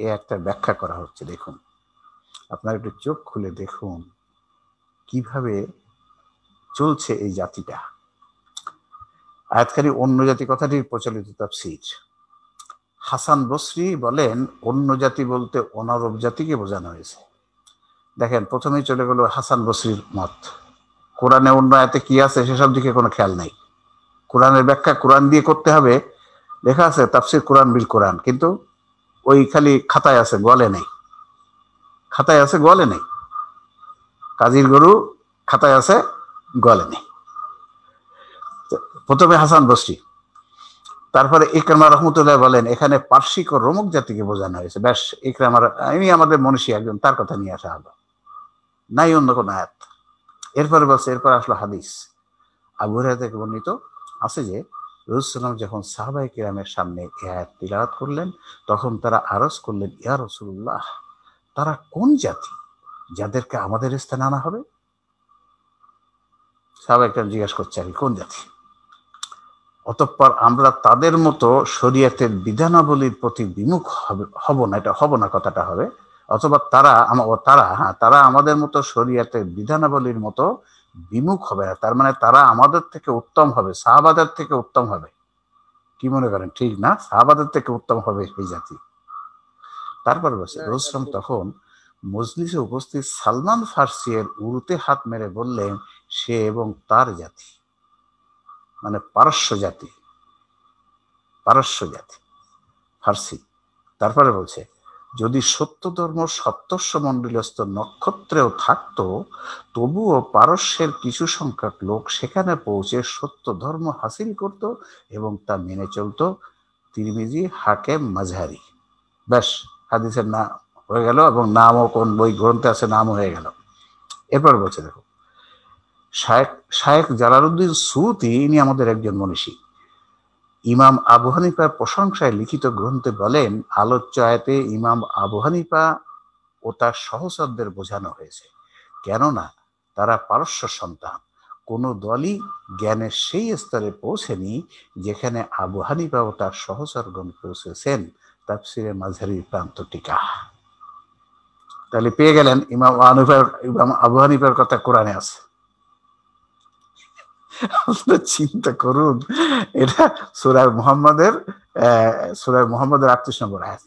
S2: এ একটা ব্যাখ্যা করা হচ্ছে। দেখুন, আপনারা একটু চোখ খুলে দেখুন কিভাবে চলছে এই জাতিটা। আয়াতকারী অন্য জাতি কথাটির প্রচলিত তাফসীর। হাসান বসরি বলেন অন্য জাতি বলতে অনারব জাতিকে বোঝানো হয়েছে। দেখেন, প্রথমেই চলে গেল হাসান বসরির মত। কোরআনে অন্য আয়াতে কি আছে সেসব দিকে কোনো খেয়াল নাই। কোরআনের ব্যাখ্যা কোরআন দিয়ে করতে হবে, লেখা আছে তাফসীর কোরআন বিল কোরআন, কিন্তু ওই খালি খাতায় আছে, গলে নেই। খাতায় আছে, গলে নেই। কাজীর গরু খাতায় আছে, গলে নেই। প্রথমে হাসান বসরি, তারপরে ইকরামা রহমতুল্লাহ বলেন এখানে পার্শ্বিক ও রোমক জাতিকে বোঝানো হয়েছে। ব্যাস, ইকরামার আমি আমাদের মনীষী একজন, তার কথা নিয়ে আসা হলো, নাই অন্য কোন আয়াত। এরপরে বলছে, এরপর আসলো হাদিস। আবু হুরায়রা থেকে বর্ণিত আছে যে রাসূলুল্লাহ যখন সাহাবায়ে কিরামের সামনে এই আয়াত তিলাওয়াত করলেন, তখন তারা আরজ করলেন, ইয়া রাসূলুল্লাহ, তারা কোন জাতি যাদেরকে আমাদের স্থানে আনা হবে? সাহাবায়ে কিরাম জিজ্ঞাসা করছে, আর কোন জাতি? অতঃপর আমরা তাদের মতো শরীয়তের বিধানাবলীর প্রতি বিমুখ হব না, এটা হব না কথাটা হবে, অথবা তারা আমাদের মতো শরীয়তের বিধানাবলীর মতো বিমুখ হবে না। তার মানে তারা আমাদের থেকে উত্তম হবে, সাহাবাদের থেকে উত্তম হবে। কি মনে করেন, ঠিক না? সাহাবাদের থেকে উত্তম হবে এই জাতি। তারপর বলছে রাসূল তখন মজলিসে উপস্থিত সালমান ফার্সি এর উরুতে হাত মেরে বললেন, সে এবং তার জাতি, মানে পারস্য জাতি ফার্সি। তারপরে বলছে, যদি সত্য ধর্ম সপ্তর্ষ মণ্ডলীয়স্থ নক্ষত্রেও থাকতো, তবুও পারস্যের কিছু সংখ্যক লোক সেখানে পৌঁছে সত্য ধর্ম হাসিল করত এবং তা মেনে চলত। তিরমিজি, হাকেম, মাযহারি। ব্যাস, হাদিসের নাম হয়ে গেল এবং নামও কোন বই গ্রন্থে আছে নামও হয়ে গেল। এরপর বলছে, দেখো, শায়েখ জালালউদ্দিন সুয়ুতী, ইনি আমাদের একজন মনীষী, ইমাম আবু হানিফার প্রশংসায় লিখিত গ্রন্থে বলেন, আলোচ্য আয়াতে ইমাম আবু হানিফা ও তার সহচরদের বোঝানো হয়েছে, কেননা তারা পারস্য সন্তান। কোন দলই জ্ঞানের সেই স্তরে পৌঁছেনি যেখানে আবু হানিফা ও তার সহচরগণ পৌঁছেছেন। তাফসিরে মাযহারির প্রান্ত টিকা। তাহলে পেয়ে গেলেন ইমাম আবু হানিফার কথা কোরআনে আছে। চিন্তা করুন, এটা সূরা মুহাম্মাদের 38 নম্বর আয়াত।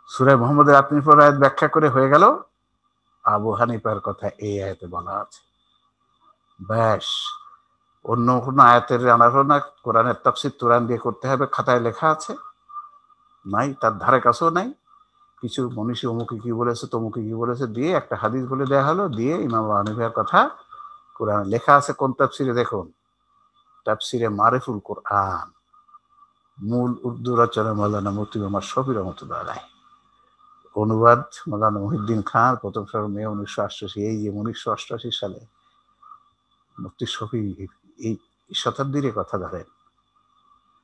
S2: সূরা মুহাম্মাদের 38 নম্বর আয়াত ব্যাখ্যা করে হয়ে গেল আবু হানিফার কথা এই আয়াতে বলা আছে। ব্যাস, অন্য কোনো আয়াতের আনা হলো না। কোরআনের তাফসীর কোরআন দিয়ে করতে হবে, খাতায় লেখা আছে নাই, তার ধারে কাছেও নাই। কিছু মনীষী অমুকে কি বলেছে, তমুকে কি বলেছে দিয়ে একটা হাদিস বলে দেওয়া হলো, দিয়ে ইমাম আবু হানিফার কথা কোরআনে লেখা আছে। কোন তাফসিরে? দেখুন, তাফসিরে মারিফুল কোরআন, মূল উর্দু রচনা মাওলানা মুফতি মোহাম্মদ শফি রহমতুল্লাহ আলাইহি, অনুবাদ মাওলানা মুহিউদ্দিন খান, প্রথম সংস্করণ মে 1988। এই যে 1988 সালে মুফতি শফি এই শতাব্দীর কথা ধরেন।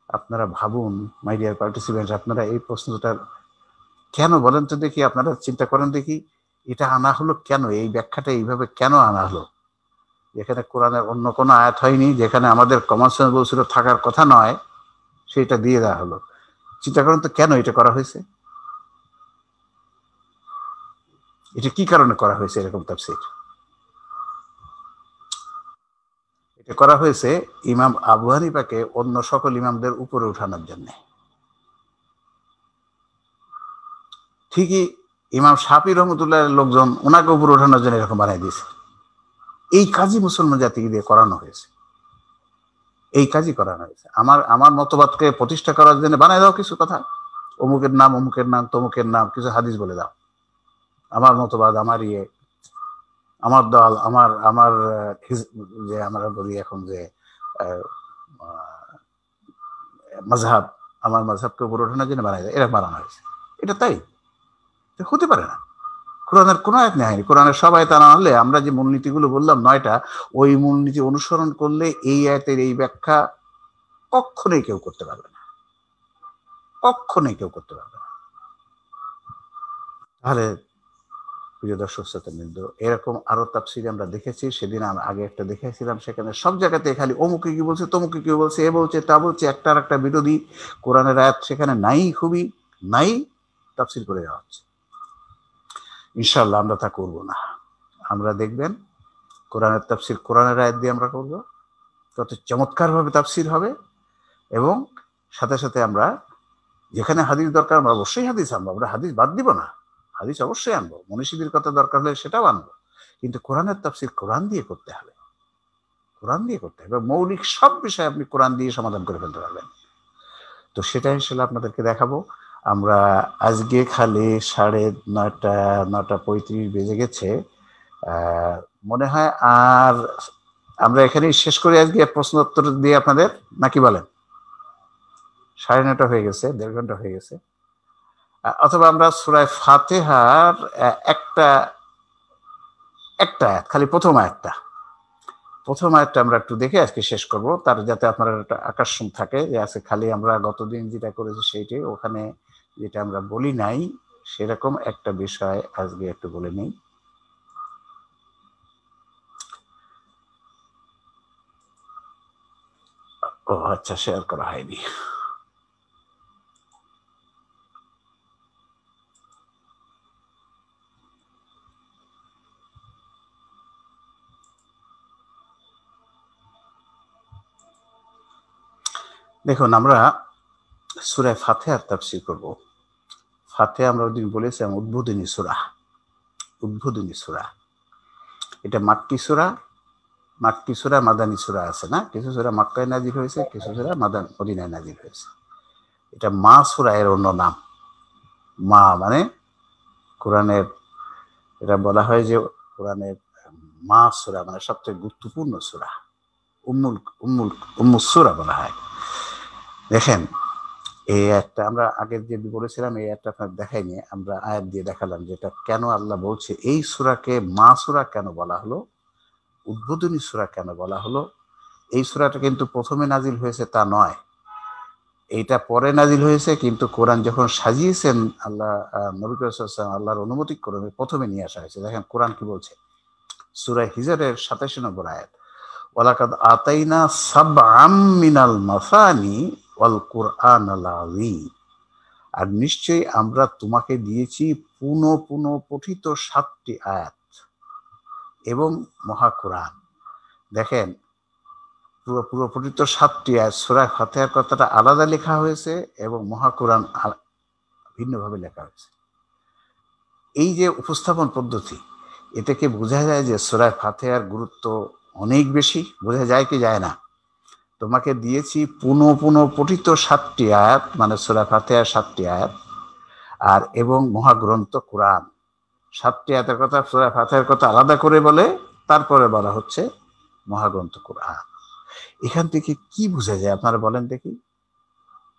S2: আপনারা ভাবুন, মাই ডিয়ার পার্টিসিপেন্ট, আপনারা এই প্রশ্নটা কেন বলেন তো দেখি, আপনারা চিন্তা করেন দেখি, এটা আনা হলো কেন? এই ব্যাখ্যাটা এইভাবে কেন আনা হলো, যেখানে কোরআনের অন্য কোনো আয়াত হয়নি, যেখানে আমাদের কমন সেন্স বলছিল থাকার কথা নয়, সেটা দিয়ে দেওয়া হলো। চিন্তা করেন তো কেন এটা করা হয়েছে, এটা কি কারণে করা হয়েছে এরকম তাফসীর? এটা করা হয়েছে ইমাম আবু হানিফাকে অন্য সকল ইমামদের উপরে উঠানোর জন্য। ঠিকই ইমাম শাফি রহমতুল্লাহ লোকজন ওনাকে উপরে ওঠানোর জন্য এরকম বানিয়ে দিয়েছে। এই কাজই মুসলমান জাতিকে দিয়ে করানো হয়েছে, এই কাজই করানো হয়েছে। আমার মতবাদকে প্রতিষ্ঠা করার জন্য বানায় দাও কিছু কথা, অমুকের নাম অমুকের নাম তমুকের নাম, কিছু হাদিস বলে দাও, আমার মতবাদ, আমার আমার দল, আমার যে আমরা বলি এখন যে মাযহাব, আমার মাযহাবকে উপরে ওঠানোর জন্য বানায় দেয়, এরকম বানানো হয়েছে। এটা তাই হতে পারে না। কোরআনের কোন আয়াত নেই, কোরআনের সব আয়াত আনা হলে আমরা যে মূলনীতিগুলো বললাম 9টা, ওই মূলনীতি অনুসরণ করলে এই আয়াতের এই ব্যাখ্যা কখনোই কেউ করতে পারবে না, কখনোই কেউ করতে পারবে না। তাহলে প্রিয় দর্শক শ্রোতাবৃন্দ, এরকম আরো তাফসীর আমরা দেখেছি। সেদিন আমরা আগে একটা দেখেছিলাম, সেখানে সব জায়গাতে খালি অমুকে কি বলছে, তমুকে কি বলছে, এ বলছে তা বলছে, একটার একটা বিরোধী কোরআনের আয়াত সেখানে নাই, খুবই নাই, তাফসীর করে দেওয়া হচ্ছে। ইনশাআল্লাহ আমরা তা করব না। আমরা দেখবেন কোরআনের তাফসীর কোরআনের আয়াত দিয়ে আমরা করব, তত চমৎকারভাবে তাফসীর হবে। এবং সাথে সাথে আমরা যেখানে হাদিস দরকার আমরা অবশ্যই হাদিস আনবো, আমরা হাদিস বাদ দিব না, হাদিস অবশ্যই আনবো, মনীষীদের কথা দরকার হলে সেটাও আনবো, কিন্তু কোরআনের তাফসীর কোরআন দিয়ে করতে হবে, কোরআন দিয়ে করতে হবে। মৌলিক সব বিষয় আপনি কোরআন দিয়ে সমাধান করে ফেলতে পারবেন। তো সেটাই আসলে আপনাদেরকে দেখাবো। আমরা আজকে খালি 9:30 বেজে গেছে, মনে হয়। আর আমরা এখানেই শেষ করি আজকে প্রশ্ন উত্তর দিয়ে আপনাদের, নাকি বলেন? 9:30 হয়ে গেছে, 1.5 ঘন্টা হয়ে গেছে। অথবা আমরা সূরা ফাতিহার একটা আয়াত, খালি প্রথম আয়াতটা আমরা একটু দেখে আজকে শেষ করব, তার যাতে আপনারা একটা আকর্ষণ থাকে যে আজকে খালি আমরা গতদিন যেটা করেছি সেইটাই, ওখানে যেটা আমরা বলি নাই সেরকম একটা বিষয় আজকে একটু বলে নেই। ও আচ্ছা, শেয়ার করা হয়নি। দেখুন, আমরা সূরা ফাতিহার তাফসীর করব। ফাতিহা আমরা ওইদিন বলেছিলাম উদ্বোধনী সূরা। এটা মাক্কি সূরা, মাদানী সূরা আছে না? কিছু সূরা মক্কায় নাজিল হয়েছে, কিছু সূরা মদিনায় নাজিল হয়েছে। এটা মা সূরা এর অন্য নাম। মা মানে কোরআনের, এটা বলা হয় যে কোরআনের মা সূরা মানে সবচেয়ে গুরুত্বপূর্ণ সূরা, উম্মুস সূরা বলা হয়। দেখেন, এই একটা আমরা আগের যে বলেছিলাম, এই একটা আপনার দেখাইনি, আমরা আয়াত দিয়ে দেখালাম যেটা কেন আল্লাহ বলছে এই সূরাকে মা সূরা কেন বলা হলো, উদ্বোধনী সূরা কেন বলা হলো। এই সূরাটা কিন্তু প্রথমে নাজিল হয়েছে তা নয়, এইটা পরে নাজিল হয়েছে, কিন্তু কোরআন যখন সাজিয়েছেন আল্লাহ, নবী করিম সাল্লাল্লাহু আলাইহি ওয়াসাল্লাম আল্লাহর অনুমতি ক্রমে প্রথমে নিয়ে আসা হয়েছে। দেখেন কোরআন কি বলছে, সূরা হিজরের 87 নম্বর আয়াত, ওয়ালাকাদ আতাইনা সাবআম মিনাল মাসানি ওয়াল কুরআনাল আযীম, আর নিশ্চয়ই আমরা তোমাকে দিয়েছি পুনঃ পঠিত 7টি আয়াত এবং মহাকুরআন। দেখেন, পুরো পঠিত 7টি আয়াত, সূরা ফাতিহার কথাটা আলাদা লেখা হয়েছে এবং মহাকুরআন ভিন্নভাবে লেখা হয়েছে। এই যে উপস্থাপন পদ্ধতি, এ থেকে বোঝা যায় যে সূরা ফাতিহার গুরুত্ব অনেক বেশি। বোঝা যায় কি যায় না? তোমাকে দিয়েছি পুনঃ পঠিত 7টি আয়াত, মানে সূরা ফাতিহার 7টি আয়াত, আর এবং মহাগ্রন্থ কোরআন। 7টি আয়াতের কথা, সূরা ফাতিহার কথা আলাদা করে বলে, তারপরে বলা হচ্ছে মহাগ্রন্থ কোরআন। এখান থেকে কি বোঝা যায় আপনারা বলেন দেখি?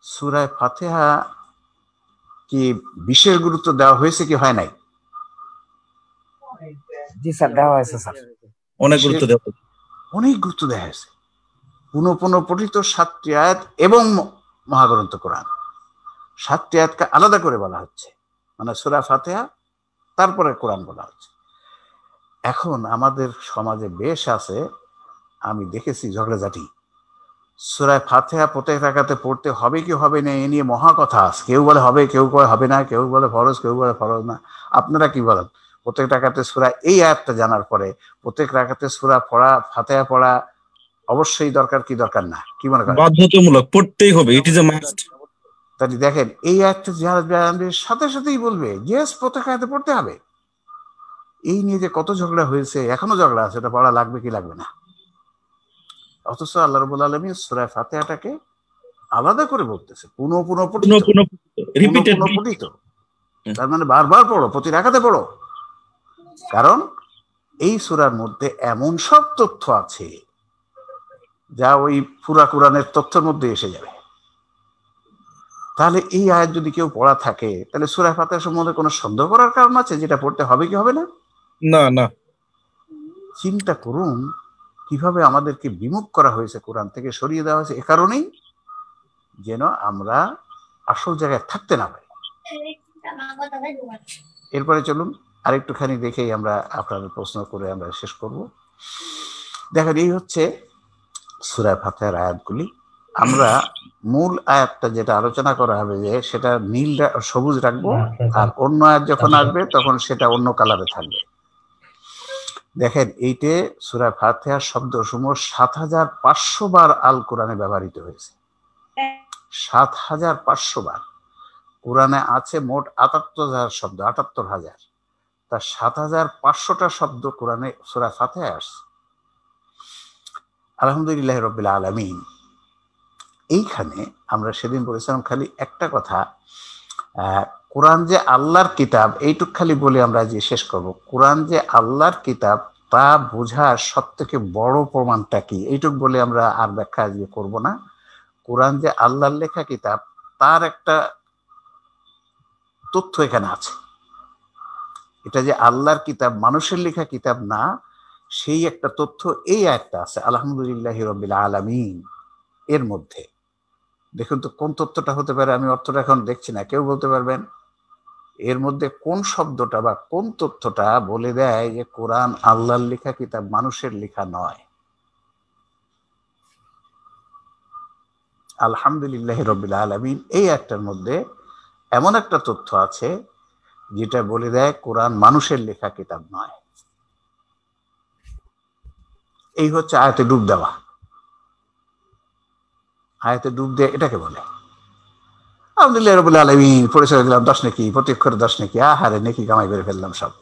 S2: সূরা ফাতিহা কি বিশেষ গুরুত্ব দেওয়া হয়েছে কি হয় নাই?
S4: জি স্যার, দেওয়া হয়েছে স্যার,
S8: অনেক গুরুত্ব দেওয়া হয়েছে,
S2: অনেক গুরুত্ব দেওয়া হয়েছে। পুনঃ পঠিত 7টি আয়াত এবং মহাগ্রন্থ কোরআন, 7টি আয়াতকে আলাদা করে বলা হচ্ছে, মানে সূরা ফাতিহা তারপরে কোরআন বলা হচ্ছে। এখন আমাদের সমাজে বেশ আছে, আমি দেখেছি ঝগড়াঝাটি, সূরা ফাতিহা প্রত্যেক রাকাতে পড়তে হবে কি হবে না এ নিয়ে মহা কথা আছে। কেউ বলে হবে, কেউ বলে হবে না, কেউ বলে ফরজ, কেউ বলে ফরজ না। আপনারা কি বলেন? প্রত্যেক রাকাতে সূরা, এই আয়াতটা জানার পরে প্রত্যেক রাকাতে সূরা পড়া, ফাতিহা পড়া অবশ্যই দরকার কি দরকার না? কি মনে করেন?
S8: বাধ্যতামূলক, পড়তেই হবে, ইট ইজ এ মাস্ট।
S2: তাই দেখেন, এই আয়াতটা জানার সাথে সাথেই বলবে ইয়েস প্রত্যেক আয়াতে পড়তে হবে। এই নিয়ে যে কত ঝগড়া হয়েছে, এখনো ঝগড়া আছে, এটা পড়া লাগবে কি লাগবে না। অথচ আল্লাহ রাব্বুল আলামিন সূরা ফাতিহাটাকে আলাদা করে বলতেছে, পুনঃ পঠিত। তার মানে বারবার পড়ো, প্রতি রাকাতে পড়ো, কারণ এই সূরার মধ্যে এমন সব তথ্য আছে যা ওই পুরা কোরআনের তথ্যের মধ্যে এসে যাবে। তাহলে এই আয়াত যদি কেউ পড়া থাকে, তাহলে সূরা ফাতিহা সম্বন্ধে কোনো সন্দেহ করার কারণ আছে যেটা পড়তে হবে কি হবে না?
S8: না না,
S2: চিন্তা করুন কিভাবে আমাদেরকে বিমুখ করা হয়েছে, কোরআন থেকে সরিয়ে দেওয়া হয়েছে। এ কারণেই যেন আমরা আসল জায়গায় থাকতে না পারি। এরপরে চলুন আরেকটুখানি দেখেই আমরা আপনাদের প্রশ্ন করে আমরা শেষ করব। দেখেন, এই হচ্ছে সূরা ফাতিহার আয়াতগুলি। আমরা মূল আয়াতটা যেটা আলোচনা করা হবে যে সেটা নীল সবুজ রাখবো, আর অন্য আয়াত যখন আসবে তখন সেটা অন্য কালারে থাকবে। দেখেন, এইটে সূরা ফাতিহার শব্দসমূহ ৭৫০০ বার আল কোরআনে ব্যবহৃত হয়েছে। ৭৫০০ বার। কোরআনে আছে মোট ৭৮,০০০ শব্দ, ৭৮,০০০। তা ৭৫০০টা শব্দ কোরআনে সূরা ফাতিহায় আসছে। আলহামদুলিল্লাহ রাব্বিল আলামিন। এইখানে আমরা সেদিন বলেছিলাম খালি একটা কথা, কোরআন যে আল্লাহর কিতাব, এইটুক খালি বলে আমরা যে শেষ করব। কোরআন যে আল্লাহর কিতাব তা বোঝার সব থেকে বড় প্রমাণটা কি, এইটুক বলে আমরা আর ব্যাখ্যা আজকে করব না। কোরআন যে আল্লাহর লেখা কিতাব তার একটা তথ্য এখানে আছে। এটা যে আল্লাহর কিতাব, মানুষের লেখা কিতাব না, সেই একটা তথ্য এই একটা আছে আলহামদুলিল্লাহ রাব্বিল আলামিন এর মধ্যে। দেখুন তো কোন তথ্যটা হতে পারে, আমি অর্থটা এখন দেখছি না, কেউ বলতে পারবেন এর মধ্যে কোন শব্দটা বা কোন তথ্যটা বলে দেয় যে কোরআন আল্লাহর লেখা কিতাব, মানুষের লেখা নয়? আলহামদুলিল্লাহ রাব্বিল আলামিন এই একটার মধ্যে এমন একটা তথ্য আছে যেটা বলে দেয় কোরআন মানুষের লেখা কিতাব নয়। এই হচ্ছে আয়াতে ডুব দেওয়া। আয়াতে ডুব দেয়া এটাকে বলে। আলহামদুলিল্লাহ রাব্বিল আলামিন পরিচয় দিলাম 10 নেকি, প্রতি অক্ষরে 10 নেকি, আহারে নেকি কামাই করে ফেললাম সব।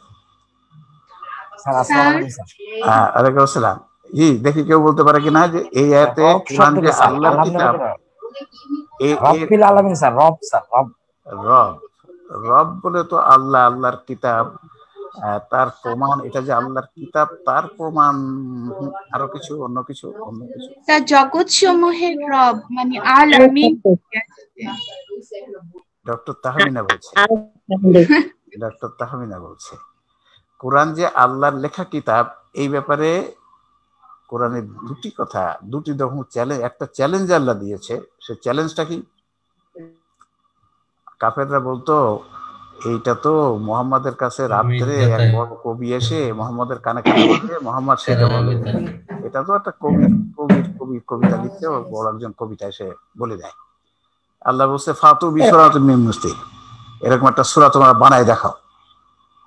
S2: ওয়ালাইকুম আসসালাম। জি, দেখি কেউ বলতে পারে কিনা যে এই আয়াতে কোরআন যে আল্লাহর কিতাব,
S4: রব্বিল আলামিন স্যার, রব স্যার, রব
S2: রব রব বলে তো আল্লাহ, আল্লাহর কিতাব তার প্রমাণ, এটা যে আল্লাহর কিতাব তার প্রমাণ আরো কিছু, অন্য কিছু, অন্য কিছু।
S9: তার জগৎ সমূহের রব মানে আলামিন।
S2: ডক্টর তাহমিনা বলছে, ডক্টর তাহমিনা বলছে কোরআন যে আল্লাহর লেখা কিতাব, এই ব্যাপারে কোরআনের দুটি কথা, দুটি রকম চ্যালেঞ্জ, একটা চ্যালেঞ্জ আল্লাহ দিয়েছে। সে চ্যালেঞ্জটা কি? কাফেররা বলতো এইটা তো মোহাম্মদের কাছে রাত্রে এক বড় কবি এসে মোহাম্মদের কানে কানে বলবে, মোহাম্মদ সেটা বলে। এটা তো একটা কবিতা লিখতে বড় একজন কবিতা এসে বলে দেয়। আল্লাহ বলছে ফাতু বিসূরাতিন মিন মিসলিহি, এরকম একটা সূরা তোমরা বানায় দেখাও।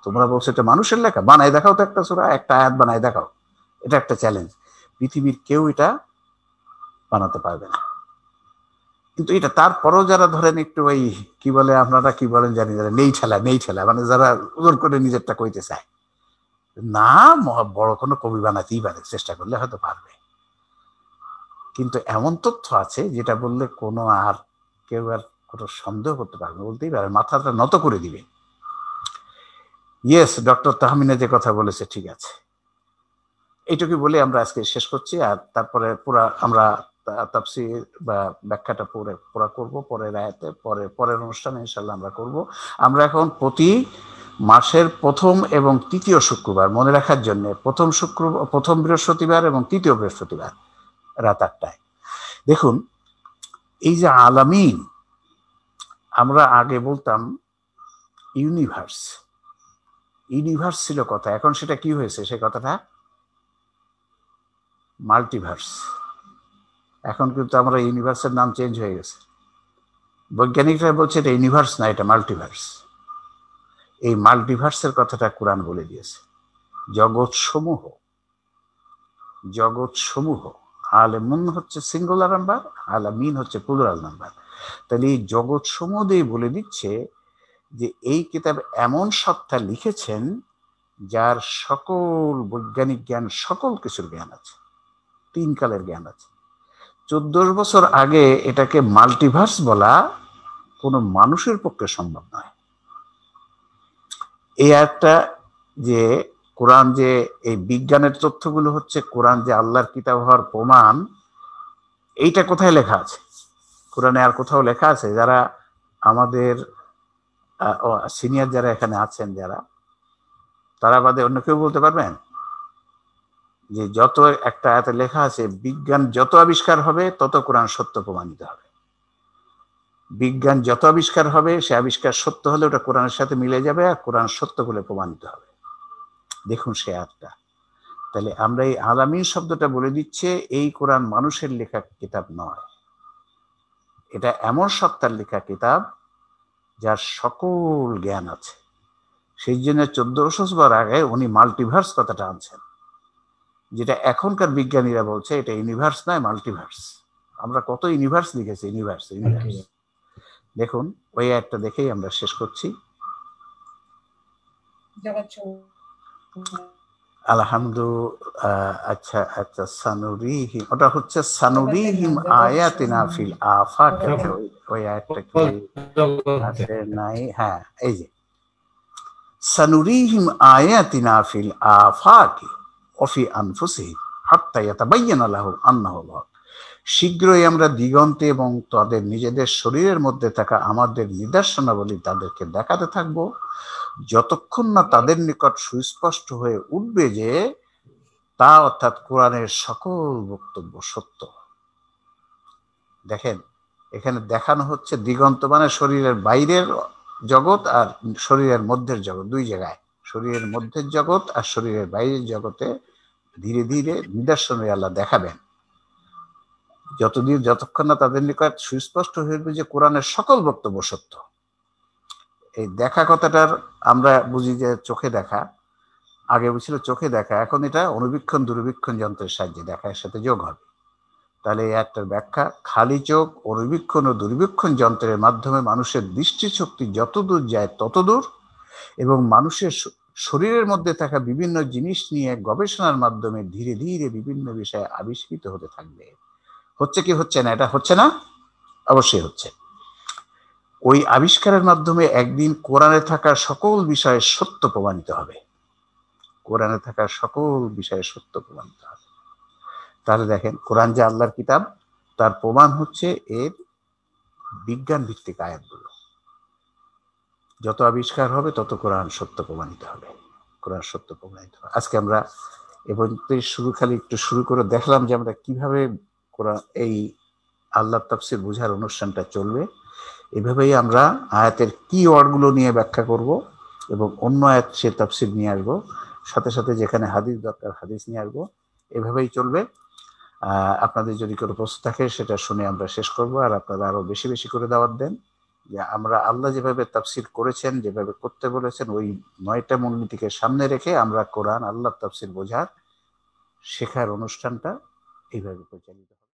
S2: তোমরা বলছো এটা মানুষের লেখা, বানায় দেখাও তো একটা সূরা, একটা আয়াত বানায় দেখাও। এটা একটা চ্যালেঞ্জ। পৃথিবীর কেউ এটা বানাতে পারবে না। কিন্তু এটা তারপরেও যারা ধরেন একটু ওই কি বলে, আপনারা কি বলেন জানি, যারা নেই ঠেলা মানে যারা ওজন করে নিজেরটা কইতে চায়, না বড় কোনো কবি বানাতেই পারে, চেষ্টা করলে হয়তো পারবে। কিন্তু এমন তথ্য আছে যেটা বললে কোনো আর কেউ আর কোনো সন্দেহ করতে পারবে, বলতেই পারে, মাথাটা নত করে দিবে। ইয়েস, ডক্টর তাহমিনা যে কথা বলেছে ঠিক আছে। এইটুকু বলে আমরা আজকে শেষ করছি। আর তারপরে পুরা আমরা তাফসীর বা ব্যাখ্যাটা পুরা করব পরের আয়াতে, পরের অনুষ্ঠানে ইনশাআল্লাহ আমরা করব। আমরা এখন প্রতি মাসের প্রথম এবং তৃতীয় শুক্রবার, মনে রাখার জন্য, প্রথম বৃহস্পতিবার এবং তৃতীয় বৃহস্পতিবার রাত 8টায়। দেখুন, এই যে আলামিন, আমরা আগে বলতাম ইউনিভার্স ছিল কথা, এখন সেটা কি হয়েছে? সে কথাটা মাল্টিভার্স। এখন কিন্তু আমরা ইউনিভার্সের নাম চেঞ্জ হয়ে গেছে। বৈজ্ঞানিকরা বলছে এটা ইউনিভার্স না, এটা মাল্টিভার্স। এই মাল্টিভার্সের কথাটা কোরআন বলে দিয়েছে। জগৎ সমূহ, আলেমুন হচ্ছে সিঙ্গুলার নাম্বার, আলামিন হচ্ছে প্লুরাল নাম্বার। তাহলে এই জগৎ সমূহ দিয়ে বলে দিচ্ছে যে এই কিতাব এমন সত্তা লিখেছেন যার সকল বৈজ্ঞানিক জ্ঞান, সকল কিছুর জ্ঞান আছে, 3 কালের জ্ঞান আছে। 14 বছর আগে এটাকে মাল্টিভার্স বলা কোনো মানুষের পক্ষে সম্ভব নয়। এই একটা যে কোরআন যে এই বিজ্ঞানের তথ্যগুলো হচ্ছে কোরআন যে আল্লাহর কিতাব হওয়ার প্রমাণ, এইটা কোথায় লেখা আছে? কোরআনে আর কোথাও লেখা আছে? যারা আমাদের সিনিয়র যারা এখানে আছেন, যারা, তারা বাদে অন্য কেউ বলতে পারবেন যে যত একটা আয়াতে লেখা আছে বিজ্ঞান যত আবিষ্কার হবে তত কোরআন সত্য প্রমাণিত হবে? বিজ্ঞান যত আবিষ্কার হবে, সে আবিষ্কার সত্য হলে ওটা কোরআনের সাথে মিলে যাবে, আর কোরআন সত্য বলে প্রমাণিত হবে। দেখুন সে আয়াতটা। তাহলে আমরা এই আলামিন শব্দটা বলে দিচ্ছে, এই কোরআন মানুষের লেখা কিতাব নয়, এটা এমন সত্তার লেখা কিতাব যার সকল জ্ঞান আছে। সেই জন্য 1400 বছর আগে উনি মাল্টিভার্স কথাটা আনছেন, যেটা এখনকার বিজ্ঞানীরা বলছে এটা ইউনিভার্স নয়, মাল্টিভার্স। আমরা কত ইউনিভার্স লিখেছি, ইউনিভার্স ইউনিভার্স। দেখুন ওই একটা দেখেই আমরা শেষ করছি। আলহামদুলিল্লাহ। আচ্ছা আচ্ছা, সানুরিহিম, ওটা হচ্ছে সানুরিহিম আয়াতিনা ফিল আফাক। ওই আয়াতটা কি আছে নাই? হ্যাঁ, এই যে সানুরিহিম আয়াতিনা ফিল আফাকি ওয়া ফি আনফুসিহিম হাত্তা ইয়াতাবায়্যানা লাহুম আন্নাহুল হক। শীঘ্রই আমরা দিগন্তে এবং তাদের নিজেদের শরীরের মধ্যে থাকা আমাদের নিদর্শনাবলী তাদেরকে দেখাতে থাকবো, যতক্ষণ না তাদের নিকট সুস্পষ্ট হয়ে উঠবে যে তা অর্থাৎ কোরআনের সকল বক্তব্য সত্য। দেখেন এখানে দেখানো হচ্ছে দিগন্ত মানে শরীরের বাইরের জগৎ আর শরীরের মধ্যের জগৎ, দুই জায়গায়। শরীরের মধ্যের জগৎ আর শরীরের বাইরের জগতে ধীরে ধীরে নিদর্শনে আল্লাহ দেখাবেন, যতক্ষণ না তাদের নিকট সুস্পষ্ট হয়ে উঠবে যে কোরআনের সকল বক্তব্য সত্য। এই দেখা কথাটার আমরা বুঝি যে চোখে দেখা, আগে বুঝছিল চোখে দেখা, এখন এটা অনুবীক্ষণ দূরবীক্ষণ যন্ত্রের সাহায্যে দেখা, এর সাথে যোগ হবে। তাহলে এই একটার ব্যাখ্যা, খালি চোখ, অনুবীক্ষণ ও দূরবীক্ষণ যন্ত্রের মাধ্যমে মানুষের দৃষ্টিশক্তি যতদূর যায় ততদূর, এবং মানুষের শরীরের মধ্যে থাকা বিভিন্ন জিনিস নিয়ে গবেষণার মাধ্যমে ধীরে ধীরে বিভিন্ন বিষয়ে আবিষ্কৃত হতে থাকবে। হচ্ছে কি হচ্ছে না? এটা হচ্ছে না? অবশ্যই হচ্ছে। ওই আবিষ্কারের মাধ্যমে একদিন কোরআনে থাকা সকল বিষয়ে সত্য প্রমাণিত হবে, কোরআনে থাকা সকল বিষয়ে সত্য প্রমাণিত হবে। তাহলে দেখেন কোরআন যে আল্লাহর কিতাব, তার প্রমাণ হচ্ছে এর বিজ্ঞান ভিত্তিক আয়াতগুলো। যত আবিষ্কার হবে তত কোরআন সত্য প্রমাণিত হবে, কোরআন সত্য প্রমাণিত হবে। আজকে আমরা এবং একটু শুরু করে দেখলাম যে আমরা কিভাবে কোরআন এই আল্লাহ তাফসীর বোঝার অনুষ্ঠানটা চলবে। এভাবেই আমরা আয়াতের কি ওয়ার্ডগুলো নিয়ে ব্যাখ্যা করব এবং অন্য আয়াত সে তাফসীর নিয়ে আসবো, সাথে সাথে যেখানে হাদিস দরকার হাদিস নিয়ে আসবো। এভাবেই চলবে। আপনাদের যদি কোনো প্রশ্ন থাকে সেটা শুনে আমরা শেষ করব, আর আপনারা আরো বেশি বেশি করে দাওয়াত দেন যে আমরা আল্লাহ যেভাবে তাফসীর করেছেন, যেভাবে করতে বলেছেন, ওই 9টা মূলনীতিকে সামনে রেখে আমরা কোরআন আল্লাহ তাফসীর বোঝার শেখার অনুষ্ঠানটা এইভাবে পরিচালিত।